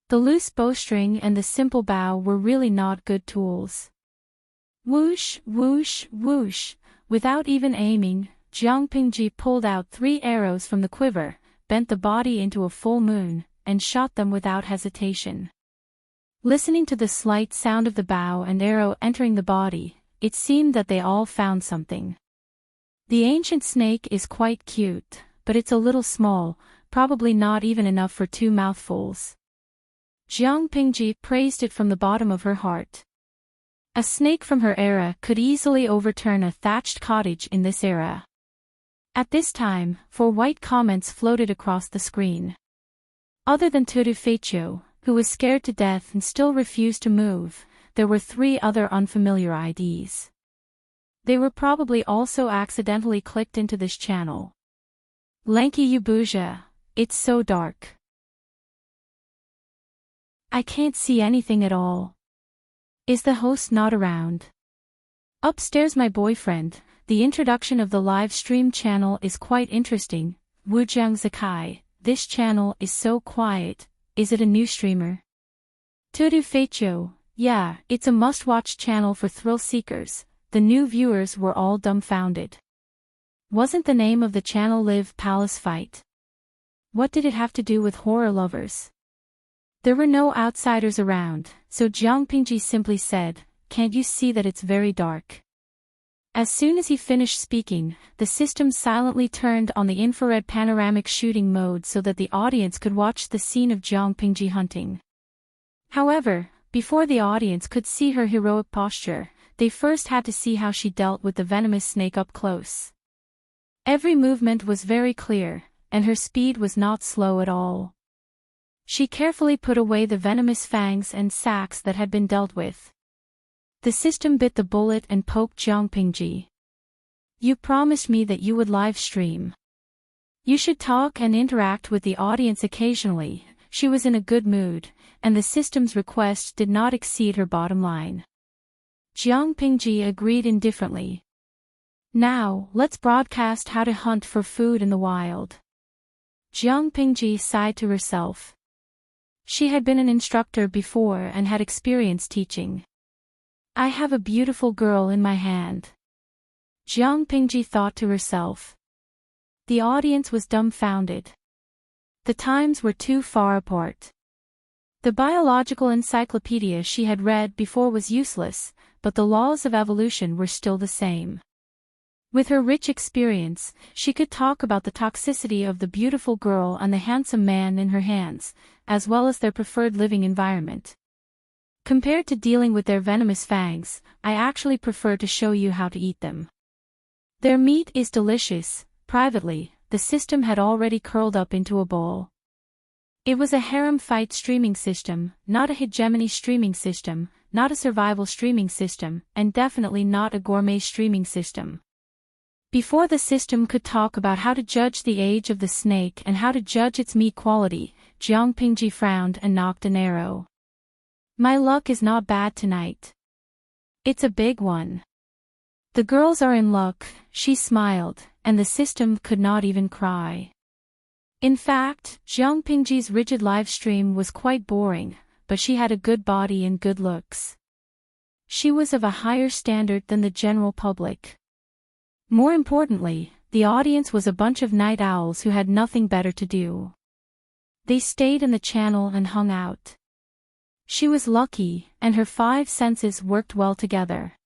A: The loose bowstring and the simple bow were really not good tools. Whoosh, whoosh, whoosh. Without even aiming, Jiang Pingji pulled out 3 arrows from the quiver, bent the body into a full moon, and shot them without hesitation. Listening to the slight sound of the bow and arrow entering the body, it seemed that they all found something. The ancient snake is quite cute, but it's a little small, probably not even enough for 2 mouthfuls. Jiang Pingji praised it from the bottom of her heart. A snake from her era could easily overturn a thatched cottage in this era. At this time, 4 white comments floated across the screen. Other than Tutu Feicho, who was scared to death and still refused to move, there were 3 other unfamiliar IDs. They were probably also accidentally clicked into this channel. Lanky Yubuja, it's so dark. I can't see anything at all. Is the host not around? Upstairs my boyfriend, the introduction of the live stream channel is quite interesting. Wujiang Zakai, this channel is so quiet, is it a new streamer? Tutu Feicho, yeah, it's a must-watch channel for thrill seekers. The new viewers were all dumbfounded. Wasn't the name of the channel Live Palace Fight? What did it have to do with horror lovers? There were no outsiders around, so Jiang Pingji simply said, "Can't you see that it's very dark?" As soon as he finished speaking, the system silently turned on the infrared panoramic shooting mode so that the audience could watch the scene of Jiang Pingji hunting. However, before the audience could see her heroic posture, they first had to see how she dealt with the venomous snake up close. Every movement was very clear, and her speed was not slow at all. She carefully put away the venomous fangs and sacks that had been dealt with. The system bit the bullet and poked Jiang Pingji. "You promised me that you would live stream. You should talk and interact with the audience occasionally." She was in a good mood, and the system's request did not exceed her bottom line. Jiang Pingji agreed indifferently. "Now, let's broadcast how to hunt for food in the wild." Jiang Pingji sighed to herself. She had been an instructor before and had experience teaching. "I have a beautiful girl in my hand," Jiang Pingji thought to herself. The audience was dumbfounded. The times were too far apart. The biological encyclopedia she had read before was useless, but the laws of evolution were still the same. With her rich experience, she could talk about the toxicity of the beautiful girl and the handsome man in her hands, as well as their preferred living environment. Compared to dealing with their venomous fangs, I actually prefer to show you how to eat them. Their meat is delicious. Privately, the system had already curled up into a bowl. It was a harem fight streaming system, not a hegemony streaming system, not a survival streaming system, and definitely not a gourmet streaming system. Before the system could talk about how to judge the age of the snake and how to judge its meat quality, Jiang Pingji frowned and knocked an arrow. "My luck is not bad tonight. It's a big one." "The girls are in luck," she smiled, and the system could not even cry. In fact, Jiang Pingji's rigid live stream was quite boring, but she had a good body and good looks. She was of a higher standard than the general public. More importantly, the audience was a bunch of night owls who had nothing better to do. They stayed in the channel and hung out. She was lucky, and her 5 senses worked well together.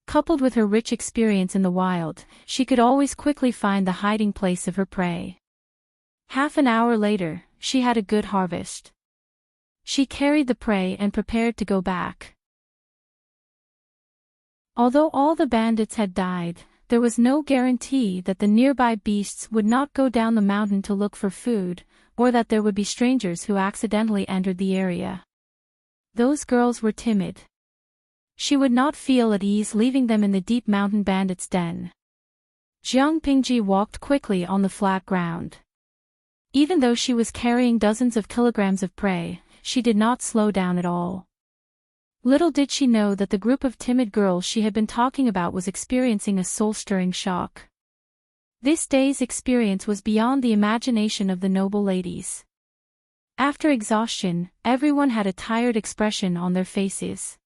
A: Coupled with her rich experience in the wild, she could always quickly find the hiding place of her prey. Half an hour later, she had a good harvest. She carried the prey and prepared to go back. Although all the bandits had died, there was no guarantee that the nearby beasts would not go down the mountain to look for food, or that there would be strangers who accidentally entered the area. Those girls were timid. She would not feel at ease leaving them in the deep mountain bandits' den. Jiang Pingji walked quickly on the flat ground. Even though she was carrying dozens of kilograms of prey, she did not slow down at all. Little did she know that the group of timid girls she had been talking about was experiencing a soul-stirring shock. This day's experience was beyond the imagination of the noble ladies. After exhaustion, everyone had a tired expression on their faces.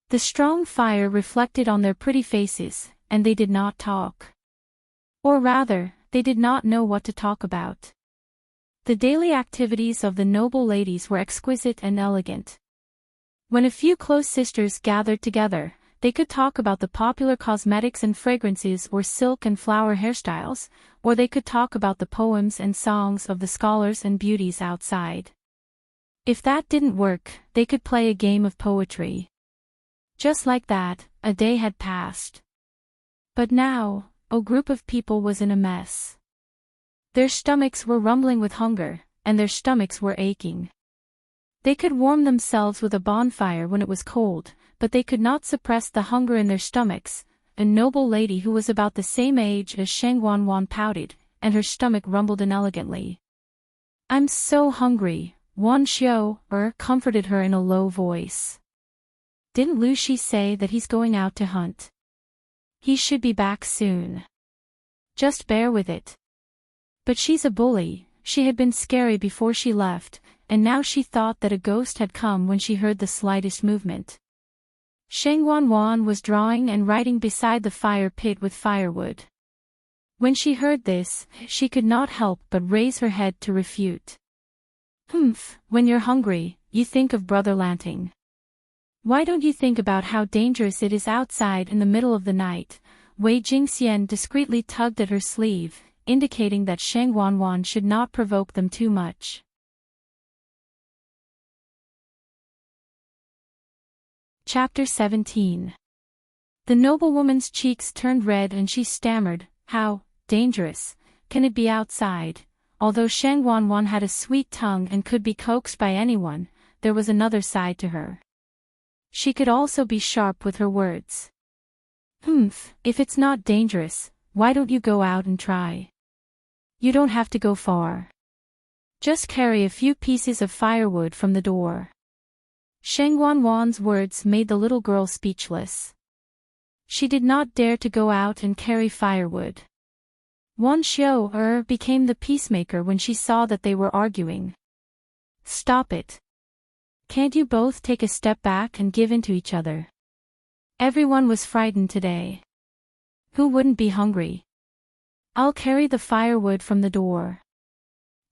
A: The strong fire reflected on their pretty faces, and they did not talk. Or rather, they did not know what to talk about. The daily activities of the noble ladies were exquisite and elegant. When a few close sisters gathered together, they could talk about the popular cosmetics and fragrances or silk and flower hairstyles, or they could talk about the poems and songs of the scholars and beauties outside. If that didn't work, they could play a game of poetry. Just like that, a day had passed. But now, a group of people was in a mess. Their stomachs were rumbling with hunger, and their stomachs were aching. They could warm themselves with a bonfire when it was cold, but they could not suppress the hunger in their stomachs. A noble lady who was about the same age as Sheng Wanwan pouted, and her stomach rumbled inelegantly. "I'm so hungry," Wan Xiu comforted her in a low voice. "Didn't Lu Shi say that he's going out to hunt? He should be back soon. Just bear with it." But she's a bully. She had been scary before she left, and now she thought that a ghost had come when she heard the slightest movement. Sheng Wanwan was drawing and writing beside the fire pit with firewood. When she heard this, she could not help but raise her head to refute. "Humph, when you're hungry, you think of Brother Lanting. Why don't you think about how dangerous it is outside in the middle of the night?" Wei Jingxian discreetly tugged at her sleeve, indicating that Sheng Wanwan should not provoke them too much. Chapter 17. The noblewoman's cheeks turned red and she stammered, "How dangerous can it be outside?" Although Sheng Wanwan had a sweet tongue and could be coaxed by anyone, there was another side to her. She could also be sharp with her words. "Humph, if it's not dangerous, why don't you go out and try? You don't have to go far. Just carry a few pieces of firewood from the door." Sheng Wanwan's words made the little girl speechless. She did not dare to go out and carry firewood. Wan Xiu became the peacemaker when she saw that they were arguing. "Stop it. Can't you both take a step back and give in to each other?" Everyone was frightened today. Who wouldn't be hungry? "I'll carry the firewood from the door."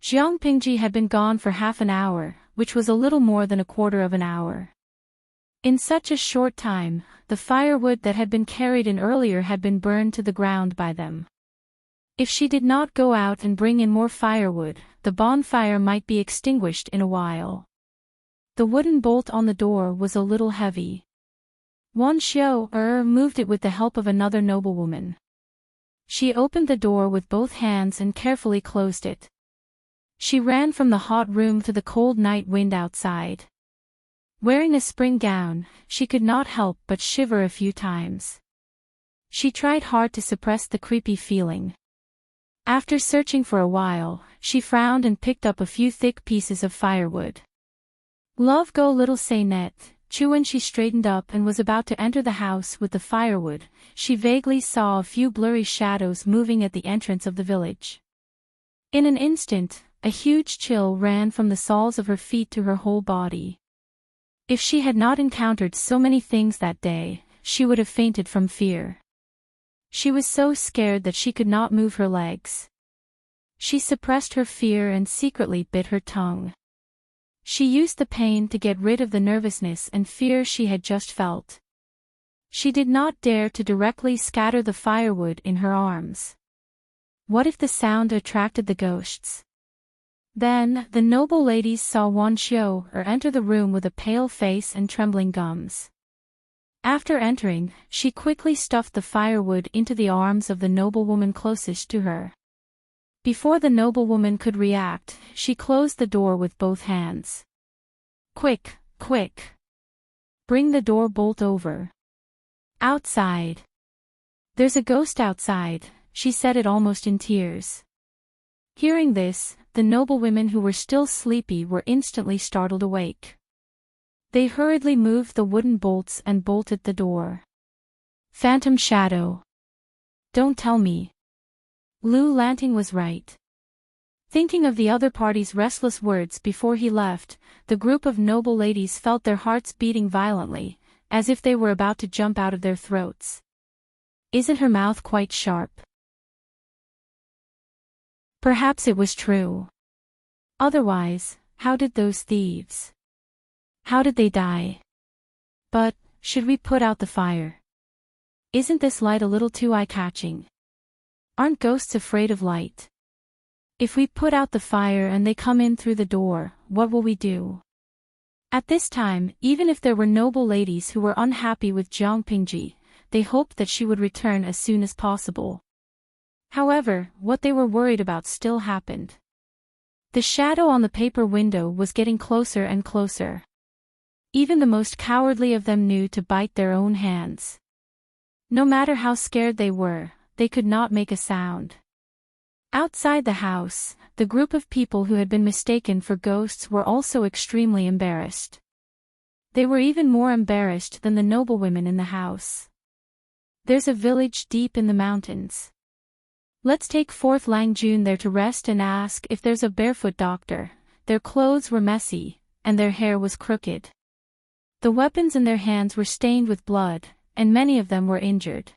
A: Jiang Pingji had been gone for half an hour, which was a little more than a quarter of an hour. In such a short time, the firewood that had been carried in earlier had been burned to the ground by them. If she did not go out and bring in more firewood, the bonfire might be extinguished in a while. The wooden bolt on the door was a little heavy. Wan Xiu moved it with the help of another noblewoman. She opened the door with both hands and carefully closed it. She ran from the hot room to the cold night wind outside. Wearing a spring gown, she could not help but shiver a few times. She tried hard to suppress the creepy feeling. After searching for a while, she frowned and picked up a few thick pieces of firewood. "Love go little say net." When she straightened up and was about to enter the house with the firewood, she vaguely saw a few blurry shadows moving at the entrance of the village. In an instant, a huge chill ran from the soles of her feet to her whole body. If she had not encountered so many things that day, she would have fainted from fear. She was so scared that she could not move her legs. She suppressed her fear and secretly bit her tongue. She used the pain to get rid of the nervousness and fear she had just felt. She did not dare to directly scatter the firewood in her arms. What if the sound attracted the ghosts? Then, the noble ladies saw Wan Xiu enter the room with a pale face and trembling gums. After entering, she quickly stuffed the firewood into the arms of the noblewoman closest to her. Before the noblewoman could react, she closed the door with both hands. Quick, quick! Bring the door bolt over. Outside. There's a ghost outside, she said it almost in tears. Hearing this, the noblewomen who were still sleepy were instantly startled awake. They hurriedly moved the wooden bolts and bolted the door. Phantom shadow. Don't tell me. Lou Lanting was right. Thinking of the other party's restless words before he left, the group of noble ladies felt their hearts beating violently, as if they were about to jump out of their throats. Isn't her mouth quite sharp? Perhaps it was true. Otherwise, how did those thieves? How did they die? But, should we put out the fire? Isn't this light a little too eye-catching? Aren't ghosts afraid of light? If we put out the fire and they come in through the door, what will we do? At this time, even if there were noble ladies who were unhappy with Jiang Pingji, they hoped that she would return as soon as possible. However, what they were worried about still happened. The shadow on the paper window was getting closer and closer. Even the most cowardly of them knew to bite their own hands. No matter how scared they were, they could not make a sound. Outside the house, the group of people who had been mistaken for ghosts were also extremely embarrassed. They were even more embarrassed than the noblewomen in the house. There's a village deep in the mountains. Let's take 4th Lang Jun there to rest and ask if there's a barefoot doctor. Their clothes were messy, and their hair was crooked. The weapons in their hands were stained with blood, and many of them were injured.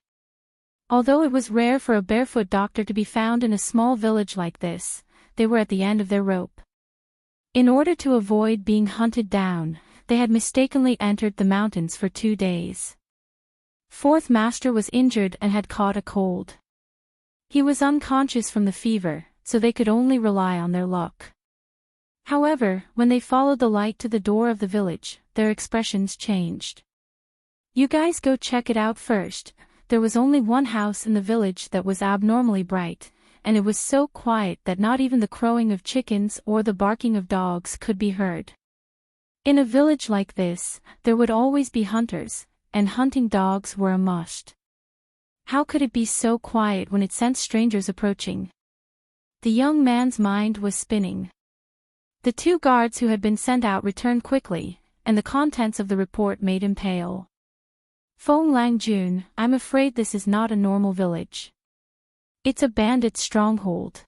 A: Although it was rare for a barefoot doctor to be found in a small village like this, they were at the end of their rope. In order to avoid being hunted down, they had mistakenly entered the mountains for 2 days. 4th Master was injured and had caught a cold. He was unconscious from the fever, so they could only rely on their luck. However, when they followed the light to the door of the village, their expressions changed. You guys go check it out first. There was only one house in the village that was abnormally bright, and it was so quiet that not even the crowing of chickens or the barking of dogs could be heard. In a village like this, there would always be hunters, and hunting dogs were a must. How could it be so quiet when it sensed strangers approaching? The young man's mind was spinning. The 2 guards who had been sent out returned quickly, and the contents of the report made him pale. Feng Lang Jun, I'm afraid this is not a normal village. It's a bandit stronghold.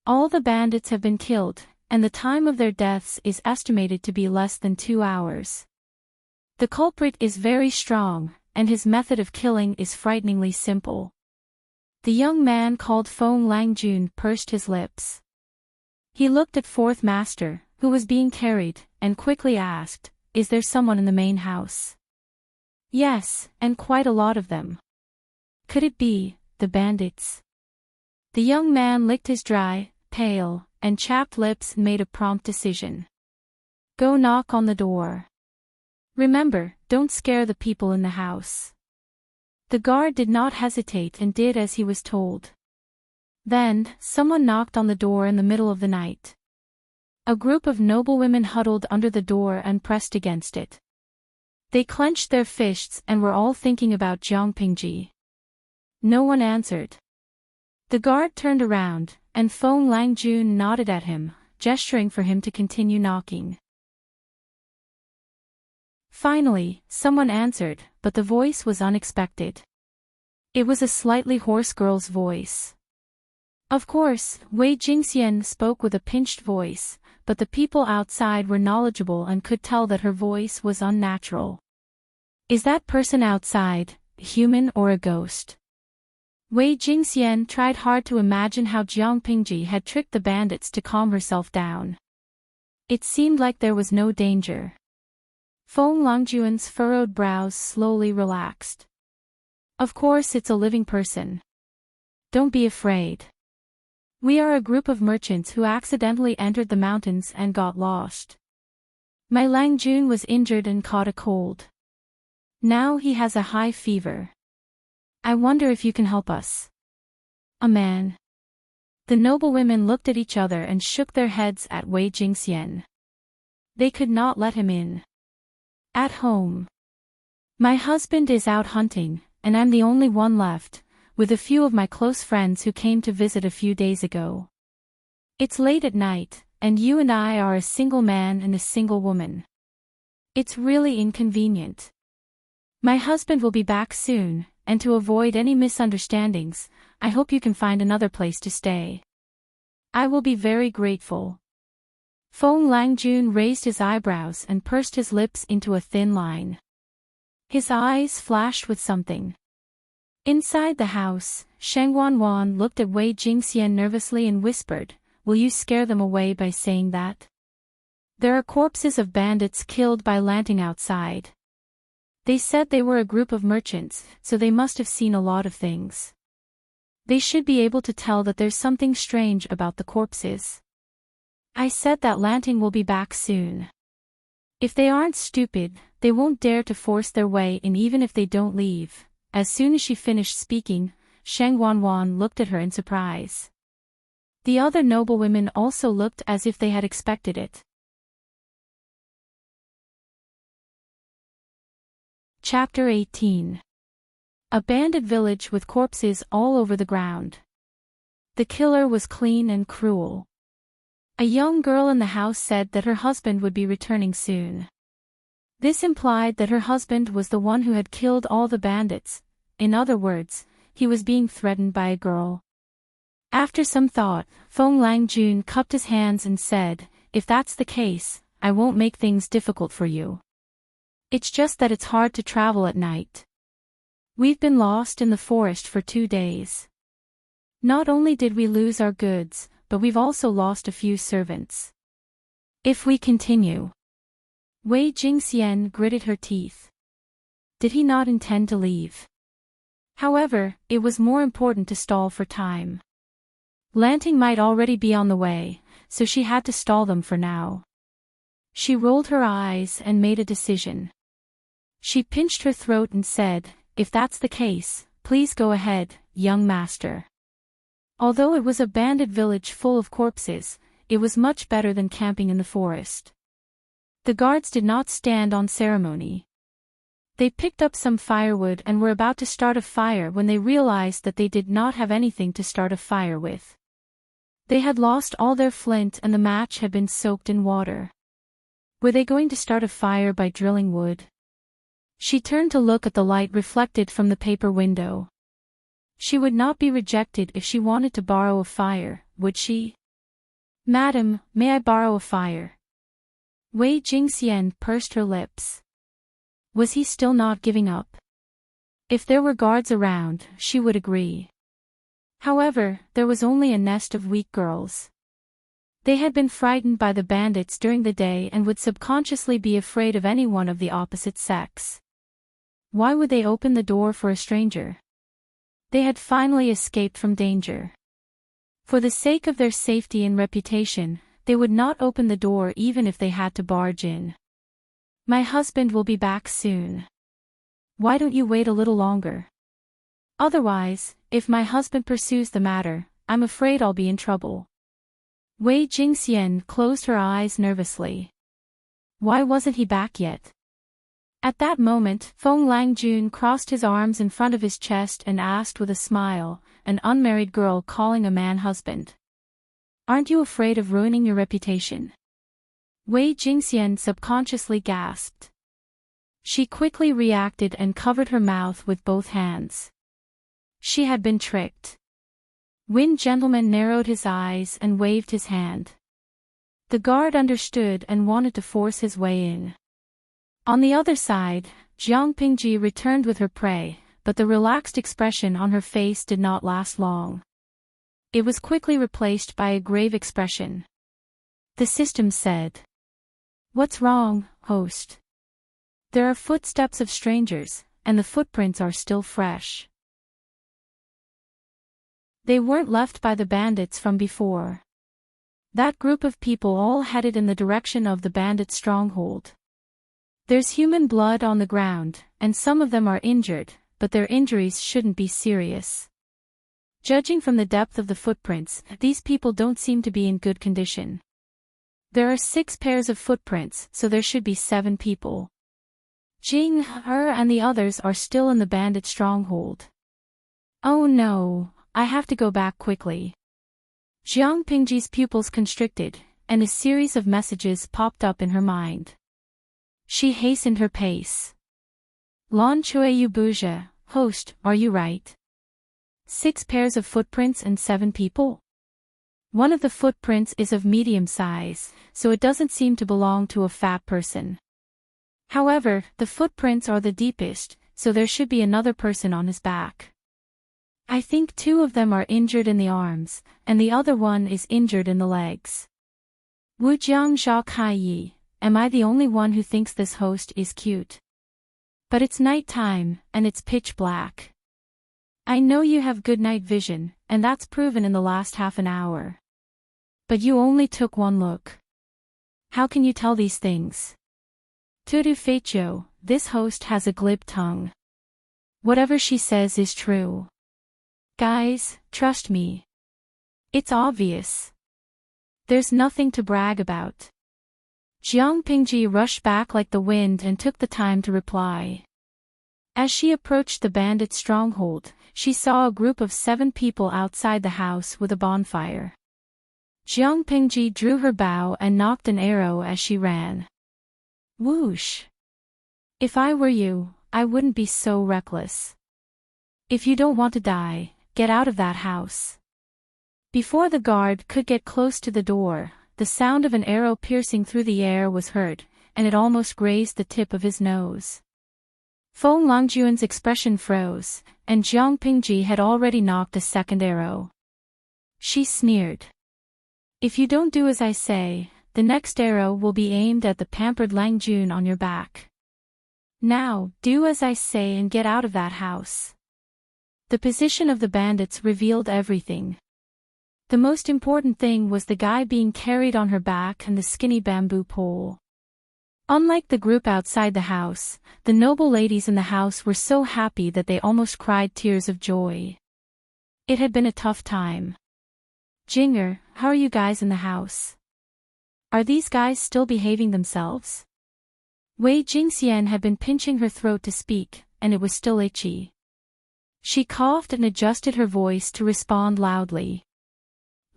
A: All the bandits have been killed, and the time of their deaths is estimated to be less than 2 hours. The culprit is very strong, and his method of killing is frighteningly simple. The young man called Feng Lang Jun pursed his lips. He looked at 4th Master, who was being carried, and quickly asked, Is there someone in the main house? Yes, and quite a lot of them. Could it be the bandits? The young man licked his dry, pale, and chapped lips and made a prompt decision. Go knock on the door. Remember, don't scare the people in the house. The guard did not hesitate and did as he was told. Then, someone knocked on the door in the middle of the night. A group of noblewomen huddled under the door and pressed against it. They clenched their fists and were all thinking about Jiang Pingji. No one answered. The guard turned around, and Feng Lang Jun nodded at him, gesturing for him to continue knocking. Finally, someone answered, but the voice was unexpected. It was a slightly hoarse girl's voice. Of course, Wei Jingxian spoke with a pinched voice, but the people outside were knowledgeable and could tell that her voice was unnatural. Is that person outside, human or a ghost? Wei Jingxian tried hard to imagine how Jiang Pingji had tricked the bandits to calm herself down. It seemed like there was no danger. Feng Langjuan's furrowed brows slowly relaxed. Of course it's a living person. Don't be afraid. We are a group of merchants who accidentally entered the mountains and got lost. My Lang Jun was injured and caught a cold. Now he has a high fever. I wonder if you can help us. A man. The noblewomen looked at each other and shook their heads at Wei Jingxian. They could not let him in. At home. My husband is out hunting, and I'm the only one left, with a few of my close friends who came to visit a few days ago. It's late at night, and you and I are a single man and a single woman. It's really inconvenient. My husband will be back soon, and to avoid any misunderstandings, I hope you can find another place to stay. I will be very grateful. Feng Langjun raised his eyebrows and pursed his lips into a thin line. His eyes flashed with something. Inside the house, Sheng Wanwan looked at Wei Jingxian nervously and whispered, "Will you scare them away by saying that? There are corpses of bandits killed by Lanting outside. They said they were a group of merchants, so they must have seen a lot of things. They should be able to tell that there's something strange about the corpses. I said that Lanting will be back soon. If they aren't stupid, they won't dare to force their way in even if they don't leave." As soon as she finished speaking, Sheng Wanwan looked at her in surprise. The other noblewomen also looked as if they had expected it. Chapter 18. A bandit village with corpses all over the ground. The killer was clean and cruel. A young girl in the house said that her husband would be returning soon. This implied that her husband was the one who had killed all the bandits. In other words, he was being threatened by a girl. After some thought, Feng Langjun cupped his hands and said, "If that's the case, I won't make things difficult for you. It's just that it's hard to travel at night. We've been lost in the forest for 2 days. Not only did we lose our goods, but we've also lost a few servants. If we continue..." Wei Jingxian gritted her teeth. Did he not intend to leave? However, it was more important to stall for time. Lanting might already be on the way, so she had to stall them for now. She rolled her eyes and made a decision. She pinched her throat and said, "If that's the case, please go ahead, young master." Although it was a bandit village full of corpses, it was much better than camping in the forest. The guards did not stand on ceremony. They picked up some firewood and were about to start a fire when they realized that they did not have anything to start a fire with. They had lost all their flint and the match had been soaked in water. Were they going to start a fire by drilling wood? She turned to look at the light reflected from the paper window. She would not be rejected if she wanted to borrow a fire, would she? "Madam, may I borrow a fire?" Wei Jingxian pursed her lips. Was he still not giving up? If there were guards around, she would agree. However, there was only a nest of weak girls. They had been frightened by the bandits during the day and would subconsciously be afraid of anyone of the opposite sex. Why would they open the door for a stranger? They had finally escaped from danger. For the sake of their safety and reputation, they would not open the door even if they had to barge in. "My husband will be back soon. Why don't you wait a little longer? Otherwise, if my husband pursues the matter, I'm afraid I'll be in trouble." Wei Jingxian closed her eyes nervously. Why wasn't he back yet? At that moment, Feng Langjun crossed his arms in front of his chest and asked with a smile, an unmarried girl calling a man husband. "Aren't you afraid of ruining your reputation?" Wei Jingxian subconsciously gasped. She quickly reacted and covered her mouth with both hands. She had been tricked. Wind Gentleman narrowed his eyes and waved his hand. The guard understood and wanted to force his way in. On the other side, Jiang Pingji returned with her prey, but the relaxed expression on her face did not last long. It was quickly replaced by a grave expression. The system said, "What's wrong, host? There are footsteps of strangers, and the footprints are still fresh. They weren't left by the bandits from before. That group of people all headed in the direction of the bandit stronghold. There's human blood on the ground, and some of them are injured, but their injuries shouldn't be serious. Judging from the depth of the footprints, these people don't seem to be in good condition. There are 6 pairs of footprints, so there should be 7 people. Jing, her and the others are still in the bandit stronghold. Oh no, I have to go back quickly. Jiang Pingji's pupils constricted, and a series of messages popped up in her mind. She hastened her pace. Lan Chueyu Buja, host, are you right? 6 pairs of footprints and 7 people? One of the footprints is of medium size, so it doesn't seem to belong to a fat person. However, the footprints are the deepest, so there should be another person on his back. I think 2 of them are injured in the arms, and the other one is injured in the legs. Wu Jiang Zhao Kai Yi, am I the only one who thinks this host is cute? But it's night time, and it's pitch black. I know you have good night vision, and that's proven in the last half an hour. But you only took one look. How can you tell these things? Tudu Feicho, this host has a glib tongue. Whatever she says is true. Guys, trust me. It's obvious. There's nothing to brag about. Jiang Pingji rushed back like the wind and took the time to reply. As she approached the bandit stronghold, she saw a group of 7 people outside the house with a bonfire. Jiang Pingji drew her bow and knocked an arrow as she ran. Whoosh! If I were you, I wouldn't be so reckless. If you don't want to die, get out of that house. Before the guard could get close to the door, the sound of an arrow piercing through the air was heard, and it almost grazed the tip of his nose. Feng Longjuan's expression froze, and Jiang Pingji had already knocked a second arrow. She sneered. If you don't do as I say, the next arrow will be aimed at the pampered Langjun on your back. Now, do as I say and get out of that house. The position of the bandits revealed everything. The most important thing was the guy being carried on her back and the skinny bamboo pole. Unlike the group outside the house, the noble ladies in the house were so happy that they almost cried tears of joy. It had been a tough time. Jinger, how are you guys in the house? Are these guys still behaving themselves? Wei Jingxian had been pinching her throat to speak, and it was still itchy. She coughed and adjusted her voice to respond loudly.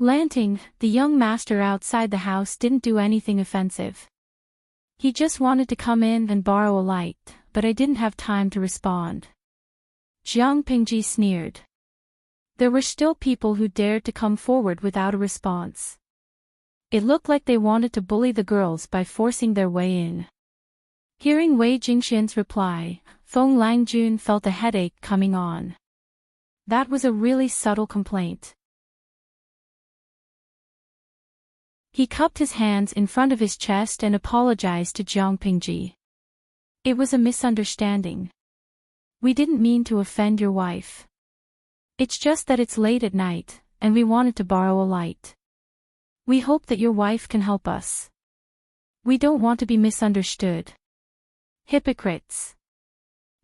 A: Lanting, the young master outside the house, didn't do anything offensive. He just wanted to come in and borrow a light, but I didn't have time to respond. Jiang Pingji sneered. There were still people who dared to come forward without a response. It looked like they wanted to bully the girls by forcing their way in. Hearing Wei Jingxian's reply, Feng Langjun felt a headache coming on. That was a really subtle complaint. He cupped his hands in front of his chest and apologized to Jiang Pingji. It was a misunderstanding. We didn't mean to offend your wife. It's just that it's late at night, and we wanted to borrow a light. We hope that your wife can help us. We don't want to be misunderstood. Hypocrites.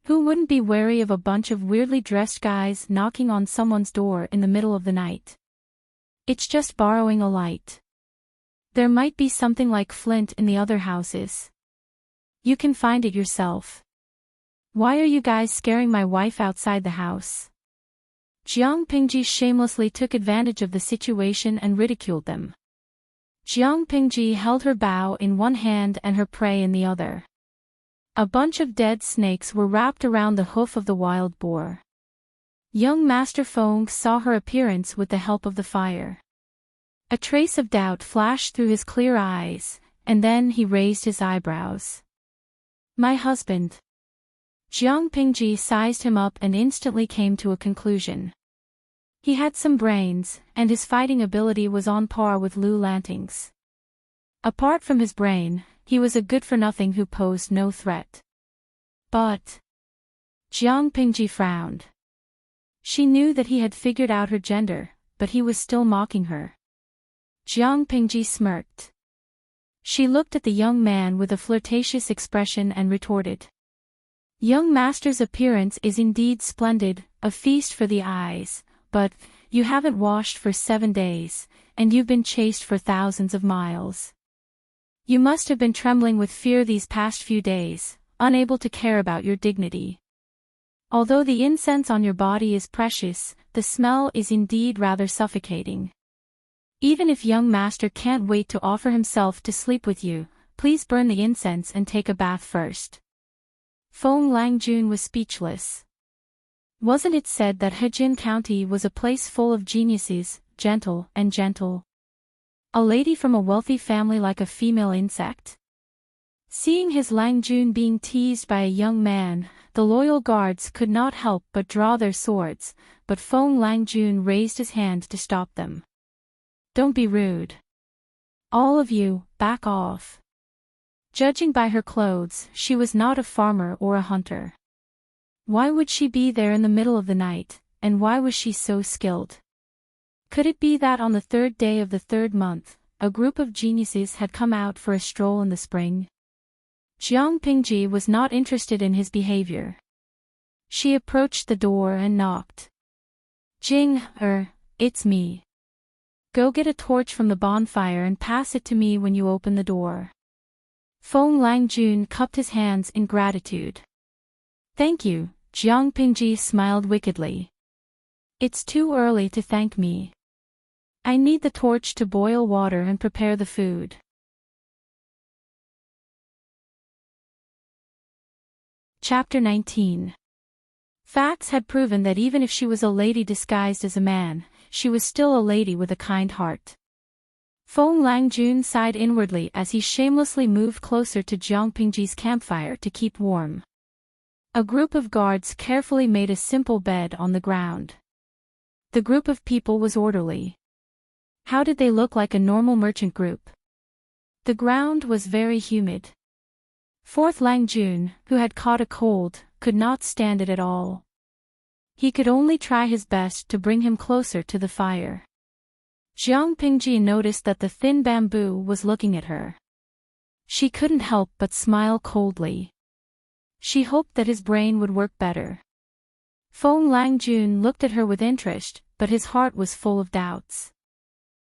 A: Who wouldn't be wary of a bunch of weirdly dressed guys knocking on someone's door in the middle of the night? It's just borrowing a light. There might be something like flint in the other houses. You can find it yourself. Why are you guys scaring my wife outside the house? Jiang Pingji shamelessly took advantage of the situation and ridiculed them. Jiang Pingji held her bow in one hand and her prey in the other. A bunch of dead snakes were wrapped around the hoof of the wild boar. Young Master Feng saw her appearance with the help of the fire. A trace of doubt flashed through his clear eyes, and then he raised his eyebrows. My husband. Jiang Pingji sized him up and instantly came to a conclusion. He had some brains, and his fighting ability was on par with Lu Lanting's. Apart from his brain, he was a good-for-nothing who posed no threat. But Jiang Pingji frowned. She knew that he had figured out her gender, but he was still mocking her. Jiang Pingji smirked. She looked at the young man with a flirtatious expression and retorted. Young master's appearance is indeed splendid, a feast for the eyes, but you haven't washed for 7 days, and you've been chased for thousands of miles. You must have been trembling with fear these past few days, unable to care about your dignity. Although the incense on your body is precious, the smell is indeed rather suffocating. Even if young master can't wait to offer himself to sleep with you, please burn the incense and take a bath first. Feng Langjun was speechless. Wasn't it said that Hejin County was a place full of geniuses, gentle? A lady from a wealthy family like a female insect? Seeing his Langjun being teased by a young man, the loyal guards could not help but draw their swords, but Feng Langjun raised his hand to stop them. Don't be rude. All of you, back off. Judging by her clothes, she was not a farmer or a hunter. Why would she be there in the middle of the night, and why was she so skilled? Could it be that on the 3rd day of the 3rd month, a group of geniuses had come out for a stroll in the spring? Jiang Pingji was not interested in his behavior. She approached the door and knocked. Jing, it's me. Go get a torch from the bonfire and pass it to me when you open the door. Feng Langjun cupped his hands in gratitude. Thank you, Jiang Pingji smiled wickedly. It's too early to thank me. I need the torch to boil water and prepare the food. Chapter 19. Facts had proven that even if she was a lady disguised as a man, she was still a lady with a kind heart. Feng Langjun sighed inwardly as he shamelessly moved closer to Jiang Pingji's campfire to keep warm. A group of guards carefully made a simple bed on the ground. The group of people was orderly. How did they look like a normal merchant group? The ground was very humid. Fourth Langjun, who had caught a cold, could not stand it at all. He could only try his best to bring him closer to the fire. Jiang Pingji noticed that the thin bamboo was looking at her. She couldn't help but smile coldly. She hoped that his brain would work better. Feng Langjun looked at her with interest, but his heart was full of doubts.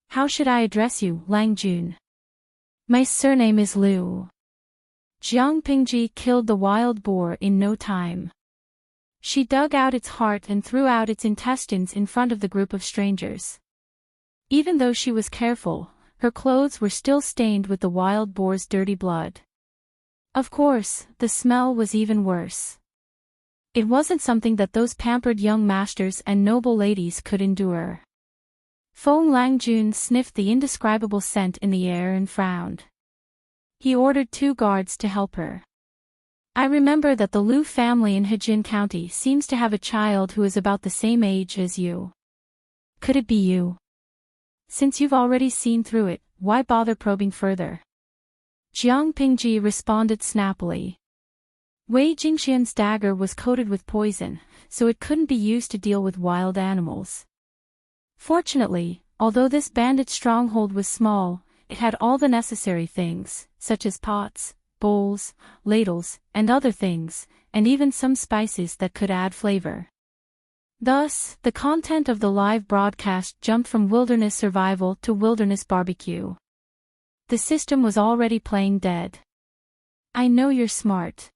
A: How should I address you, Langjun? My surname is Liu. Jiang Pingji killed the wild boar in no time. She dug out its heart and threw out its intestines in front of the group of strangers. Even though she was careful, her clothes were still stained with the wild boar's dirty blood. Of course, the smell was even worse. It wasn't something that those pampered young masters and noble ladies could endure. Feng Langjun sniffed the indescribable scent in the air and frowned. He ordered 2 guards to help her. I remember that the Liu family in Hejin County seems to have a child who is about the same age as you. Could it be you? Since you've already seen through it, why bother probing further? Jiang Pingji responded snappily. Wei Jingxian's dagger was coated with poison, so it couldn't be used to deal with wild animals. Fortunately, although this bandit stronghold was small, it had all the necessary things, such as pots, bowls, ladles, and other things, and even some spices that could add flavor. Thus, the content of the live broadcast jumped from wilderness survival to wilderness barbecue. The system was already playing dead. I know you're smart.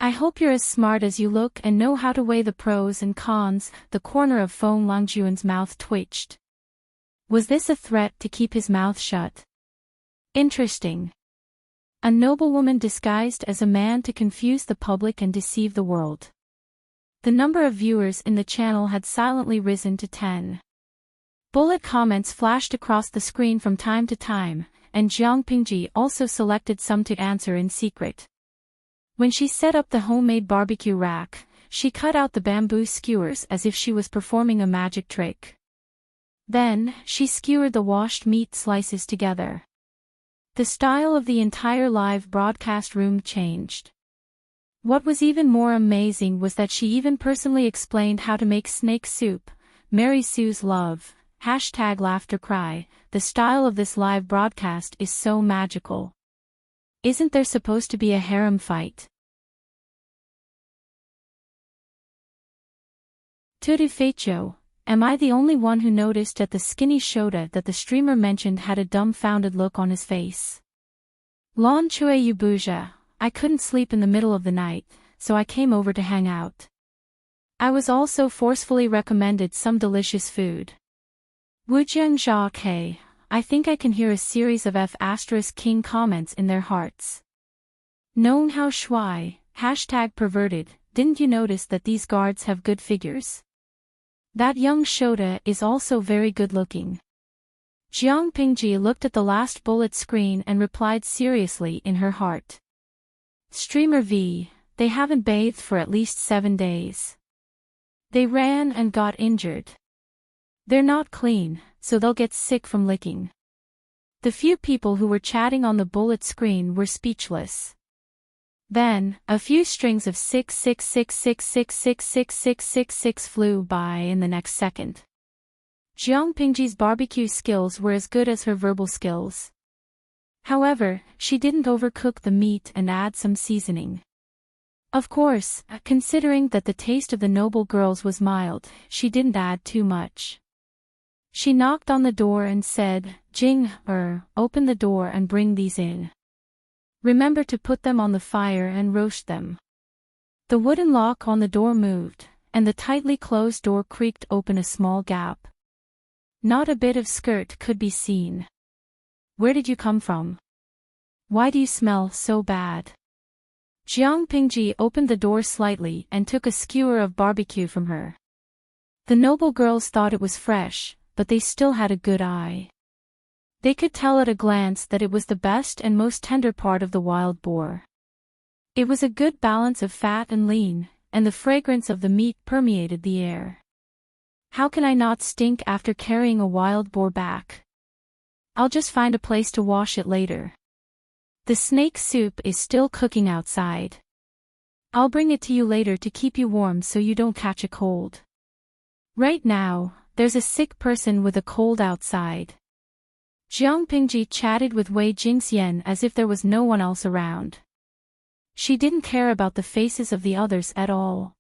A: I hope you're as smart as you look and know how to weigh the pros and cons. The corner of Feng Langjun's mouth twitched. Was this a threat to keep his mouth shut? Interesting. A noblewoman disguised as a man to confuse the public and deceive the world. The number of viewers in the channel had silently risen to 10. Bullet comments flashed across the screen from time to time, and Jiang Pingji also selected some to answer in secret. When she set up the homemade barbecue rack, she cut out the bamboo skewers as if she was performing a magic trick. Then, she skewered the washed meat slices together. The style of the entire live broadcast room changed. What was even more amazing was that she even personally explained how to make snake soup, Mary Sue's love, #laughter cry, the style of this live broadcast is so magical. Isn't there supposed to be a harem fight? Tutti fecho, am I the only one who noticed at the skinny Shota that the streamer mentioned had a dumbfounded look on his face? Lon chue yubuja, I couldn't sleep in the middle of the night, so I came over to hang out. I was also forcefully recommended some delicious food. Wujeng Jia Ke, I think I can hear a series of F*King comments in their hearts. Known how shui, #perverted, didn't you notice that these guards have good figures? That young Shota is also very good looking. Jiang Pingji looked at the last bullet screen and replied seriously in her heart. Streamer V, they haven't bathed for at least 7 days. They ran and got injured. They're not clean, so they'll get sick from licking. The few people who were chatting on the bullet screen were speechless. Then, a few strings of 66666666666 flew by in the next second. Jiang Pingji's barbecue skills were as good as her verbal skills. However, she didn't overcook the meat and add some seasoning. Of course, considering that the taste of the noble girls was mild, she didn't add too much. She knocked on the door and said, Jing, open the door and bring these in. Remember to put them on the fire and roast them. The wooden lock on the door moved, and the tightly closed door creaked open a small gap. Not a bit of skirt could be seen. Where did you come from? Why do you smell so bad? Jiang Pingji opened the door slightly and took a skewer of barbecue from her. The noble girls thought it was fresh, but they still had a good eye. They could tell at a glance that it was the best and most tender part of the wild boar. It was a good balance of fat and lean, and the fragrance of the meat permeated the air. How can I not stink after carrying a wild boar back? I'll just find a place to wash it later. The snake soup is still cooking outside. I'll bring it to you later to keep you warm so you don't catch a cold. Right now, there's a sick person with a cold outside. Jiang Pingji chatted with Wei Jingxian as if there was no one else around. She didn't care about the faces of the others at all.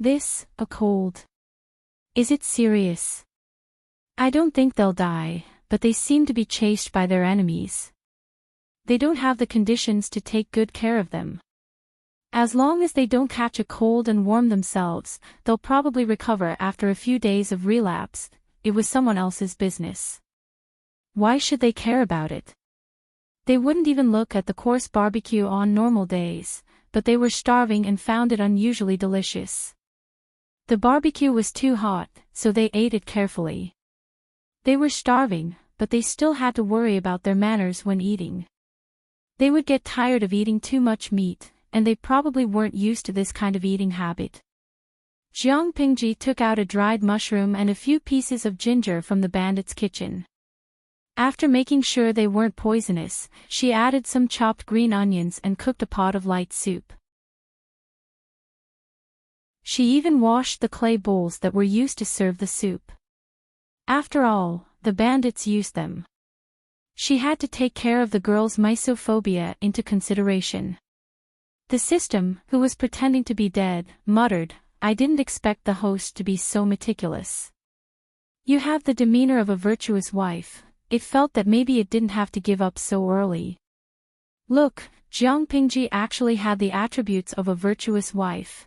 A: A cold. Is it serious? I don't think they'll die, but they seem to be chased by their enemies. They don't have the conditions to take good care of them. As long as they don't catch a cold and warm themselves, they'll probably recover after a few days of relapse. It was someone else's business. Why should they care about it? They wouldn't even look at the coarse barbecue on normal days, but they were starving and found it unusually delicious. The barbecue was too hot, so they ate it carefully. They were starving, but they still had to worry about their manners when eating. They would get tired of eating too much meat, and they probably weren't used to this kind of eating habit. Jiang Pingji took out a dried mushroom and a few pieces of ginger from the bandit's kitchen. After making sure they weren't poisonous, she added some chopped green onions and cooked a pot of light soup. She even washed the clay bowls that were used to serve the soup. After all, the bandits used them. She had to take care of the girls' misophobia into consideration. The system, who was pretending to be dead, muttered, I didn't expect the host to be so meticulous. You have the demeanor of a virtuous wife. It felt that maybe it didn't have to give up so early. Look, Jiang Pingji actually had the attributes of a virtuous wife.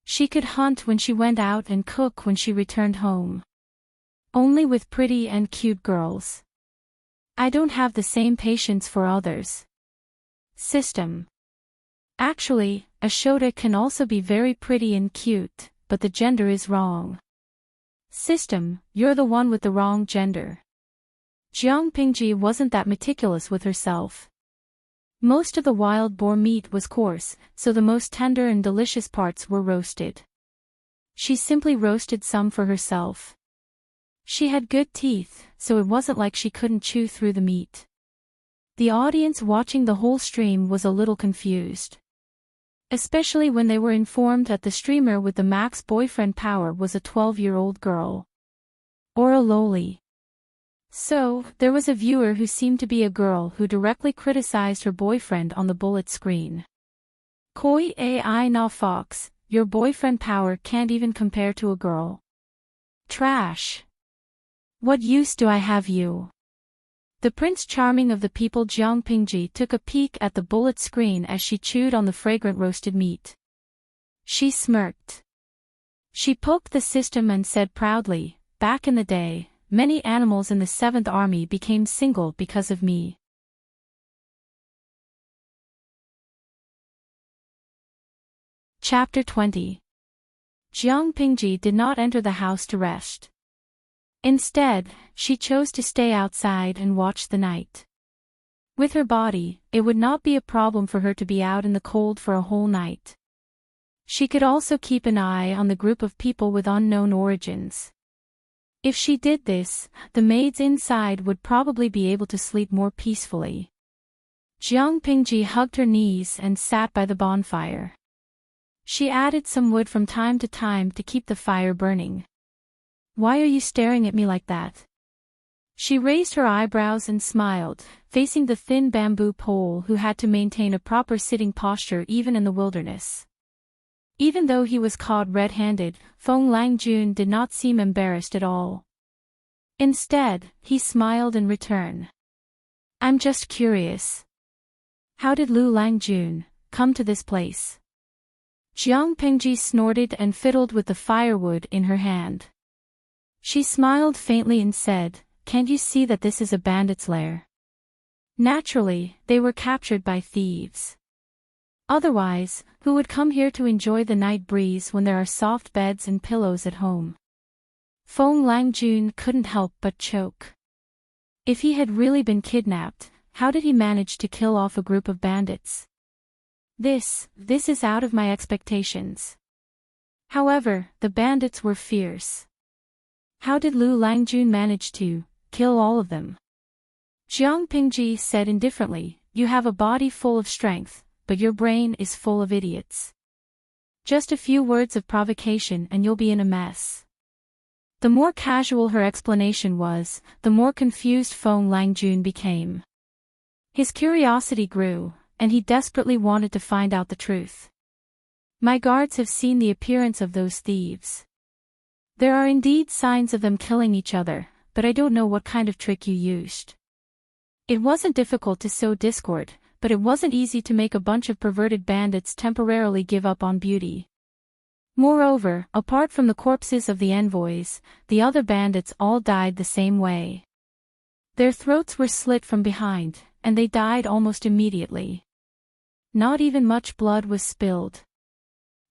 A: She could hunt when she went out and cook when she returned home. Only with pretty and cute girls. I don't have the same patience for others. System. Actually, a Shota can also be very pretty and cute, but the gender is wrong. System, you're the one with the wrong gender. Jiang Pingji wasn't that meticulous with herself. Most of the wild boar meat was coarse, so the most tender and delicious parts were roasted. She simply roasted some for herself. She had good teeth, so it wasn't like she couldn't chew through the meat. The audience watching the whole stream was a little confused. Especially when they were informed that the streamer with the max boyfriend power was a 12-year-old girl. Or a loli. So, there was a viewer who seemed to be a girl who directly criticized her boyfriend on the bullet screen. Koi ai na fox, your boyfriend power can't even compare to a girl. Trash. What use do I have you? The Prince Charming of the people Jiang Pingji took a peek at the bullet screen as she chewed on the fragrant roasted meat. She smirked. She poked the system and said proudly, back in the day, many animals in the 7th Army became single because of me. Chapter 20. Jiang Pingji did not enter the house to rest. Instead, she chose to stay outside and watch the night. With her body, it would not be a problem for her to be out in the cold for a whole night. She could also keep an eye on the group of people with unknown origins. If she did this, the maids inside would probably be able to sleep more peacefully. Jiang Pingji hugged her knees and sat by the bonfire. She added some wood from time to time to keep the fire burning. Why are you staring at me like that? She raised her eyebrows and smiled, facing the thin bamboo pole who had to maintain a proper sitting posture even in the wilderness. Even though he was caught red-handed, Feng Langjun did not seem embarrassed at all. Instead, he smiled in return. I'm just curious. How did Lu Langjun come to this place? Jiang Pingji snorted and fiddled with the firewood in her hand. She smiled faintly and said, can't you see that this is a bandit's lair? Naturally, they were captured by thieves. Otherwise, who would come here to enjoy the night breeze when there are soft beds and pillows at home? Feng Langjun couldn't help but choke. If he had really been kidnapped, how did he manage to kill off a group of bandits? This is out of my expectations. However, the bandits were fierce. How did Lu Langjun manage to kill all of them? Jiang Pingji said indifferently, you have a body full of strength, but your brain is full of idiots. Just a few words of provocation and you'll be in a mess. The more casual her explanation was, the more confused Feng Langjun became. His curiosity grew, and he desperately wanted to find out the truth. My guards have seen the appearance of those thieves. There are indeed signs of them killing each other, but I don't know what kind of trick you used. It wasn't difficult to sow discord, but it wasn't easy to make a bunch of perverted bandits temporarily give up on beauty. Moreover, apart from the corpses of the envoys, the other bandits all died the same way. Their throats were slit from behind, and they died almost immediately. Not even much blood was spilled.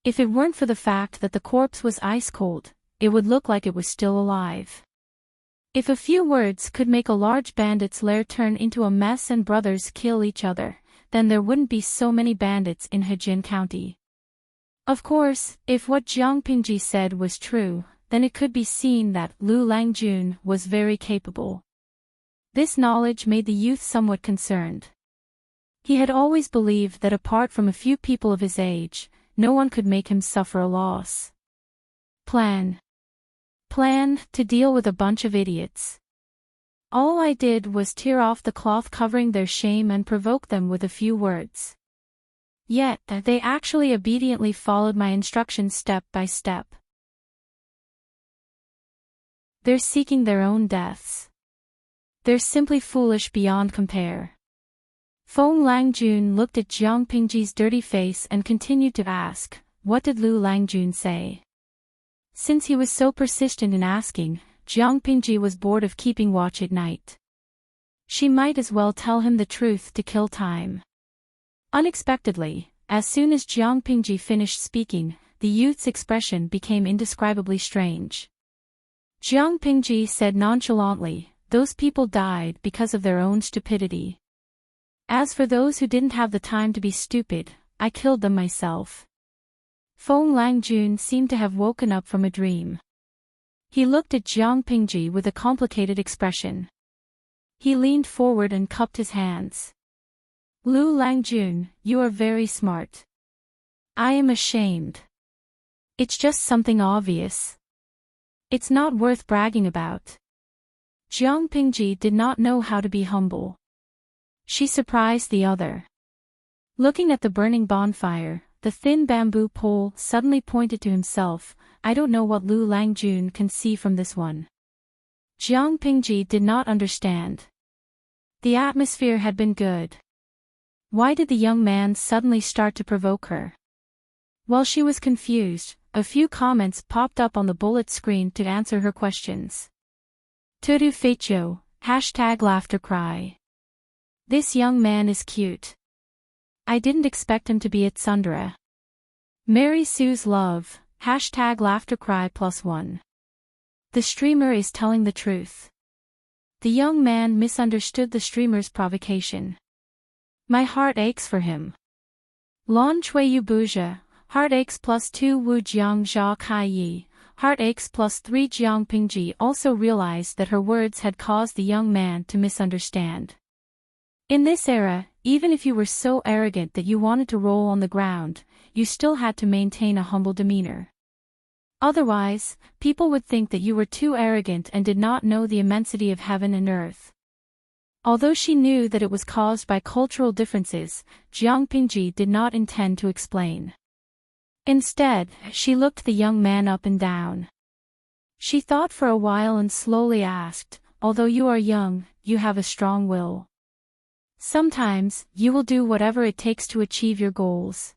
A: If it weren't for the fact that the corpse was ice cold, it would look like it was still alive. If a few words could make a large bandit's lair turn into a mess and brothers kill each other, then there wouldn't be so many bandits in Hejin County. Of course, if what Jiang Pingji said was true, then it could be seen that Lu Langjun was very capable. This knowledge made the youth somewhat concerned. He had always believed that apart from a few people of his age, no one could make him suffer a loss. Plan to deal with a bunch of idiots. All I did was tear off the cloth covering their shame and provoke them with a few words. Yet, they actually obediently followed my instructions step by step. They're seeking their own deaths. They're simply foolish beyond compare. Feng Langjun looked at Jiang Pingji's dirty face and continued to ask, what did Lu Langjun say? Since he was so persistent in asking, Jiang Pingji was bored of keeping watch at night. She might as well tell him the truth to kill time. Unexpectedly, as soon as Jiang Pingji finished speaking, the youth's expression became indescribably strange. Jiang Pingji said nonchalantly, those people died because of their own stupidity. As for those who didn't have the time to be stupid, I killed them myself. Feng Langjun seemed to have woken up from a dream. He looked at Jiang Pingji with a complicated expression. He leaned forward and cupped his hands. Lu Langjun, you are very smart. I am ashamed. It's just something obvious. It's not worth bragging about. Jiang Pingji did not know how to be humble. She surprised the other. Looking at the burning bonfire, the thin bamboo pole suddenly pointed to himself. I don't know what Lu Langjun can see from this one. Jiang Pingji did not understand. The atmosphere had been good. Why did the young man suddenly start to provoke her? While she was confused, a few comments popped up on the bullet screen to answer her questions. Tudu Fecho, #laughter cry. This young man is cute. I didn't expect him to be at Sundara. Mary Sue's love, #laughter cry +1. The streamer is telling the truth. The young man misunderstood the streamer's provocation. My heart aches for him. Lon Chui Yu Buja, heart aches +2 Wu Jiang Jia Kai Yi, heart aches +3 Jiang Pingji also realized that her words had caused the young man to misunderstand. In this era, even if you were so arrogant that you wanted to roll on the ground, you still had to maintain a humble demeanor. Otherwise, people would think that you were too arrogant and did not know the immensity of heaven and earth. Although she knew that it was caused by cultural differences, Jiang Pingji did not intend to explain. Instead, she looked the young man up and down. She thought for a while and slowly asked, although you are young, you have a strong will. Sometimes, you will do whatever it takes to achieve your goals.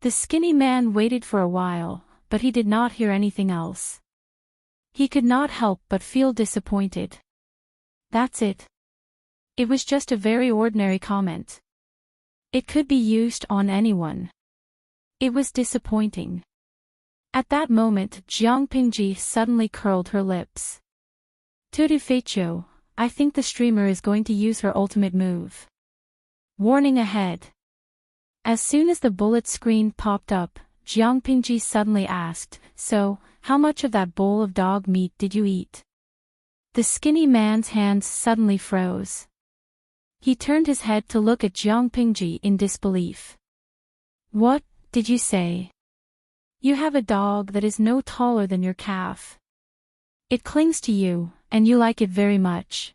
A: The skinny man waited for a while, but he did not hear anything else. He could not help but feel disappointed. That's it. It was just a very ordinary comment. It could be used on anyone. It was disappointing. At that moment, Jiang Pingji suddenly curled her lips. Tudu Fecho, I think the streamer is going to use her ultimate move. Warning ahead. As soon as the bullet screen popped up, Jiang Pingji suddenly asked, so, how much of that bowl of dog meat did you eat? The skinny man's hands suddenly froze. He turned his head to look at Jiang Pingji in disbelief. What did you say? You have a dog that is no taller than your calf. It clings to you, and you like it very much.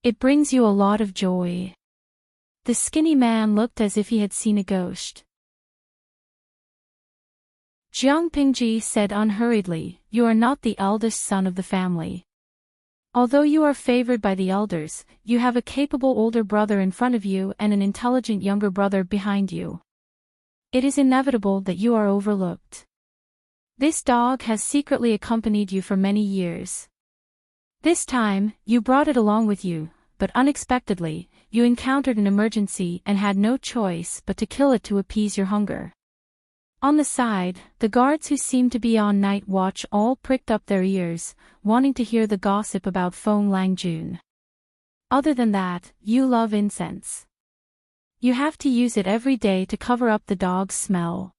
A: It brings you a lot of joy. The skinny man looked as if he had seen a ghost. Jiang Pingji said unhurriedly, you are not the eldest son of the family. Although you are favored by the elders, you have a capable older brother in front of you and an intelligent younger brother behind you. It is inevitable that you are overlooked. This dog has secretly accompanied you for many years. This time, you brought it along with you, but unexpectedly, you encountered an emergency and had no choice but to kill it to appease your hunger. On the side, the guards who seemed to be on night watch all pricked up their ears, wanting to hear the gossip about Feng Langjun. Other than that, you love incense. You have to use it every day to cover up the dog's smell.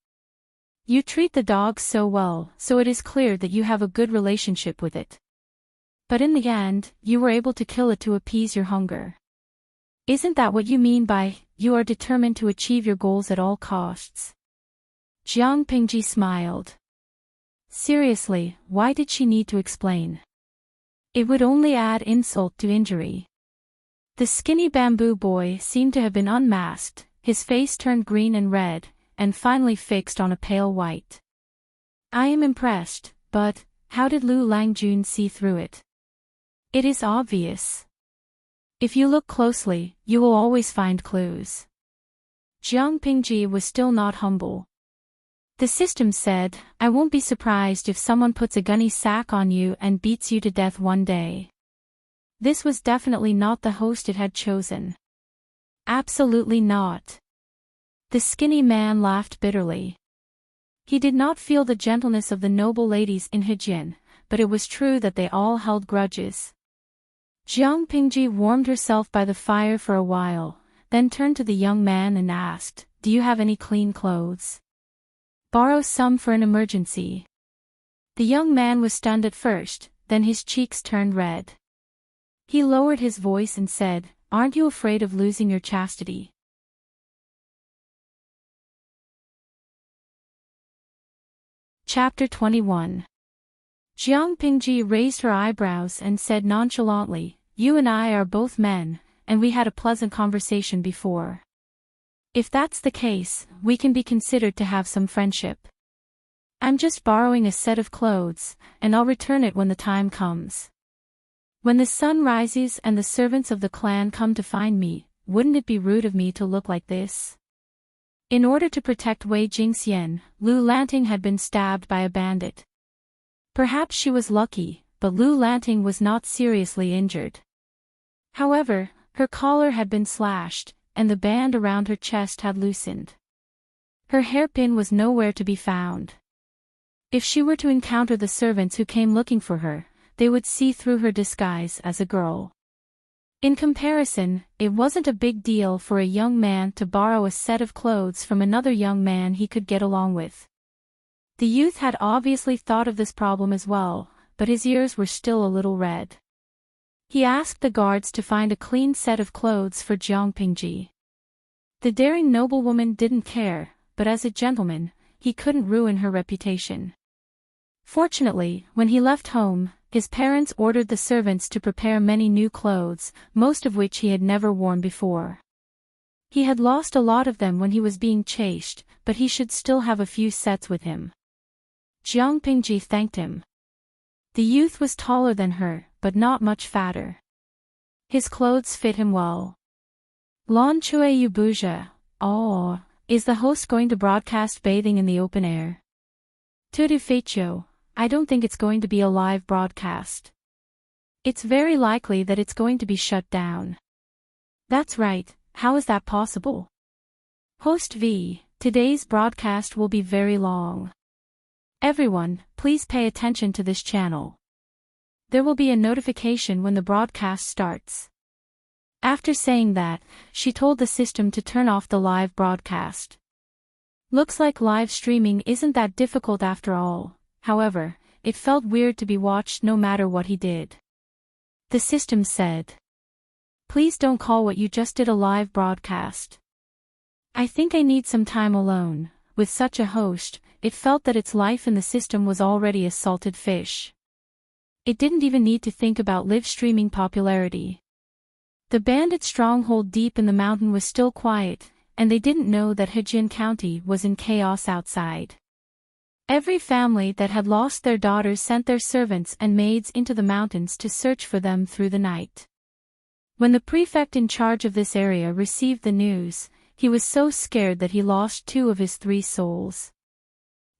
A: You treat the dog so well, so it is clear that you have a good relationship with it. But in the end, you were able to kill it to appease your hunger. Isn't that what you mean by, you are determined to achieve your goals at all costs? Jiang Pingji smiled. Seriously, why did she need to explain? It would only add insult to injury. The skinny bamboo boy seemed to have been unmasked, his face turned green and red, and finally fixed on a pale white. I am impressed, but, how did Lu Langjun see through it? It is obvious. If you look closely, you will always find clues. Jiang Pingji was still not humble. The system said, I won't be surprised if someone puts a gunny sack on you and beats you to death one day. This was definitely not the host it had chosen. Absolutely not. The skinny man laughed bitterly. He did not feel the gentleness of the noble ladies in Hejian, but it was true that they all held grudges. Jiang Pingji warmed herself by the fire for a while, then turned to the young man and asked, do you have any clean clothes? Borrow some for an emergency. The young man was stunned at first, then his cheeks turned red. He lowered his voice and said, aren't you afraid of losing your chastity? Chapter 21. Jiang Pingji raised her eyebrows and said nonchalantly, "You and I are both men, and we had a pleasant conversation before. If that's the case, we can be considered to have some friendship. I'm just borrowing a set of clothes, and I'll return it when the time comes. When the sun rises and the servants of the clan come to find me, wouldn't it be rude of me to look like this?" In order to protect Wei Jingxian, Lu Lanting had been stabbed by a bandit. Perhaps she was lucky, but Lu Lanting was not seriously injured. However, her collar had been slashed, and the band around her chest had loosened. Her hairpin was nowhere to be found. If she were to encounter the servants who came looking for her, they would see through her disguise as a girl. In comparison, it wasn't a big deal for a young man to borrow a set of clothes from another young man he could get along with. The youth had obviously thought of this problem as well, but his ears were still a little red. He asked the guards to find a clean set of clothes for Jiang Pingji. The daring noblewoman didn't care, but as a gentleman, he couldn't ruin her reputation. Fortunately, when he left home, his parents ordered the servants to prepare many new clothes, most of which he had never worn before. He had lost a lot of them when he was being chased, but he should still have a few sets with him. Jiang Pingji thanked him. The youth was taller than her, but not much fatter. His clothes fit him well. Lan Chue Yubuja, oh, is the host going to broadcast bathing in the open air? Tudu Feicho, I don't think it's going to be a live broadcast. It's very likely that it's going to be shut down. That's right, how is that possible? Host V, today's broadcast will be very long. Everyone, please pay attention to this channel. There will be a notification when the broadcast starts. After saying that, she told the system to turn off the live broadcast. Looks like live streaming isn't that difficult after all, however, it felt weird to be watched no matter what he did. The system said, "Please don't call what you just did a live broadcast. I think I need some time alone." With such a host, it felt that its life in the system was already a salted fish. It didn't even need to think about live streaming popularity. The bandit stronghold deep in the mountain was still quiet, and they didn't know that Hejian County was in chaos outside. Every family that had lost their daughters sent their servants and maids into the mountains to search for them through the night. When the prefect in charge of this area received the news, he was so scared that he lost 2 of his 3 souls.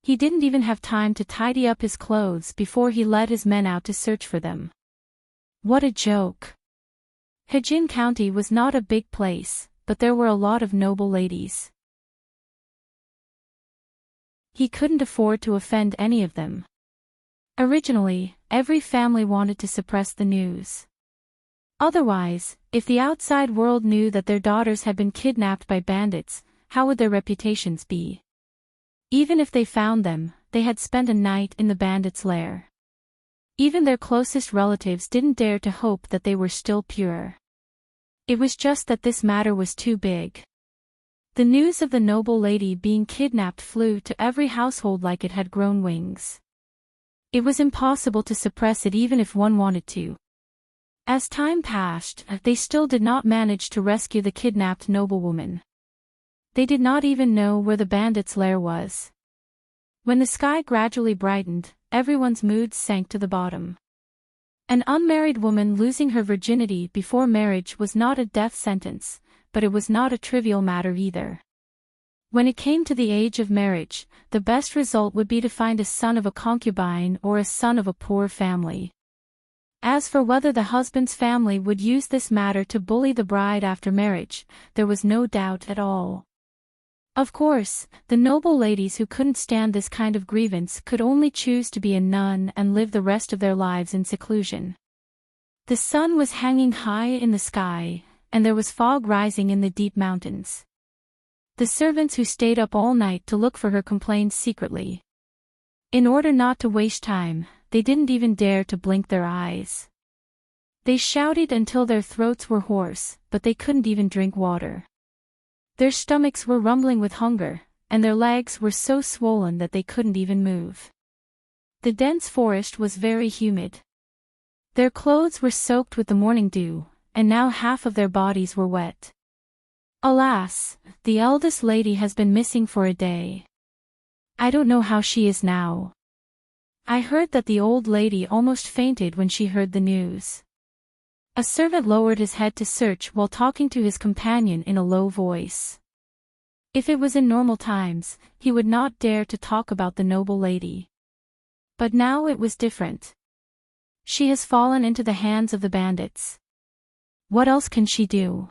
A: He didn't even have time to tidy up his clothes before he led his men out to search for them. What a joke! Hejian County was not a big place, but there were a lot of noble ladies. He couldn't afford to offend any of them. Originally, every family wanted to suppress the news. Otherwise, if the outside world knew that their daughters had been kidnapped by bandits, how would their reputations be? Even if they found them, they had spent a night in the bandits' lair. Even their closest relatives didn't dare to hope that they were still pure. It was just that this matter was too big. The news of the noble lady being kidnapped flew to every household like it had grown wings. It was impossible to suppress it even if one wanted to. As time passed, they still did not manage to rescue the kidnapped noblewoman. They did not even know where the bandits' lair was. When the sky gradually brightened, everyone's moods sank to the bottom. An unmarried woman losing her virginity before marriage was not a death sentence, but it was not a trivial matter either. When it came to the age of marriage, the best result would be to find a son of a concubine or a son of a poor family. As for whether the husband's family would use this matter to bully the bride after marriage, there was no doubt at all. Of course, the noble ladies who couldn't stand this kind of grievance could only choose to be a nun and live the rest of their lives in seclusion. The sun was hanging high in the sky, and there was fog rising in the deep mountains. The servants who stayed up all night to look for her complained secretly. In order not to waste time, they didn't even dare to blink their eyes. They shouted until their throats were hoarse, but they couldn't even drink water. Their stomachs were rumbling with hunger, and their legs were so swollen that they couldn't even move. The dense forest was very humid. Their clothes were soaked with the morning dew, and now half of their bodies were wet. Alas, the eldest lady has been missing for a day. I don't know how she is now. I heard that the old lady almost fainted when she heard the news. A servant lowered his head to search while talking to his companion in a low voice. If it was in normal times, he would not dare to talk about the noble lady. But now it was different. She has fallen into the hands of the bandits. What else can she do?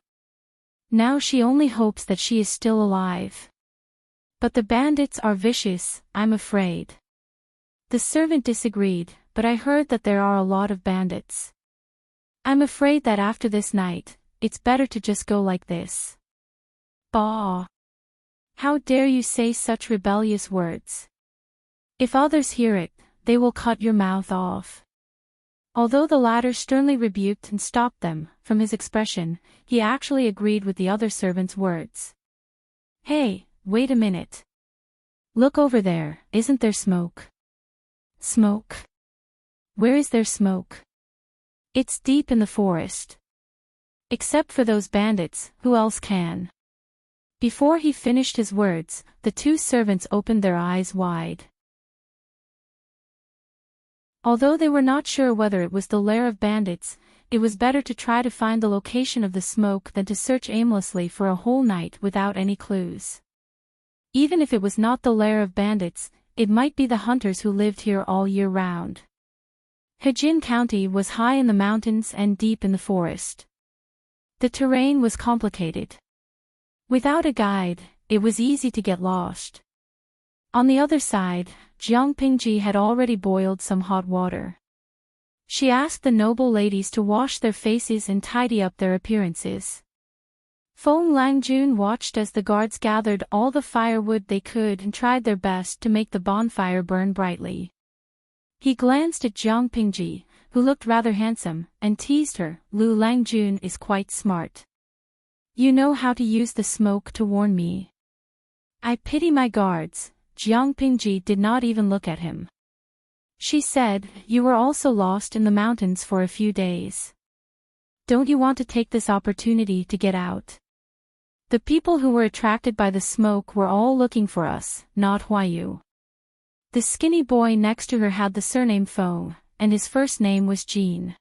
A: Now she only hopes that she is still alive. But the bandits are vicious, I'm afraid. The servant disagreed, but I heard that there are a lot of bandits. I'm afraid that after this night, it's better to just go like this. Bah! How dare you say such rebellious words? If others hear it, they will cut your mouth off. Although the latter sternly rebuked and stopped them, from his expression, he actually agreed with the other servant's words. Hey, wait a minute. Look over there, isn't there smoke? Smoke? Where is there smoke? It's deep in the forest. Except for those bandits, who else can? Before he finished his words, the two servants opened their eyes wide. Although they were not sure whether it was the lair of bandits, it was better to try to find the location of the smoke than to search aimlessly for a whole night without any clues. Even if it was not the lair of bandits, it might be the hunters who lived here all year round. Heartwarming County was high in the mountains and deep in the forest. The terrain was complicated. Without a guide, it was easy to get lost. On the other side, Jiangpingji had already boiled some hot water. She asked the noble ladies to wash their faces and tidy up their appearances. Feng Langjun watched as the guards gathered all the firewood they could and tried their best to make the bonfire burn brightly. He glanced at Jiangpingji, who looked rather handsome, and teased her. Lu Langjun is quite smart. You know how to use the smoke to warn me. I pity my guards. Jiangpingji did not even look at him. She said, you were also lost in the mountains for a few days. Don't you want to take this opportunity to get out? The people who were attracted by the smoke were all looking for us, not Huayu. The skinny boy next to her had the surname Feng, and his first name was Jean.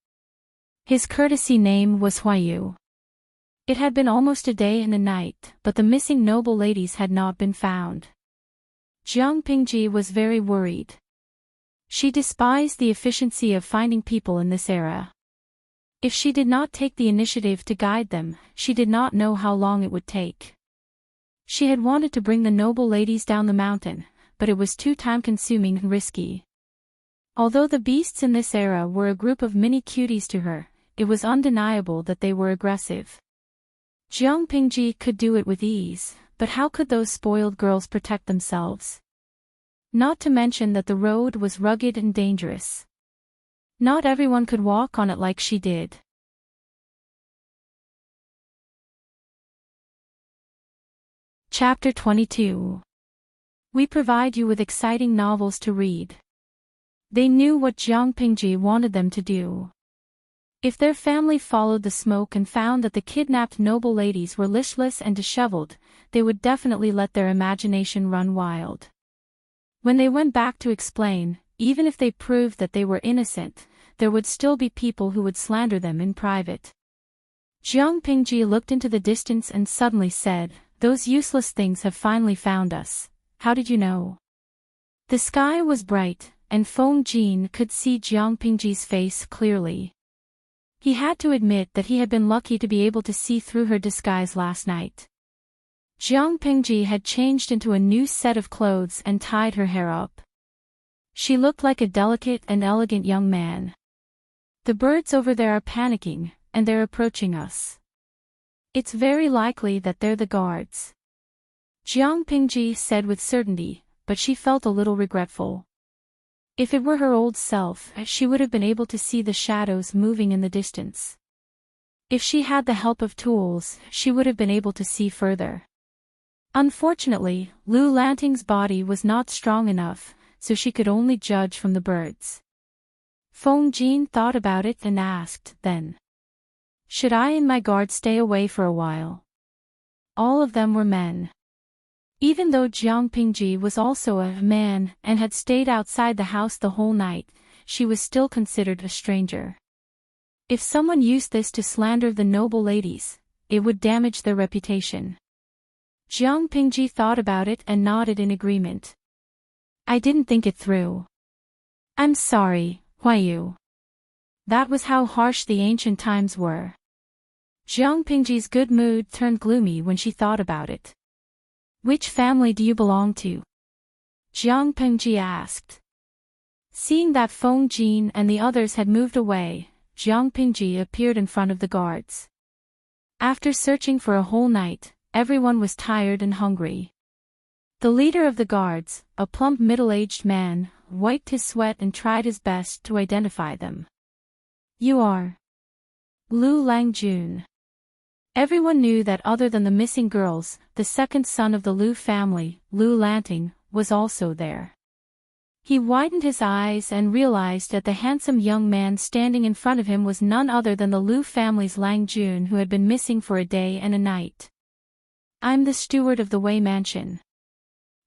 A: His courtesy name was Huayu. It had been almost a day and a night, but the missing noble ladies had not been found. Jiangpingji was very worried. She despised the efficiency of finding people in this era. If she did not take the initiative to guide them, she did not know how long it would take. She had wanted to bring the noble ladies down the mountain, but it was too time-consuming and risky. Although the beasts in this era were a group of mini cuties to her, it was undeniable that they were aggressive. Jiangpingji could do it with ease, but how could those spoiled girls protect themselves? Not to mention that the road was rugged and dangerous. Not everyone could walk on it like she did. Chapter 22. We provide you with exciting novels to read. They knew what Jiangpingji wanted them to do. If their family followed the smoke and found that the kidnapped noble ladies were listless and disheveled, they would definitely let their imagination run wild. When they went back to explain, even if they proved that they were innocent, there would still be people who would slander them in private. Jiangpingji looked into the distance and suddenly said, "Those useless things have finally found us. How did you know?" The sky was bright, and Feng Jin could see Jiangpingji's face clearly. He had to admit that he had been lucky to be able to see through her disguise last night. Jiangpingji had changed into a new set of clothes and tied her hair up. She looked like a delicate and elegant young man. The birds over there are panicking, and they're approaching us. It's very likely that they're the guards. Jiangpingji said with certainty, but she felt a little regretful. If it were her old self, she would have been able to see the shadows moving in the distance. If she had the help of tools, she would have been able to see further. Unfortunately, Lu Lanting's body was not strong enough, so she could only judge from the birds. Feng Jin thought about it and asked, then, should I and my guard stay away for a while? All of them were men. Even though Jiang Pingji was also a man and had stayed outside the house the whole night, she was still considered a stranger. If someone used this to slander the noble ladies, it would damage their reputation. Jiang Pingji thought about it and nodded in agreement. I didn't think it through. I'm sorry, Huayu. That was how harsh the ancient times were. Jiang Pingji's good mood turned gloomy when she thought about it. Which family do you belong to? Jiang Pingji asked. Seeing that Feng Jin and the others had moved away, Jiang Pingji appeared in front of the guards. After searching for a whole night, everyone was tired and hungry. The leader of the guards, a plump middle-aged man, wiped his sweat and tried his best to identify them. You are Lu Langjun. Everyone knew that other than the missing girls, the second son of the Lu family, Lu Lanting, was also there. He widened his eyes and realized that the handsome young man standing in front of him was none other than the Lu family's Langjun who had been missing for a day and a night. I'm the steward of the Wei mansion.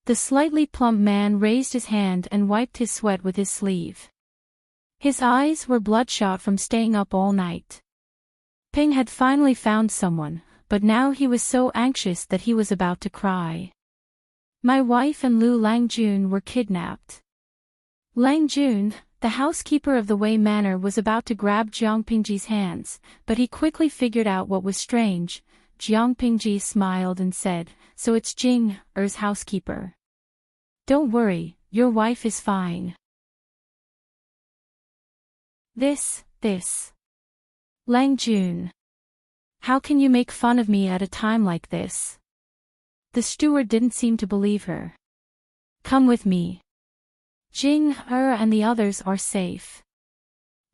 A: The slightly plump man raised his hand and wiped his sweat with his sleeve. His eyes were bloodshot from staying up all night. Ping had finally found someone, but now he was so anxious that he was about to cry. My wife and Lu Langjun were kidnapped. Langjun, the housekeeper of the Wei Manor, was about to grab Jiang Pingji's hands, but he quickly figured out what was strange. Jiang Pingji smiled and said, so it's Jing Er's housekeeper. Don't worry, your wife is fine. This. Langjun. How can you make fun of me at a time like this? The steward didn't seem to believe her. Come with me. Jing Er and the others are safe.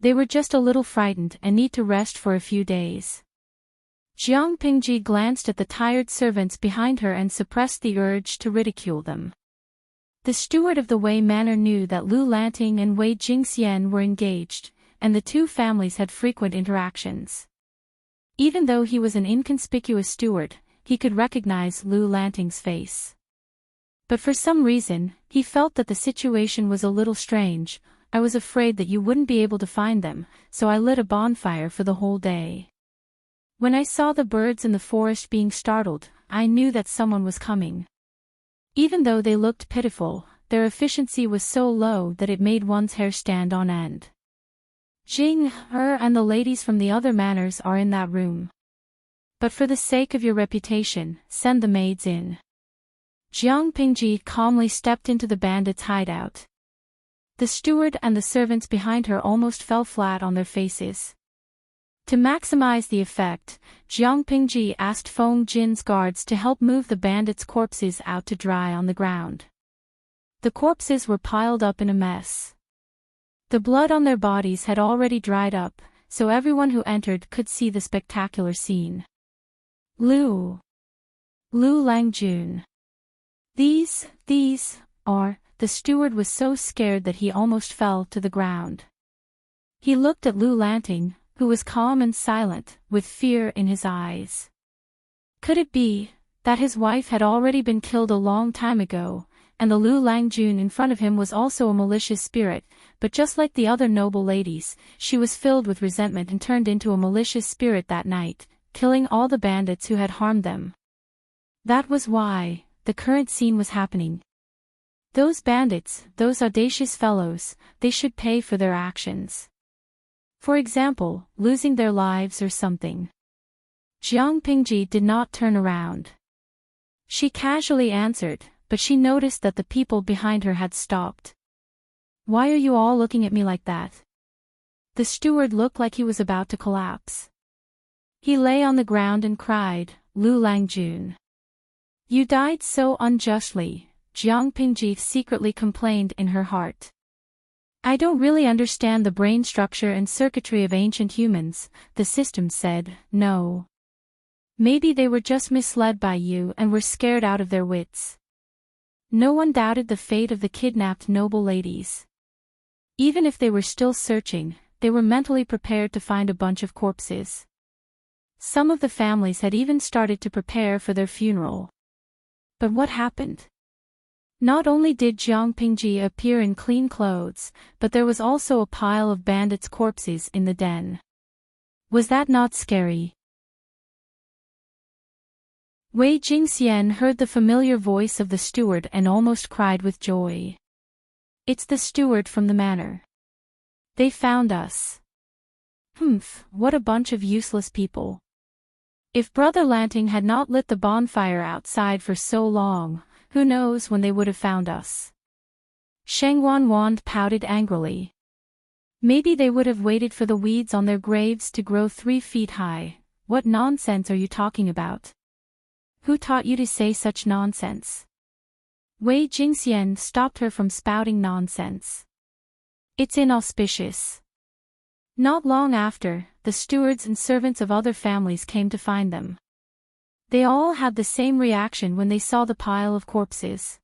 A: They were just a little frightened and need to rest for a few days. Jiang Pingji glanced at the tired servants behind her and suppressed the urge to ridicule them. The steward of the Wei Manor knew that Lu Lanting and Wei Jingxian were engaged, and the two families had frequent interactions. Even though he was an inconspicuous steward, he could recognize Lu Lanting's face. But for some reason, he felt that the situation was a little strange. I was afraid that you wouldn't be able to find them, so I lit a bonfire for the whole day. When I saw the birds in the forest being startled, I knew that someone was coming. Even though they looked pitiful, their efficiency was so low that it made one's hair stand on end. Jing Er and the ladies from the other manors are in that room. But for the sake of your reputation, send the maids in. Jiang Pingji calmly stepped into the bandits' hideout. The steward and the servants behind her almost fell flat on their faces. To maximize the effect, Jiang Pingji asked Feng Jin's guards to help move the bandits' corpses out to dry on the ground. The corpses were piled up in a mess. The blood on their bodies had already dried up, so everyone who entered could see the spectacular scene. Lu Langjun. These are, the steward was so scared that he almost fell to the ground. He looked at Lu Lanting, who was calm and silent, with fear in his eyes. Could it be that his wife had already been killed a long time ago, and the Lu Langjun in front of him was also a malicious spirit, but just like the other noble ladies, she was filled with resentment and turned into a malicious spirit that night, killing all the bandits who had harmed them. That was why the current scene was happening. Those bandits, those audacious fellows, they should pay for their actions. For example, losing their lives or something. Jiang Pingji did not turn around. She casually answered, but she noticed that the people behind her had stopped. Why are you all looking at me like that? The steward looked like he was about to collapse. He lay on the ground and cried, Lu Langjun. You died so unjustly, Jiang Pingji secretly complained in her heart. I don't really understand the brain structure and circuitry of ancient humans, the system said, no. Maybe they were just misled by you and were scared out of their wits. No one doubted the fate of the kidnapped noble ladies. Even if they were still searching, they were mentally prepared to find a bunch of corpses. Some of the families had even started to prepare for their funeral. But what happened? Not only did Jiang Pingji appear in clean clothes, but there was also a pile of bandits' corpses in the den. Was that not scary? Wei Jingxian heard the familiar voice of the steward and almost cried with joy. It's the steward from the manor. They found us. What a bunch of useless people. If Brother Lanting had not lit the bonfire outside for so long, who knows when they would have found us. Sheng Wanwan pouted angrily. Maybe they would have waited for the weeds on their graves to grow 3 feet high. What nonsense are you talking about? Who taught you to say such nonsense? Wei Jingxian stopped her from spouting nonsense. It's inauspicious. Not long after, the stewards and servants of other families came to find them. They all had the same reaction when they saw the pile of corpses.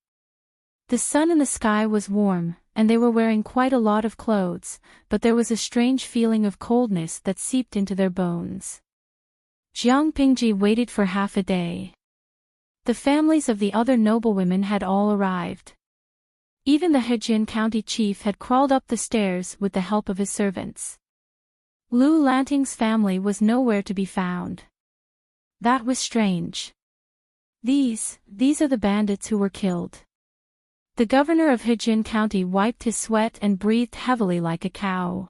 A: The sun in the sky was warm, and they were wearing quite a lot of clothes, but there was a strange feeling of coldness that seeped into their bones. Jiang Pingji waited for half a day. The families of the other noblewomen had all arrived. Even the Hejin County chief had crawled up the stairs with the help of his servants. Lu Lanting's family was nowhere to be found. That was strange. These are the bandits who were killed. The governor of Hejin County wiped his sweat and breathed heavily like a cow.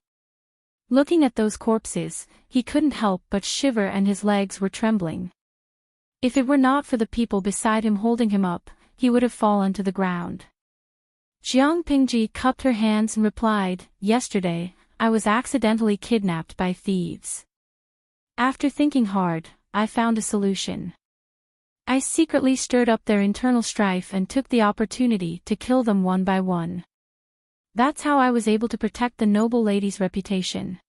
A: Looking at those corpses, he couldn't help but shiver and his legs were trembling. If it were not for the people beside him holding him up, he would have fallen to the ground. Jiang Pingji cupped her hands and replied, "Yesterday, I was accidentally kidnapped by thieves. After thinking hard, I found a solution. I secretly stirred up their internal strife and took the opportunity to kill them one by one. That's how I was able to protect the noble lady's reputation."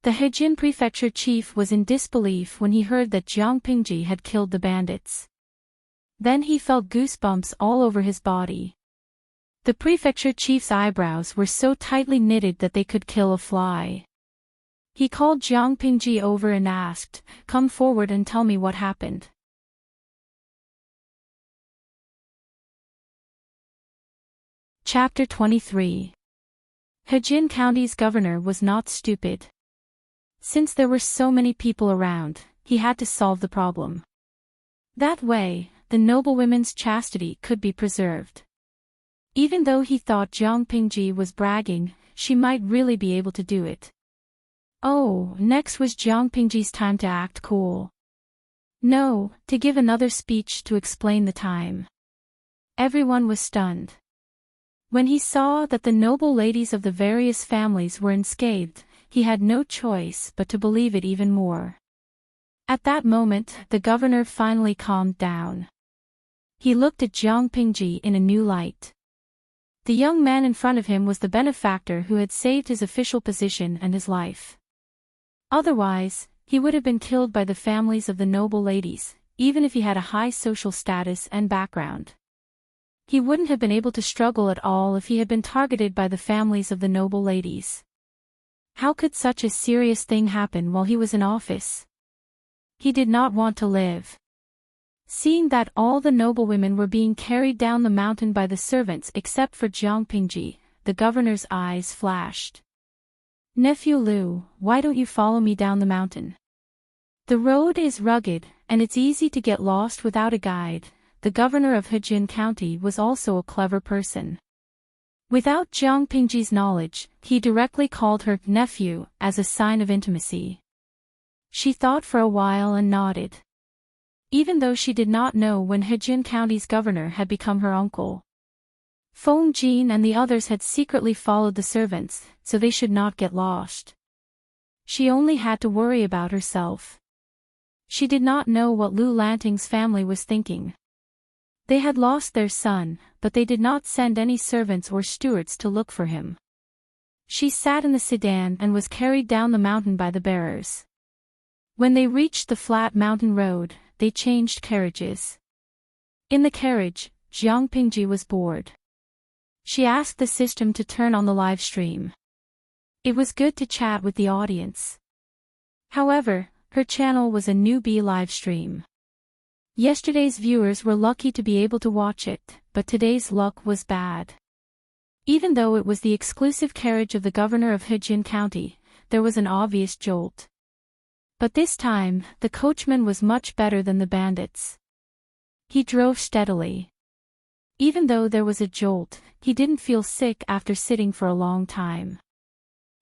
A: The Hejin prefecture chief was in disbelief when he heard that Jiang Pingji had killed the bandits. Then he felt goosebumps all over his body. The prefecture chief's eyebrows were so tightly knitted that they could kill a fly. He called Jiang Pingji over and asked, "Come forward and tell me what happened." Chapter 23. Hejin County's governor was not stupid. Since there were so many people around, he had to solve the problem. That way, the noblewomen's chastity could be preserved. Even though he thought Jiang Pingji was bragging, she might really be able to do it. Oh, next was Jiang Pingji's time to act cool. No, to give another speech to explain the time. Everyone was stunned. When he saw that the noble ladies of the various families were unscathed, he had no choice but to believe it even more. At that moment, the governor finally calmed down. He looked at Jiang Pingji in a new light. The young man in front of him was the benefactor who had saved his official position and his life. Otherwise, he would have been killed by the families of the noble ladies, even if he had a high social status and background. He wouldn't have been able to struggle at all if he had been targeted by the families of the noble ladies. How could such a serious thing happen while he was in office? He did not want to live. Seeing that all the noblewomen were being carried down the mountain by the servants except for Jiang Pingji, the governor's eyes flashed. "Nephew Lu, why don't you follow me down the mountain? The road is rugged, and it's easy to get lost without a guide." The governor of Hejin County was also a clever person. Without Jiang Pingji's knowledge, he directly called her nephew as a sign of intimacy. She thought for a while and nodded. Even though she did not know when Hejin County's governor had become her uncle. Feng Jin and the others had secretly followed the servants, so they should not get lost. She only had to worry about herself. She did not know what Lu Lanting's family was thinking. They had lost their son, but they did not send any servants or stewards to look for him. She sat in the sedan and was carried down the mountain by the bearers. When they reached the flat mountain road, they changed carriages. In the carriage, Jiang Pingji was bored. She asked the system to turn on the live stream. It was good to chat with the audience. However, her channel was a newbie live stream. Yesterday's viewers were lucky to be able to watch it, but today's luck was bad. Even though it was the exclusive carriage of the governor of Heartwarming County, there was an obvious jolt. But this time, the coachman was much better than the bandits. He drove steadily. Even though there was a jolt, he didn't feel sick after sitting for a long time.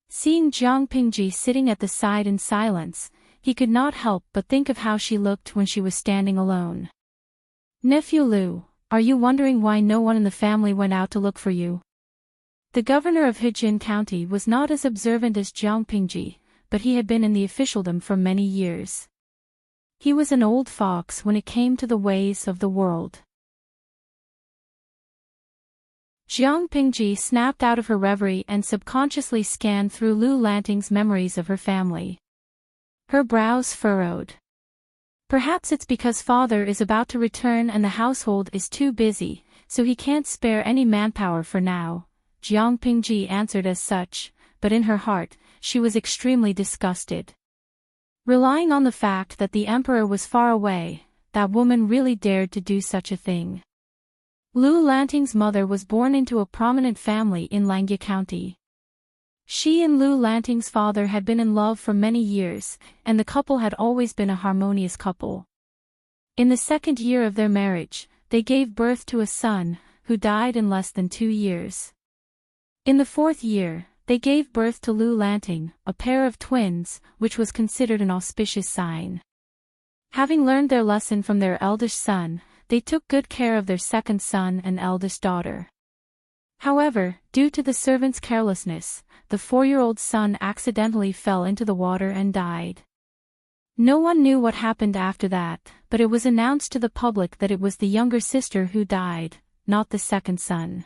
A: Seeing Jiang Pingji sitting at the side in silence, he could not help but think of how she looked when she was standing alone. "Nephew Liu, are you wondering why no one in the family went out to look for you?" The governor of Heartwarming County was not as observant as Jiang Pingji, but he had been in the officialdom for many years. He was an old fox when it came to the ways of the world. Jiang Pingji snapped out of her reverie and subconsciously scanned through Lu Lanting's memories of her family. Her brows furrowed. Perhaps it's because father is about to return and the household is too busy, so he can't spare any manpower for now. Jiang Pingji answered as such, but in her heart, she was extremely disgusted. Relying on the fact that the emperor was far away, that woman really dared to do such a thing. Lu Lanting's mother was born into a prominent family in Langya County. She and Lu Lanting's father had been in love for many years, and the couple had always been a harmonious couple. In the second year of their marriage, they gave birth to a son, who died in less than 2 years. In the fourth year, they gave birth to Lu Lanting, a pair of twins, which was considered an auspicious sign. Having learned their lesson from their eldest son, they took good care of their second son and eldest daughter. However, due to the servants' carelessness, the 4-year-old son accidentally fell into the water and died. No one knew what happened after that, but it was announced to the public that it was the younger sister who died, not the second son.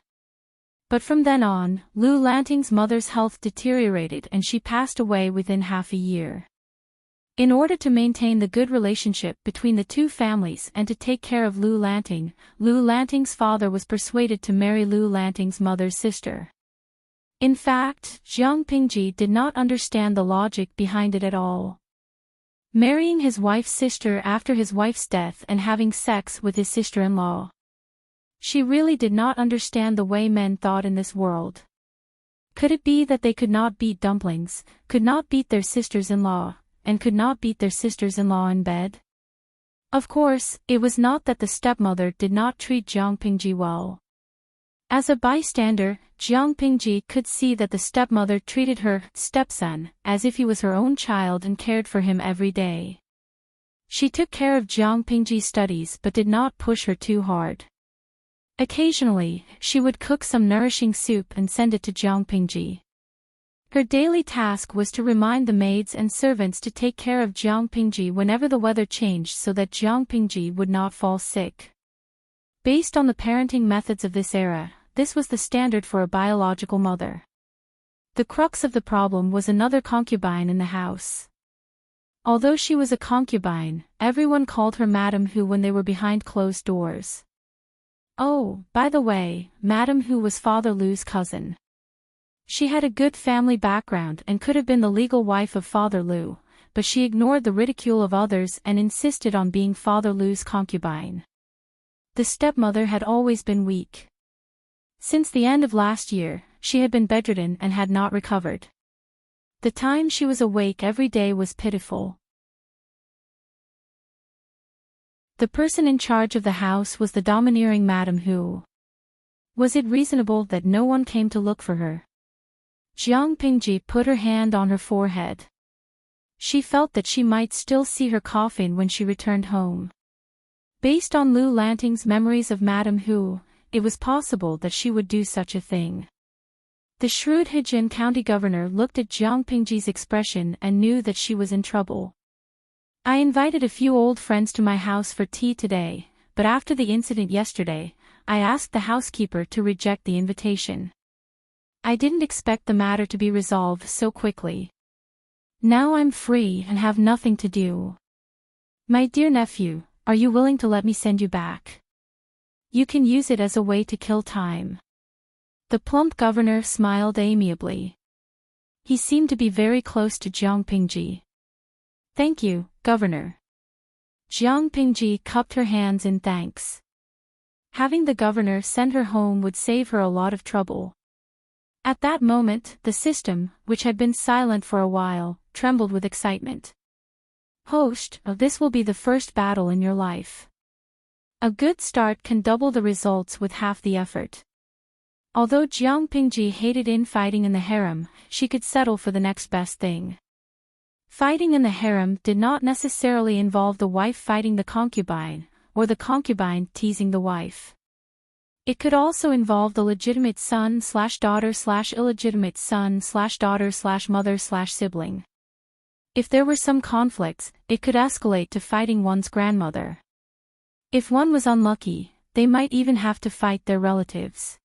A: But from then on, Lu Lanting's mother's health deteriorated and she passed away within half a year. In order to maintain the good relationship between the two families and to take care of Lu Lanting's father was persuaded to marry Lu Lanting's mother's sister. In fact, Jiang Pingji did not understand the logic behind it at all. Marrying his wife's sister after his wife's death and having sex with his sister-in-law. She really did not understand the way men thought in this world. Could it be that they could not beat dumplings, could not beat their sisters-in-law, and could not beat their sisters-in-law in bed? Of course, it was not that the stepmother did not treat Jiang Pingji well. As a bystander, Jiang Pingji could see that the stepmother treated her stepson as if he was her own child and cared for him every day. She took care of Jiang Pingji's studies but did not push her too hard. Occasionally, she would cook some nourishing soup and send it to Jiang Pingji. Her daily task was to remind the maids and servants to take care of Jiang Pingji whenever the weather changed so that Jiang Pingji would not fall sick. Based on the parenting methods of this era, this was the standard for a biological mother. The crux of the problem was another concubine in the house. Although she was a concubine, everyone called her Madame Hu when they were behind closed doors. Oh, by the way, Madame Hu was Father Lu's cousin. She had a good family background and could have been the legal wife of Father Lu, but she ignored the ridicule of others and insisted on being Father Lu's concubine. The stepmother had always been weak. Since the end of last year, she had been bedridden and had not recovered. The time she was awake every day was pitiful. The person in charge of the house was the domineering Madame Hu. Was it reasonable that no one came to look for her? Jiang Pingji put her hand on her forehead. She felt that she might still see her coffin when she returned home. Based on Lu Lanting's memories of Madame Hu, it was possible that she would do such a thing. The shrewd Heartwarming County governor looked at Jiang Pingji's expression and knew that she was in trouble. I invited a few old friends to my house for tea today, but after the incident yesterday, I asked the housekeeper to reject the invitation. I didn't expect the matter to be resolved so quickly. Now I'm free and have nothing to do. My dear nephew, are you willing to let me send you back? You can use it as a way to kill time. The plump governor smiled amiably. He seemed to be very close to Jiang Pingji. Thank you, Governor. Jiang Pingji cupped her hands in thanks. Having the governor send her home would save her a lot of trouble. At that moment, the system, which had been silent for a while, trembled with excitement. Host, this will be the first battle in your life. A good start can double the results with half the effort. Although Jiang Pingji hated infighting in the harem, she could settle for the next best thing. Fighting in the harem did not necessarily involve the wife fighting the concubine, or the concubine teasing the wife. It could also involve the legitimate son/daughter/illegitimate son/daughter/mother/sibling. If there were some conflicts, it could escalate to fighting one's grandmother. If one was unlucky, they might even have to fight their relatives.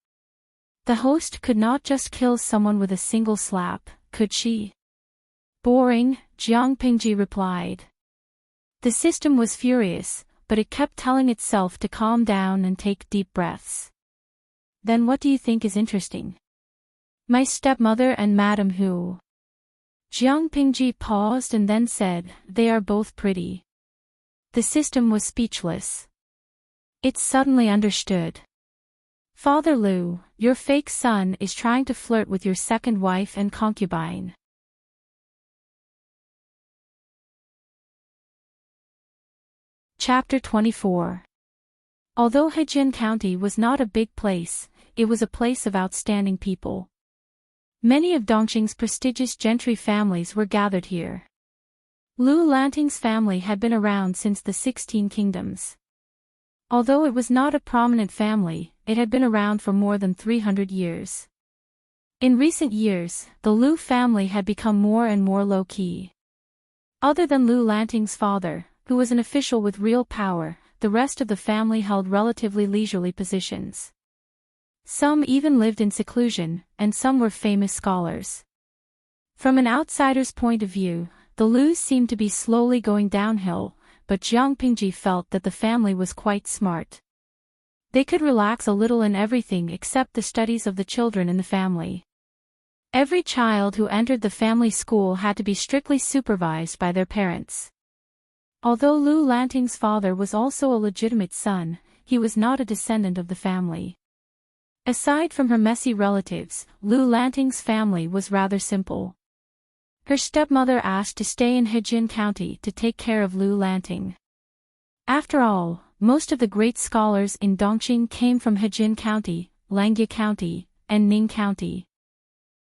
A: The host could not just kill someone with a single slap, could she? Boring, Jiang Pingji replied. The system was furious, but it kept telling itself to calm down and take deep breaths. Then what do you think is interesting? My stepmother and Madame Hu. Jiang Pingji paused and then said, they are both pretty. The system was speechless. It suddenly understood. Father Lu, your fake son is trying to flirt with your second wife and concubine. Chapter 24. Although Heijin County was not a big place, it was a place of outstanding people. Many of Dongqing's prestigious gentry families were gathered here. Lu Lanting's family had been around since the 16 kingdoms. Although it was not a prominent family, it had been around for more than 300 years. In recent years, the Lu family had become more and more low-key. Other than Lu Lanting's father, who was an official with real power, the rest of the family held relatively leisurely positions. Some even lived in seclusion, and some were famous scholars. From an outsider's point of view, the Lus seemed to be slowly going downhill, but Jiang Pingji felt that the family was quite smart. They could relax a little in everything except the studies of the children in the family. Every child who entered the family school had to be strictly supervised by their parents. Although Lu Lanting's father was also a legitimate son, he was not a descendant of the family. Aside from her messy relatives, Lu Lanting's family was rather simple. Her stepmother asked to stay in Heijin County to take care of Lu Lanting. After all, most of the great scholars in Dongqing came from Heijin County, Langya County, and Ning County.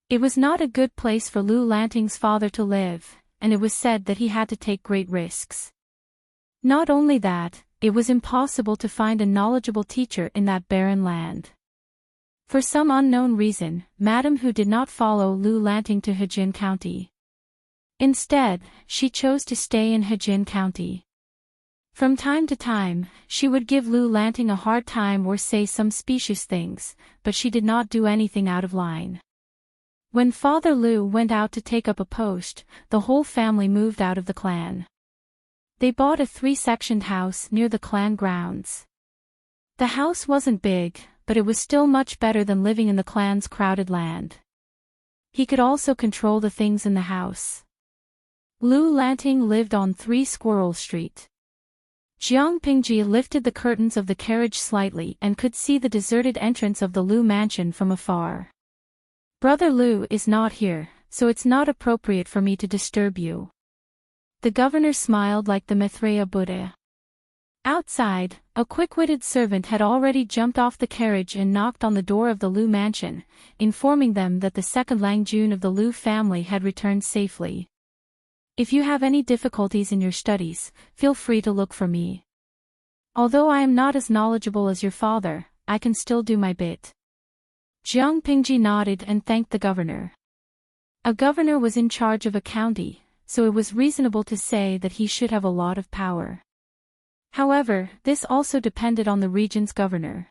A: It was not a good place for Lu Lanting's father to live, and it was said that he had to take great risks. Not only that, it was impossible to find a knowledgeable teacher in that barren land. For some unknown reason, Madame Hu did not follow Lu Lanting to Heijin County. Instead, she chose to stay in Heijin County. From time to time, she would give Lu Lanting a hard time or say some specious things, but she did not do anything out of line. When Father Lu went out to take up a post, the whole family moved out of the clan. They bought a 3-sectioned house near the clan grounds. The house wasn't big, but it was still much better than living in the clan's crowded land. He could also control the things in the house. Lu Lanting lived on 3 Squirrel Street. Jiang Pingji lifted the curtains of the carriage slightly and could see the deserted entrance of the Lu mansion from afar. Brother Lu is not here, so it's not appropriate for me to disturb you. The governor smiled like the Maitreya Buddha. Outside, a quick-witted servant had already jumped off the carriage and knocked on the door of the Lu mansion, informing them that the second Langjun of the Lu family had returned safely. If you have any difficulties in your studies, feel free to look for me. Although I am not as knowledgeable as your father, I can still do my bit. Jiang Pingji nodded and thanked the governor. A governor was in charge of a county, so it was reasonable to say that he should have a lot of power. However, this also depended on the region's governor.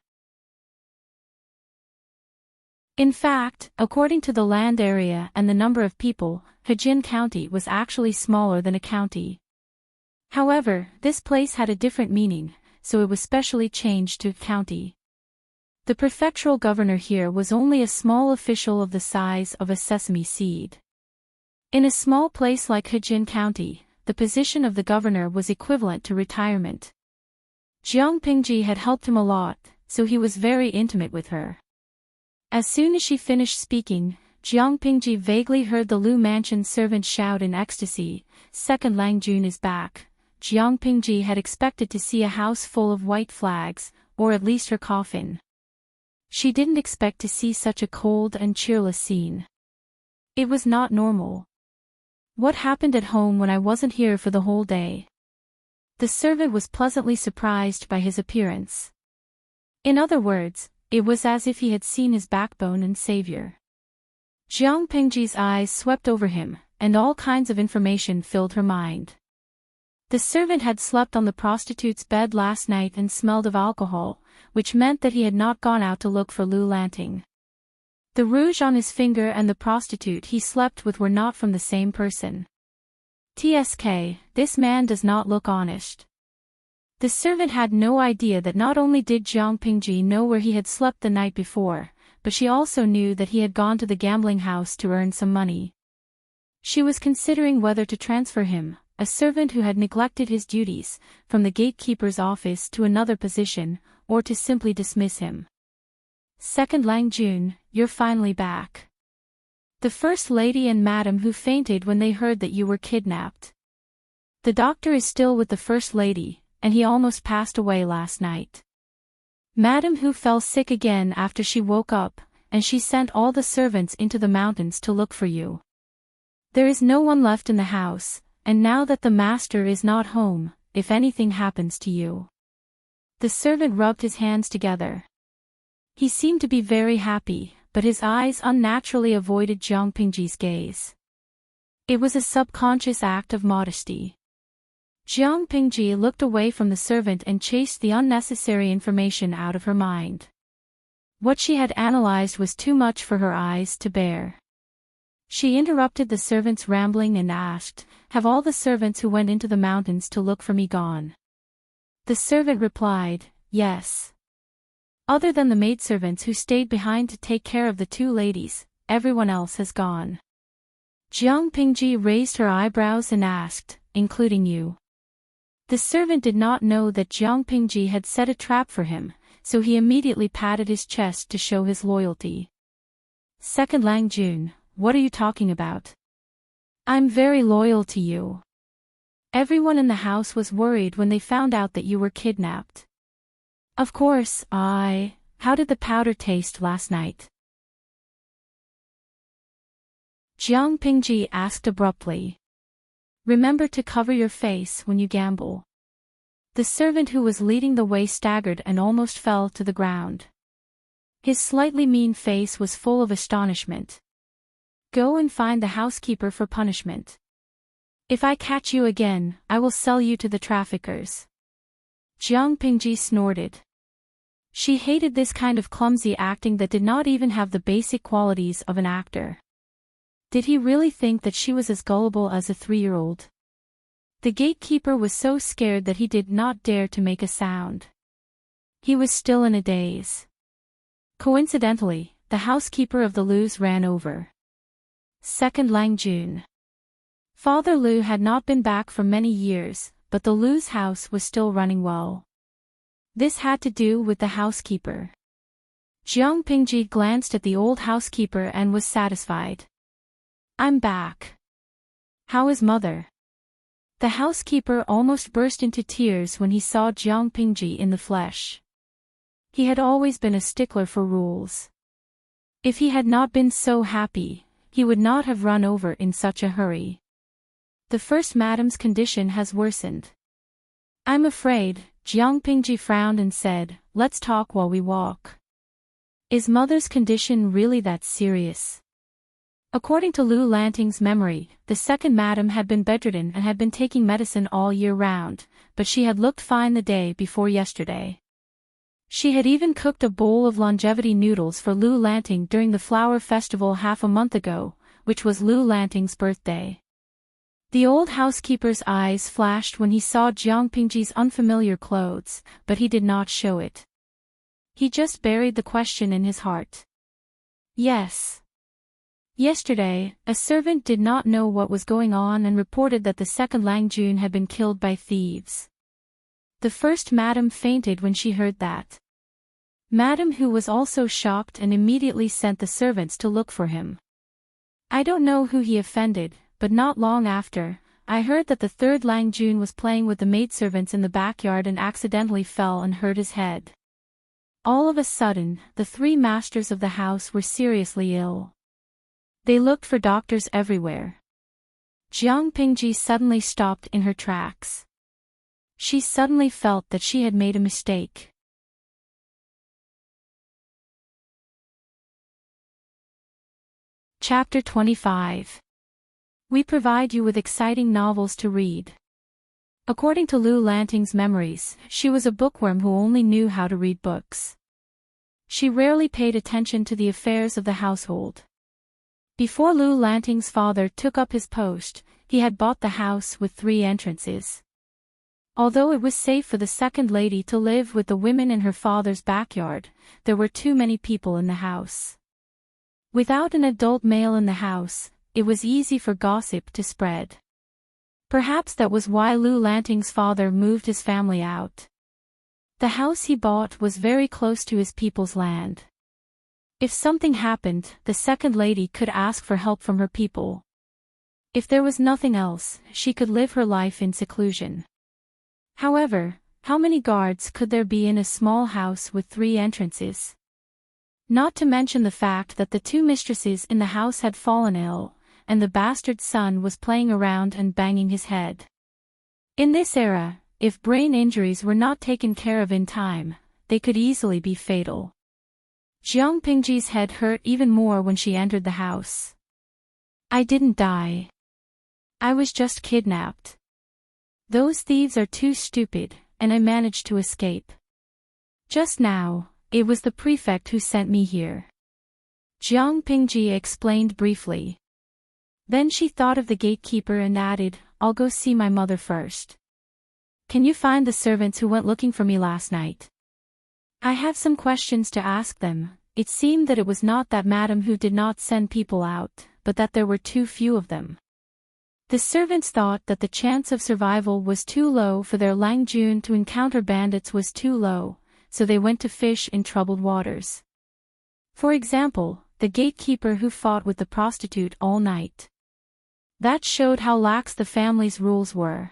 A: In fact, according to the land area and the number of people, Heijin County was actually smaller than a county. However, this place had a different meaning, so it was specially changed to county. The prefectural governor here was only a small official of the size of a sesame seed. In a small place like Heijin County, the position of the governor was equivalent to retirement. Jiang Pingji had helped him a lot, so he was very intimate with her. As soon as she finished speaking, Jiang Pingji vaguely heard the Lu mansion servant shout in ecstasy, "Second Lang Jun is back." Jiang Pingji had expected to see a house full of white flags, or at least her coffin. She didn't expect to see such a cold and cheerless scene. It was not normal. What happened at home when I wasn't here for the whole day? The servant was pleasantly surprised by his appearance. In other words, it was as if he had seen his backbone and savior. Jiang Pingji's eyes swept over him, and all kinds of information filled her mind. The servant had slept on the prostitute's bed last night and smelled of alcohol, which meant that he had not gone out to look for Lu Lanting. The rouge on his finger and the prostitute he slept with were not from the same person. TSK, this man does not look honest. The servant had no idea that not only did Jiang Pingji know where he had slept the night before, but she also knew that he had gone to the gambling house to earn some money. She was considering whether to transfer him, a servant who had neglected his duties, from the gatekeeper's office to another position, or to simply dismiss him. Second Lang Jun, you're finally back. The First Lady and Madam who fainted when they heard that you were kidnapped. The doctor is still with the First Lady, and he almost passed away last night. Madam who fell sick again after she woke up, and she sent all the servants into the mountains to look for you. There is no one left in the house, and now that the master is not home, if anything happens to you. The servant rubbed his hands together. He seemed to be very happy, but his eyes unnaturally avoided Jiang Pingji's gaze. It was a subconscious act of modesty. Jiang Pingji looked away from the servant and chased the unnecessary information out of her mind. What she had analyzed was too much for her eyes to bear. She interrupted the servant's rambling and asked, "Have all the servants who went into the mountains to look for me gone?" The servant replied, "Yes. Other than the maidservants who stayed behind to take care of the two ladies, everyone else has gone." Jiang Pingji raised her eyebrows and asked, "Including you?" The servant did not know that Jiang Pingji had set a trap for him, so he immediately patted his chest to show his loyalty. "Second Lang Jun, what are you talking about? I'm very loyal to you. Everyone in the house was worried when they found out that you were kidnapped. Of course, how did the powder taste last night?" Jiang Pingji asked abruptly. "Remember to cover your face when you gamble." The servant who was leading the way staggered and almost fell to the ground. His slightly mean face was full of astonishment. "Go and find the housekeeper for punishment. If I catch you again, I will sell you to the traffickers." Jiang Pingji snorted. She hated this kind of clumsy acting that did not even have the basic qualities of an actor. Did he really think that she was as gullible as a 3-year-old? The gatekeeper was so scared that he did not dare to make a sound. He was still in a daze. Coincidentally, the housekeeper of the Lus ran over. Second Lang Jun. Father Lu had not been back for many years, but the Lu's house was still running well. This had to do with the housekeeper. Jiang Pingji glanced at the old housekeeper and was satisfied. "I'm back. How is mother?" The housekeeper almost burst into tears when he saw Jiang Pingji in the flesh. He had always been a stickler for rules. If he had not been so happy, he would not have run over in such a hurry. "The first madam's condition has worsened." "I'm afraid," Jiang Pingji frowned and said, "let's talk while we walk." "Is mother's condition really that serious?" According to Lu Lanting's memory, the second madam had been bedridden and had been taking medicine all year round, but she had looked fine the day before yesterday. She had even cooked a bowl of longevity noodles for Lu Lanting during the flower festival half a month ago, which was Lu Lanting's birthday. The old housekeeper's eyes flashed when he saw Jiang Pingji's unfamiliar clothes, but he did not show it. He just buried the question in his heart. Yes. Yesterday, a servant did not know what was going on and reported that the second Lang Jun had been killed by thieves. The first madam fainted when she heard that. Madam Hu was also shocked and immediately sent the servants to look for him. I don't know who he offended, but not long after, I heard that the third Lang Jun was playing with the maidservants in the backyard and accidentally fell and hurt his head. All of a sudden, the three masters of the house were seriously ill. They looked for doctors everywhere. Jiang Pingji suddenly stopped in her tracks. She suddenly felt that she had made a mistake. Chapter 25. We provide you with exciting novels to read. According to Lu Lanting's memories, she was a bookworm who only knew how to read books. She rarely paid attention to the affairs of the household. Before Lu Lanting's father took up his post, he had bought the house with 3 entrances. Although it was safe for the second lady to live with the women in her father's backyard, there were too many people in the house. Without an adult male in the house, it was easy for gossip to spread. Perhaps that was why Lu Lanting's father moved his family out. The house he bought was very close to his people's land. If something happened, the second lady could ask for help from her people. If there was nothing else, she could live her life in seclusion. However, how many guards could there be in a small house with 3 entrances? Not to mention the fact that the 2 mistresses in the house had fallen ill, and the bastard son was playing around and banging his head. In this era, if brain injuries were not taken care of in time, they could easily be fatal. Jiang Pingji's head hurt even more when she entered the house. I didn't die. I was just kidnapped. Those thieves are too stupid, and I managed to escape. Just now, it was the prefect who sent me here. Jiang Pingji explained briefly. Then she thought of the gatekeeper and added, I'll go see my mother first. Can you find the servants who went looking for me last night? I have some questions to ask them. It seemed that it was not that Madam Hu did not send people out, but that there were too few of them. The servants thought that the chance of survival was too low for their Lang Jun to encounter bandits was too low, so they went to fish in troubled waters. For example, the gatekeeper who fought with the prostitute all night. That showed how lax the family's rules were.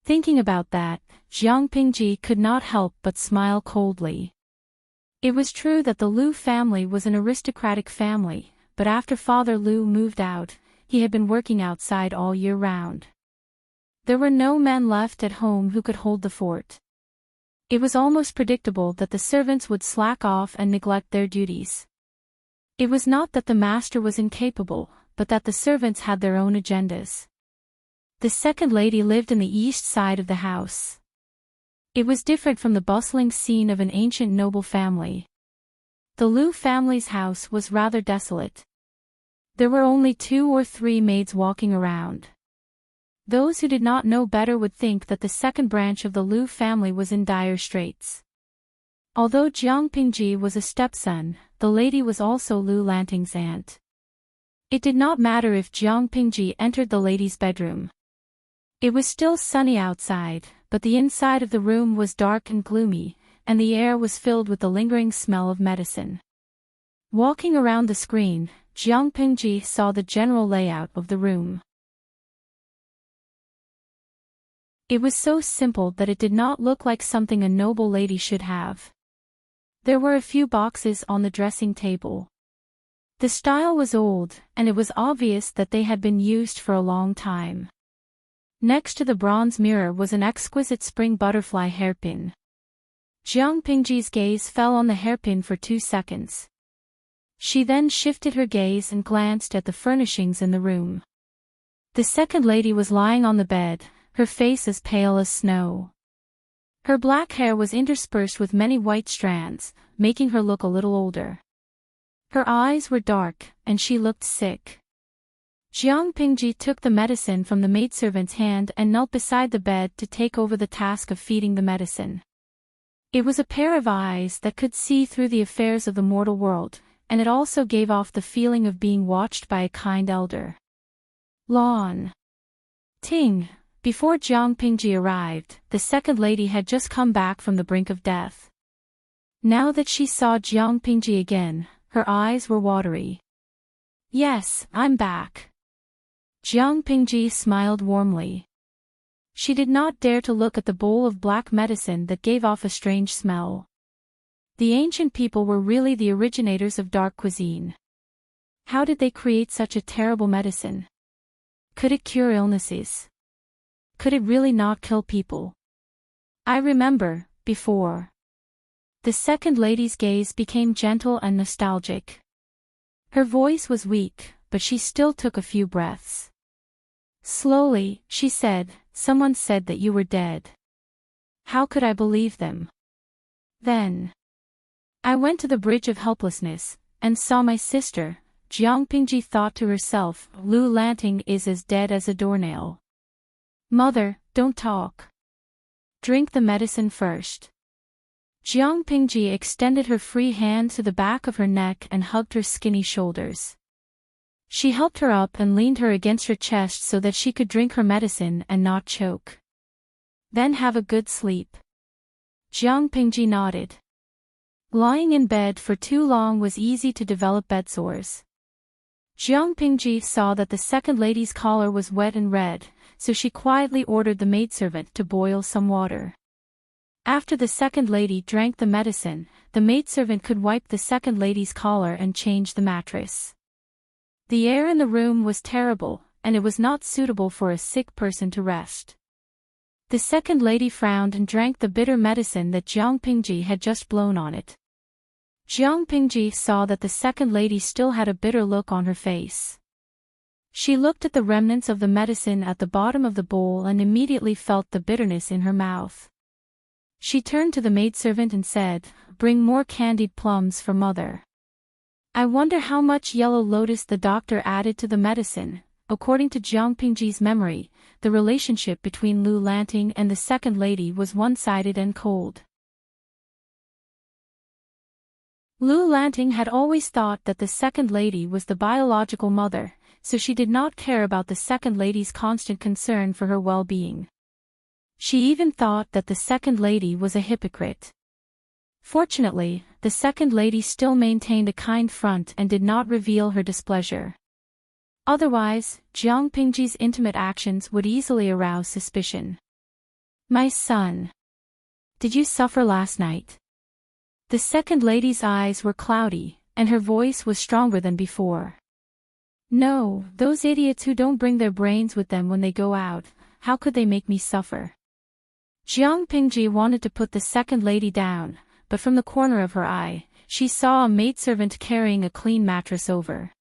A: Thinking about that, Jiang Pingji could not help but smile coldly. It was true that the Lu family was an aristocratic family, but after Father Lu moved out, he had been working outside all year round. There were no men left at home who could hold the fort. It was almost predictable that the servants would slack off and neglect their duties. It was not that the master was incapable, but that the servants had their own agendas. The second lady lived in the east side of the house. It was different from the bustling scene of an ancient noble family. The Lu family's house was rather desolate. There were only 2 or 3 maids walking around. Those who did not know better would think that the second branch of the Lu family was in dire straits. Although Jiang Pingji was a stepson, the lady was also Lu Lanting's aunt. It did not matter if Jiang Pingji entered the lady's bedroom. It was still sunny outside, but the inside of the room was dark and gloomy, and the air was filled with the lingering smell of medicine. Walking around the screen, Jiang Pingji saw the general layout of the room. It was so simple that it did not look like something a noble lady should have. There were a few boxes on the dressing table. The style was old, and it was obvious that they had been used for a long time. Next to the bronze mirror was an exquisite spring butterfly hairpin. Jiang Pingji's gaze fell on the hairpin for 2 seconds. She then shifted her gaze and glanced at the furnishings in the room. The second lady was lying on the bed, her face as pale as snow. Her black hair was interspersed with many white strands, making her look a little older. Her eyes were dark, and she looked sick. Jiang Pingji took the medicine from the maidservant's hand and knelt beside the bed to take over the task of feeding the medicine. It was a pair of eyes that could see through the affairs of the mortal world, and it also gave off the feeling of being watched by a kind elder. Lawn. Ting. Before Jiang Pingji arrived, the second lady had just come back from the brink of death. Now that she saw Jiang Pingji again, her eyes were watery. Yes, I'm back. Jiang Pingji smiled warmly. She did not dare to look at the bowl of black medicine that gave off a strange smell. The ancient people were really the originators of dark cuisine. How did they create such a terrible medicine? Could it cure illnesses? Could it really not kill people? I remember, before. The second lady's gaze became gentle and nostalgic. Her voice was weak, but she still took a few breaths. Slowly, she said, someone said that you were dead. How could I believe them? Then I went to the bridge of helplessness, and saw my sister. Jiang Pingji thought to herself, Lu Lanting is as dead as a doornail. Mother, don't talk. Drink the medicine first. Jiang Pingji extended her free hand to the back of her neck and hugged her skinny shoulders. She helped her up and leaned her against her chest so that she could drink her medicine and not choke. Then have a good sleep. Jiang Pingji nodded. Lying in bed for too long was easy to develop bedsores. Jiang Pingji saw that the second lady's collar was wet and red, so she quietly ordered the maidservant to boil some water. After the second lady drank the medicine, the maidservant could wipe the second lady's collar and change the mattress. The air in the room was terrible, and it was not suitable for a sick person to rest. The second lady frowned and drank the bitter medicine that Jiang Pingji had just blown on it. Jiang Pingji saw that the second lady still had a bitter look on her face. She looked at the remnants of the medicine at the bottom of the bowl and immediately felt the bitterness in her mouth. She turned to the maidservant and said, "Bring more candied plums for mother." I wonder how much yellow lotus the doctor added to the medicine. According to Jiang Pingji's memory, the relationship between Lu Lanting and the second lady was one-sided and cold. Lu Lanting had always thought that the second lady was the biological mother, so she did not care about the second lady's constant concern for her well-being. She even thought that the second lady was a hypocrite. Fortunately, the second lady still maintained a kind front and did not reveal her displeasure. Otherwise, Jiang Pingji's intimate actions would easily arouse suspicion. "My son. Did you suffer last night?" The second lady's eyes were cloudy, and her voice was stronger than before. "No, those idiots who don't bring their brains with them when they go out, how could they make me suffer?" Jiang Pingji wanted to put the second lady down, but from the corner of her eye, she saw a maidservant carrying a clean mattress over.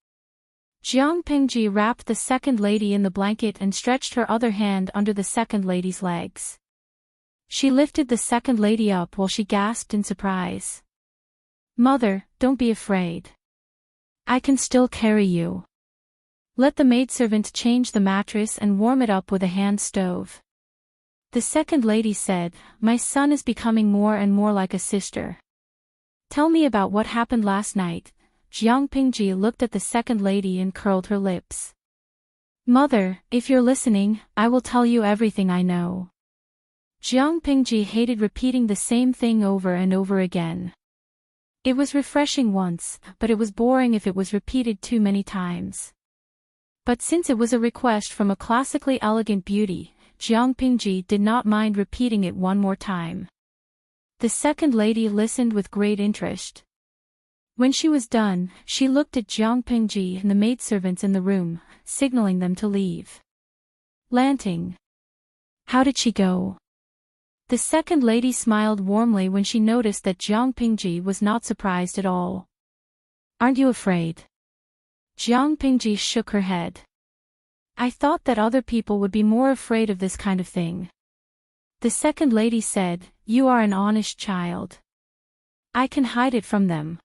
A: Jiang Pingji wrapped the second lady in the blanket and stretched her other hand under the second lady's legs. She lifted the second lady up while she gasped in surprise. "Mother, don't be afraid. I can still carry you." Let the maidservant change the mattress and warm it up with a hand stove. The second lady said, "My son is becoming more and more like a sister. Tell me about what happened last night." Jiang Pingji looked at the second lady and curled her lips. "Mother, if you're listening, I will tell you everything I know." Jiang Pingji hated repeating the same thing over and over again. It was refreshing once, but it was boring if it was repeated too many times. But since it was a request from a classically elegant beauty, Jiang Pingji did not mind repeating it one more time. The second lady listened with great interest. When she was done, she looked at Jiang Pingji and the maidservants in the room, signaling them to leave. "Lanting. How did she go?" The second lady smiled warmly when she noticed that Jiang Pingji was not surprised at all. "Aren't you afraid?" Jiang Pingji shook her head. "I thought that other people would be more afraid of this kind of thing." The second lady said, "You are an honest child. I can hide it from them.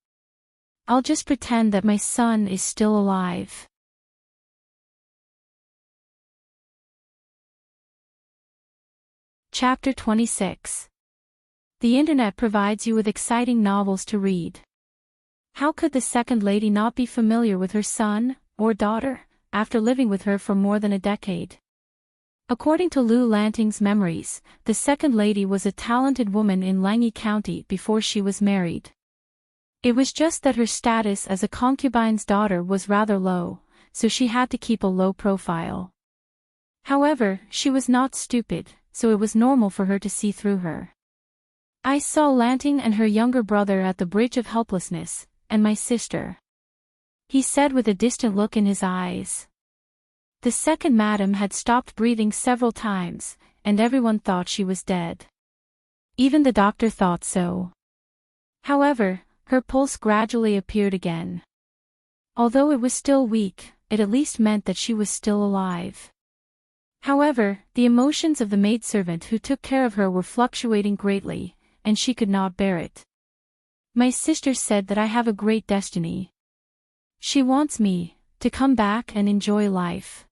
A: I'll just pretend that my son is still alive." Chapter 26. The internet provides you with exciting novels to read. How could the second lady not be familiar with her son, or daughter, after living with her for more than a decade? According to Lou Lanting's memories, the second lady was a talented woman in Langy County before she was married. It was just that her status as a concubine's daughter was rather low, so she had to keep a low profile. However, she was not stupid, so it was normal for her to see through her. I saw Lanting and her younger brother at the Bridge of Helplessness, and my sister, he said with a distant look in his eyes. The second madam had stopped breathing several times, and everyone thought she was dead. Even the doctor thought so. However, her pulse gradually appeared again. Although it was still weak, it at least meant that she was still alive. However, the emotions of the maidservant who took care of her were fluctuating greatly, and she could not bear it. My sister said that I have a great destiny. She wants me to come back and enjoy life.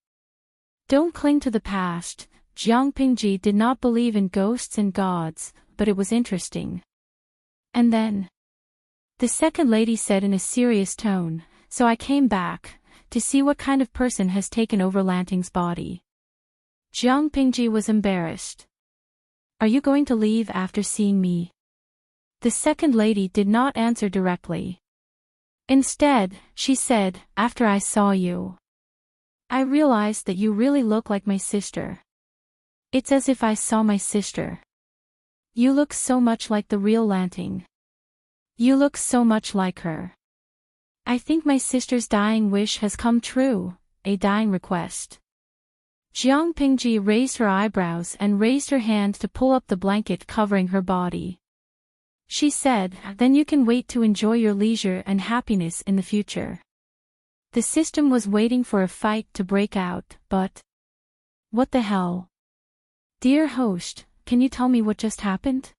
A: Don't cling to the past. Jiang Pingji did not believe in ghosts and gods, but it was interesting. And then, the second lady said in a serious tone, so I came back to see what kind of person has taken over Lanting's body. Jiang Pingji was embarrassed. Are you going to leave after seeing me? The second lady did not answer directly. Instead, she said, after I saw you, I realized that you really look like my sister. It's as if I saw my sister. You look so much like the real Lanting. You look so much like her. I think my sister's dying wish has come true, a dying request. Jiang Pingji raised her eyebrows and raised her hand to pull up the blanket covering her body. She said, then you can wait to enjoy your leisure and happiness in the future. The system was waiting for a fight to break out, but... What the hell? Dear host, can you tell me what just happened?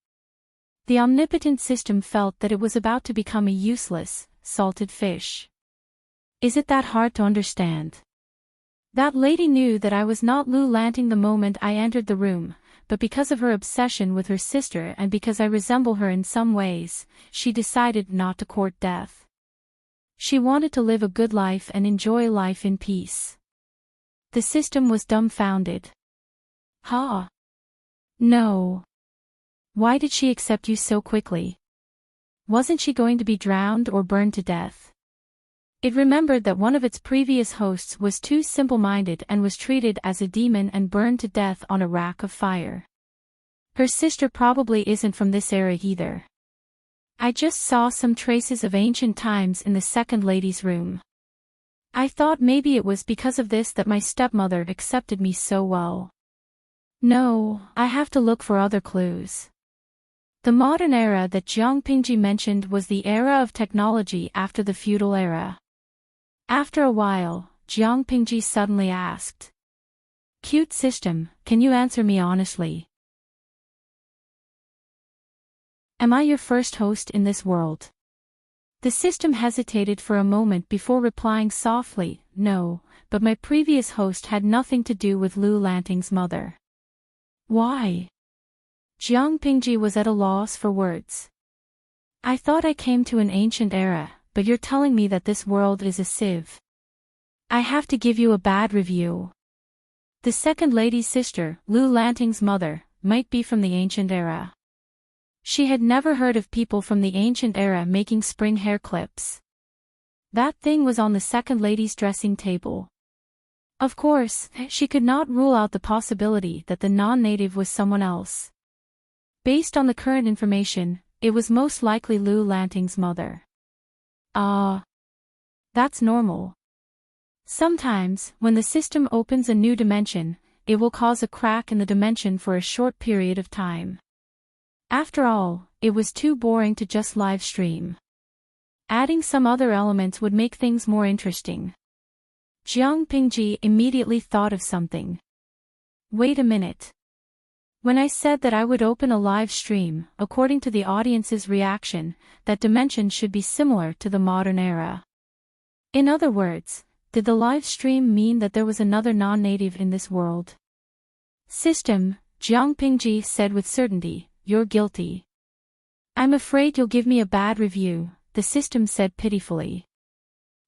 A: The omnipotent system felt that it was about to become a useless, salted fish. Is it that hard to understand? That lady knew that I was not Lou Lanting the moment I entered the room, but because of her obsession with her sister and because I resemble her in some ways, she decided not to court death. She wanted to live a good life and enjoy life in peace. The system was dumbfounded. Huh? No. Why did she accept you so quickly? Wasn't she going to be drowned or burned to death? It remembered that one of its previous hosts was too simple-minded and was treated as a demon and burned to death on a rack of fire. Her sister probably isn't from this era either. I just saw some traces of ancient times in the second lady's room. I thought maybe it was because of this that my stepmother accepted me so well. No, I have to look for other clues. The modern era that Jiang Pingji mentioned was the era of technology after the feudal era. After a while, Jiang Pingji suddenly asked. Cute system, can you answer me honestly? Am I your first host in this world? The system hesitated for a moment before replying softly, no, but my previous host had nothing to do with Lou Lanting's mother. Why? Jiang Pingji was at a loss for words. I thought I came to an ancient era, but you're telling me that this world is a sieve. I have to give you a bad review. The second lady's sister, Lou Lanting's mother, might be from the ancient era. She had never heard of people from the ancient era making spring hair clips. That thing was on the second lady's dressing table. Of course, she could not rule out the possibility that the non-native was someone else. Based on the current information, it was most likely Lou Lanting's mother. That's normal. Sometimes, when the system opens a new dimension, it will cause a crack in the dimension for a short period of time. After all, it was too boring to just live stream. Adding some other elements would make things more interesting. Jiang Pingji immediately thought of something. Wait a minute. When I said that I would open a live stream, according to the audience's reaction, that dimension should be similar to the modern era. In other words, did the live stream mean that there was another non-native in this world? System, Jiang Pingji said with certainty, you're guilty. I'm afraid you'll give me a bad review, the system said pitifully.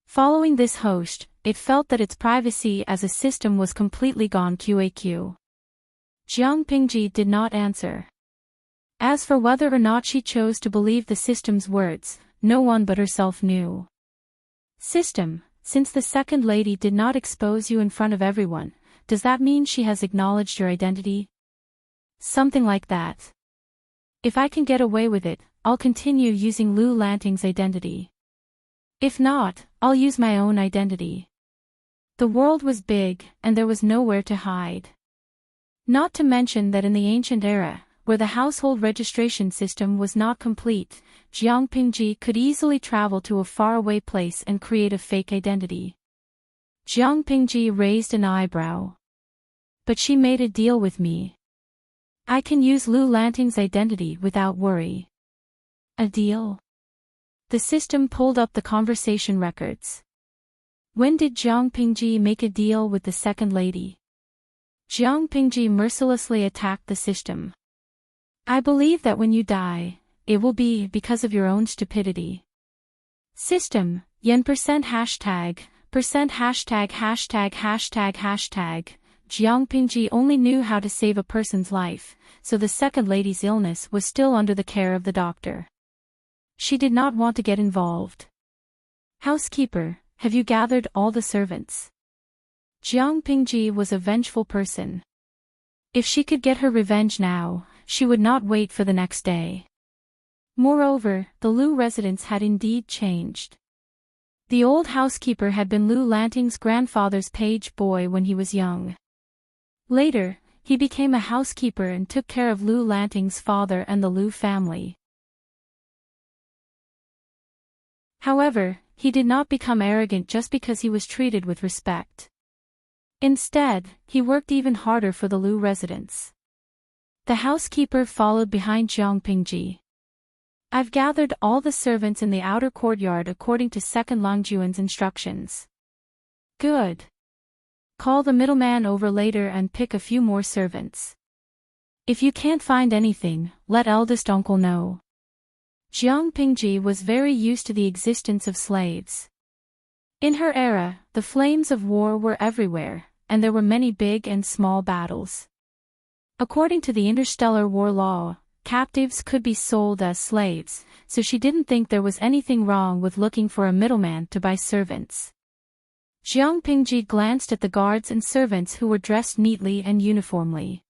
A: Following this host, it felt that its privacy as a system was completely gone QAQ. Jiang Pingji did not answer. As for whether or not she chose to believe the system's words, no one but herself knew. System, since the second lady did not expose you in front of everyone, does that mean she has acknowledged your identity? Something like that. If I can get away with it, I'll continue using Lu Lanting's identity. If not, I'll use my own identity. The world was big, and there was nowhere to hide. Not to mention that in the ancient era, where the household registration system was not complete, Jiang Pingji could easily travel to a faraway place and create a fake identity. Jiang Pingji raised an eyebrow. But she made a deal with me. I can use Lu Lanting's identity without worry. A deal? The system pulled up the conversation records. When did Jiang Pingji make a deal with the second lady? Jiang Pingji mercilessly attacked the system. I believe that when you die, it will be because of your own stupidity. System, yen %#, %####. Jiang Pingji only knew how to save a person's life, so the second lady's illness was still under the care of the doctor. She did not want to get involved. Housekeeper, have you gathered all the servants? Jiang Pingji was a vengeful person. If she could get her revenge now, she would not wait for the next day. Moreover, the Lu residence had indeed changed. The old housekeeper had been Lu Lanting's grandfather's page boy when he was young. Later, he became a housekeeper and took care of Lu Lanting's father and the Lu family. However, he did not become arrogant just because he was treated with respect. Instead, he worked even harder for the Lu residence. The housekeeper followed behind Jiang Pingji. I've gathered all the servants in the outer courtyard according to Second Langjuan's instructions. Good. Call the middleman over later and pick a few more servants. If you can't find anything, let eldest uncle know. Jiang Pingji was very used to the existence of slaves. In her era, the flames of war were everywhere, and there were many big and small battles. According to the interstellar war law, captives could be sold as slaves, so she didn't think there was anything wrong with looking for a middleman to buy servants. Jiang Pingji glanced at the guards and servants who were dressed neatly and uniformly.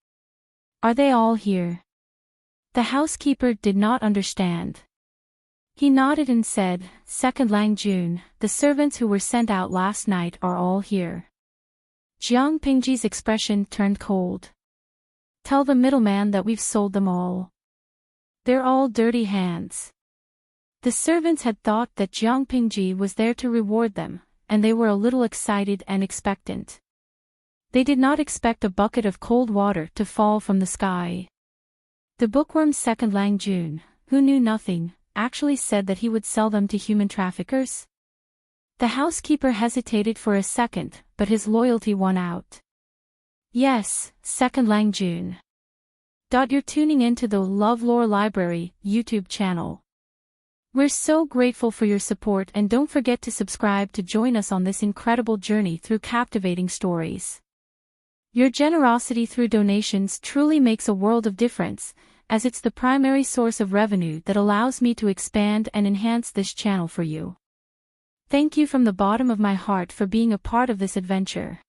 A: Are they all here? The housekeeper did not understand. He nodded and said, Second Langjun, the servants who were sent out last night are all here. Jiang Pingji's expression turned cold. Tell the middleman that we've sold them all. They're all dirty hands. The servants had thought that Jiang Pingji was there to reward them, and they were a little excited and expectant. They did not expect a bucket of cold water to fall from the sky. The bookworm Second Langjun, who knew nothing, actually said that he would sell them to human traffickers. The housekeeper hesitated for a second, but his loyalty won out. Yes, Second Langjun. You're tuning into the LoveLore Library YouTube channel. We're so grateful for your support, and don't forget to subscribe to join us on this incredible journey through captivating stories. Your generosity through donations truly makes a world of difference, as it's the primary source of revenue that allows me to expand and enhance this channel for you. Thank you from the bottom of my heart for being a part of this adventure.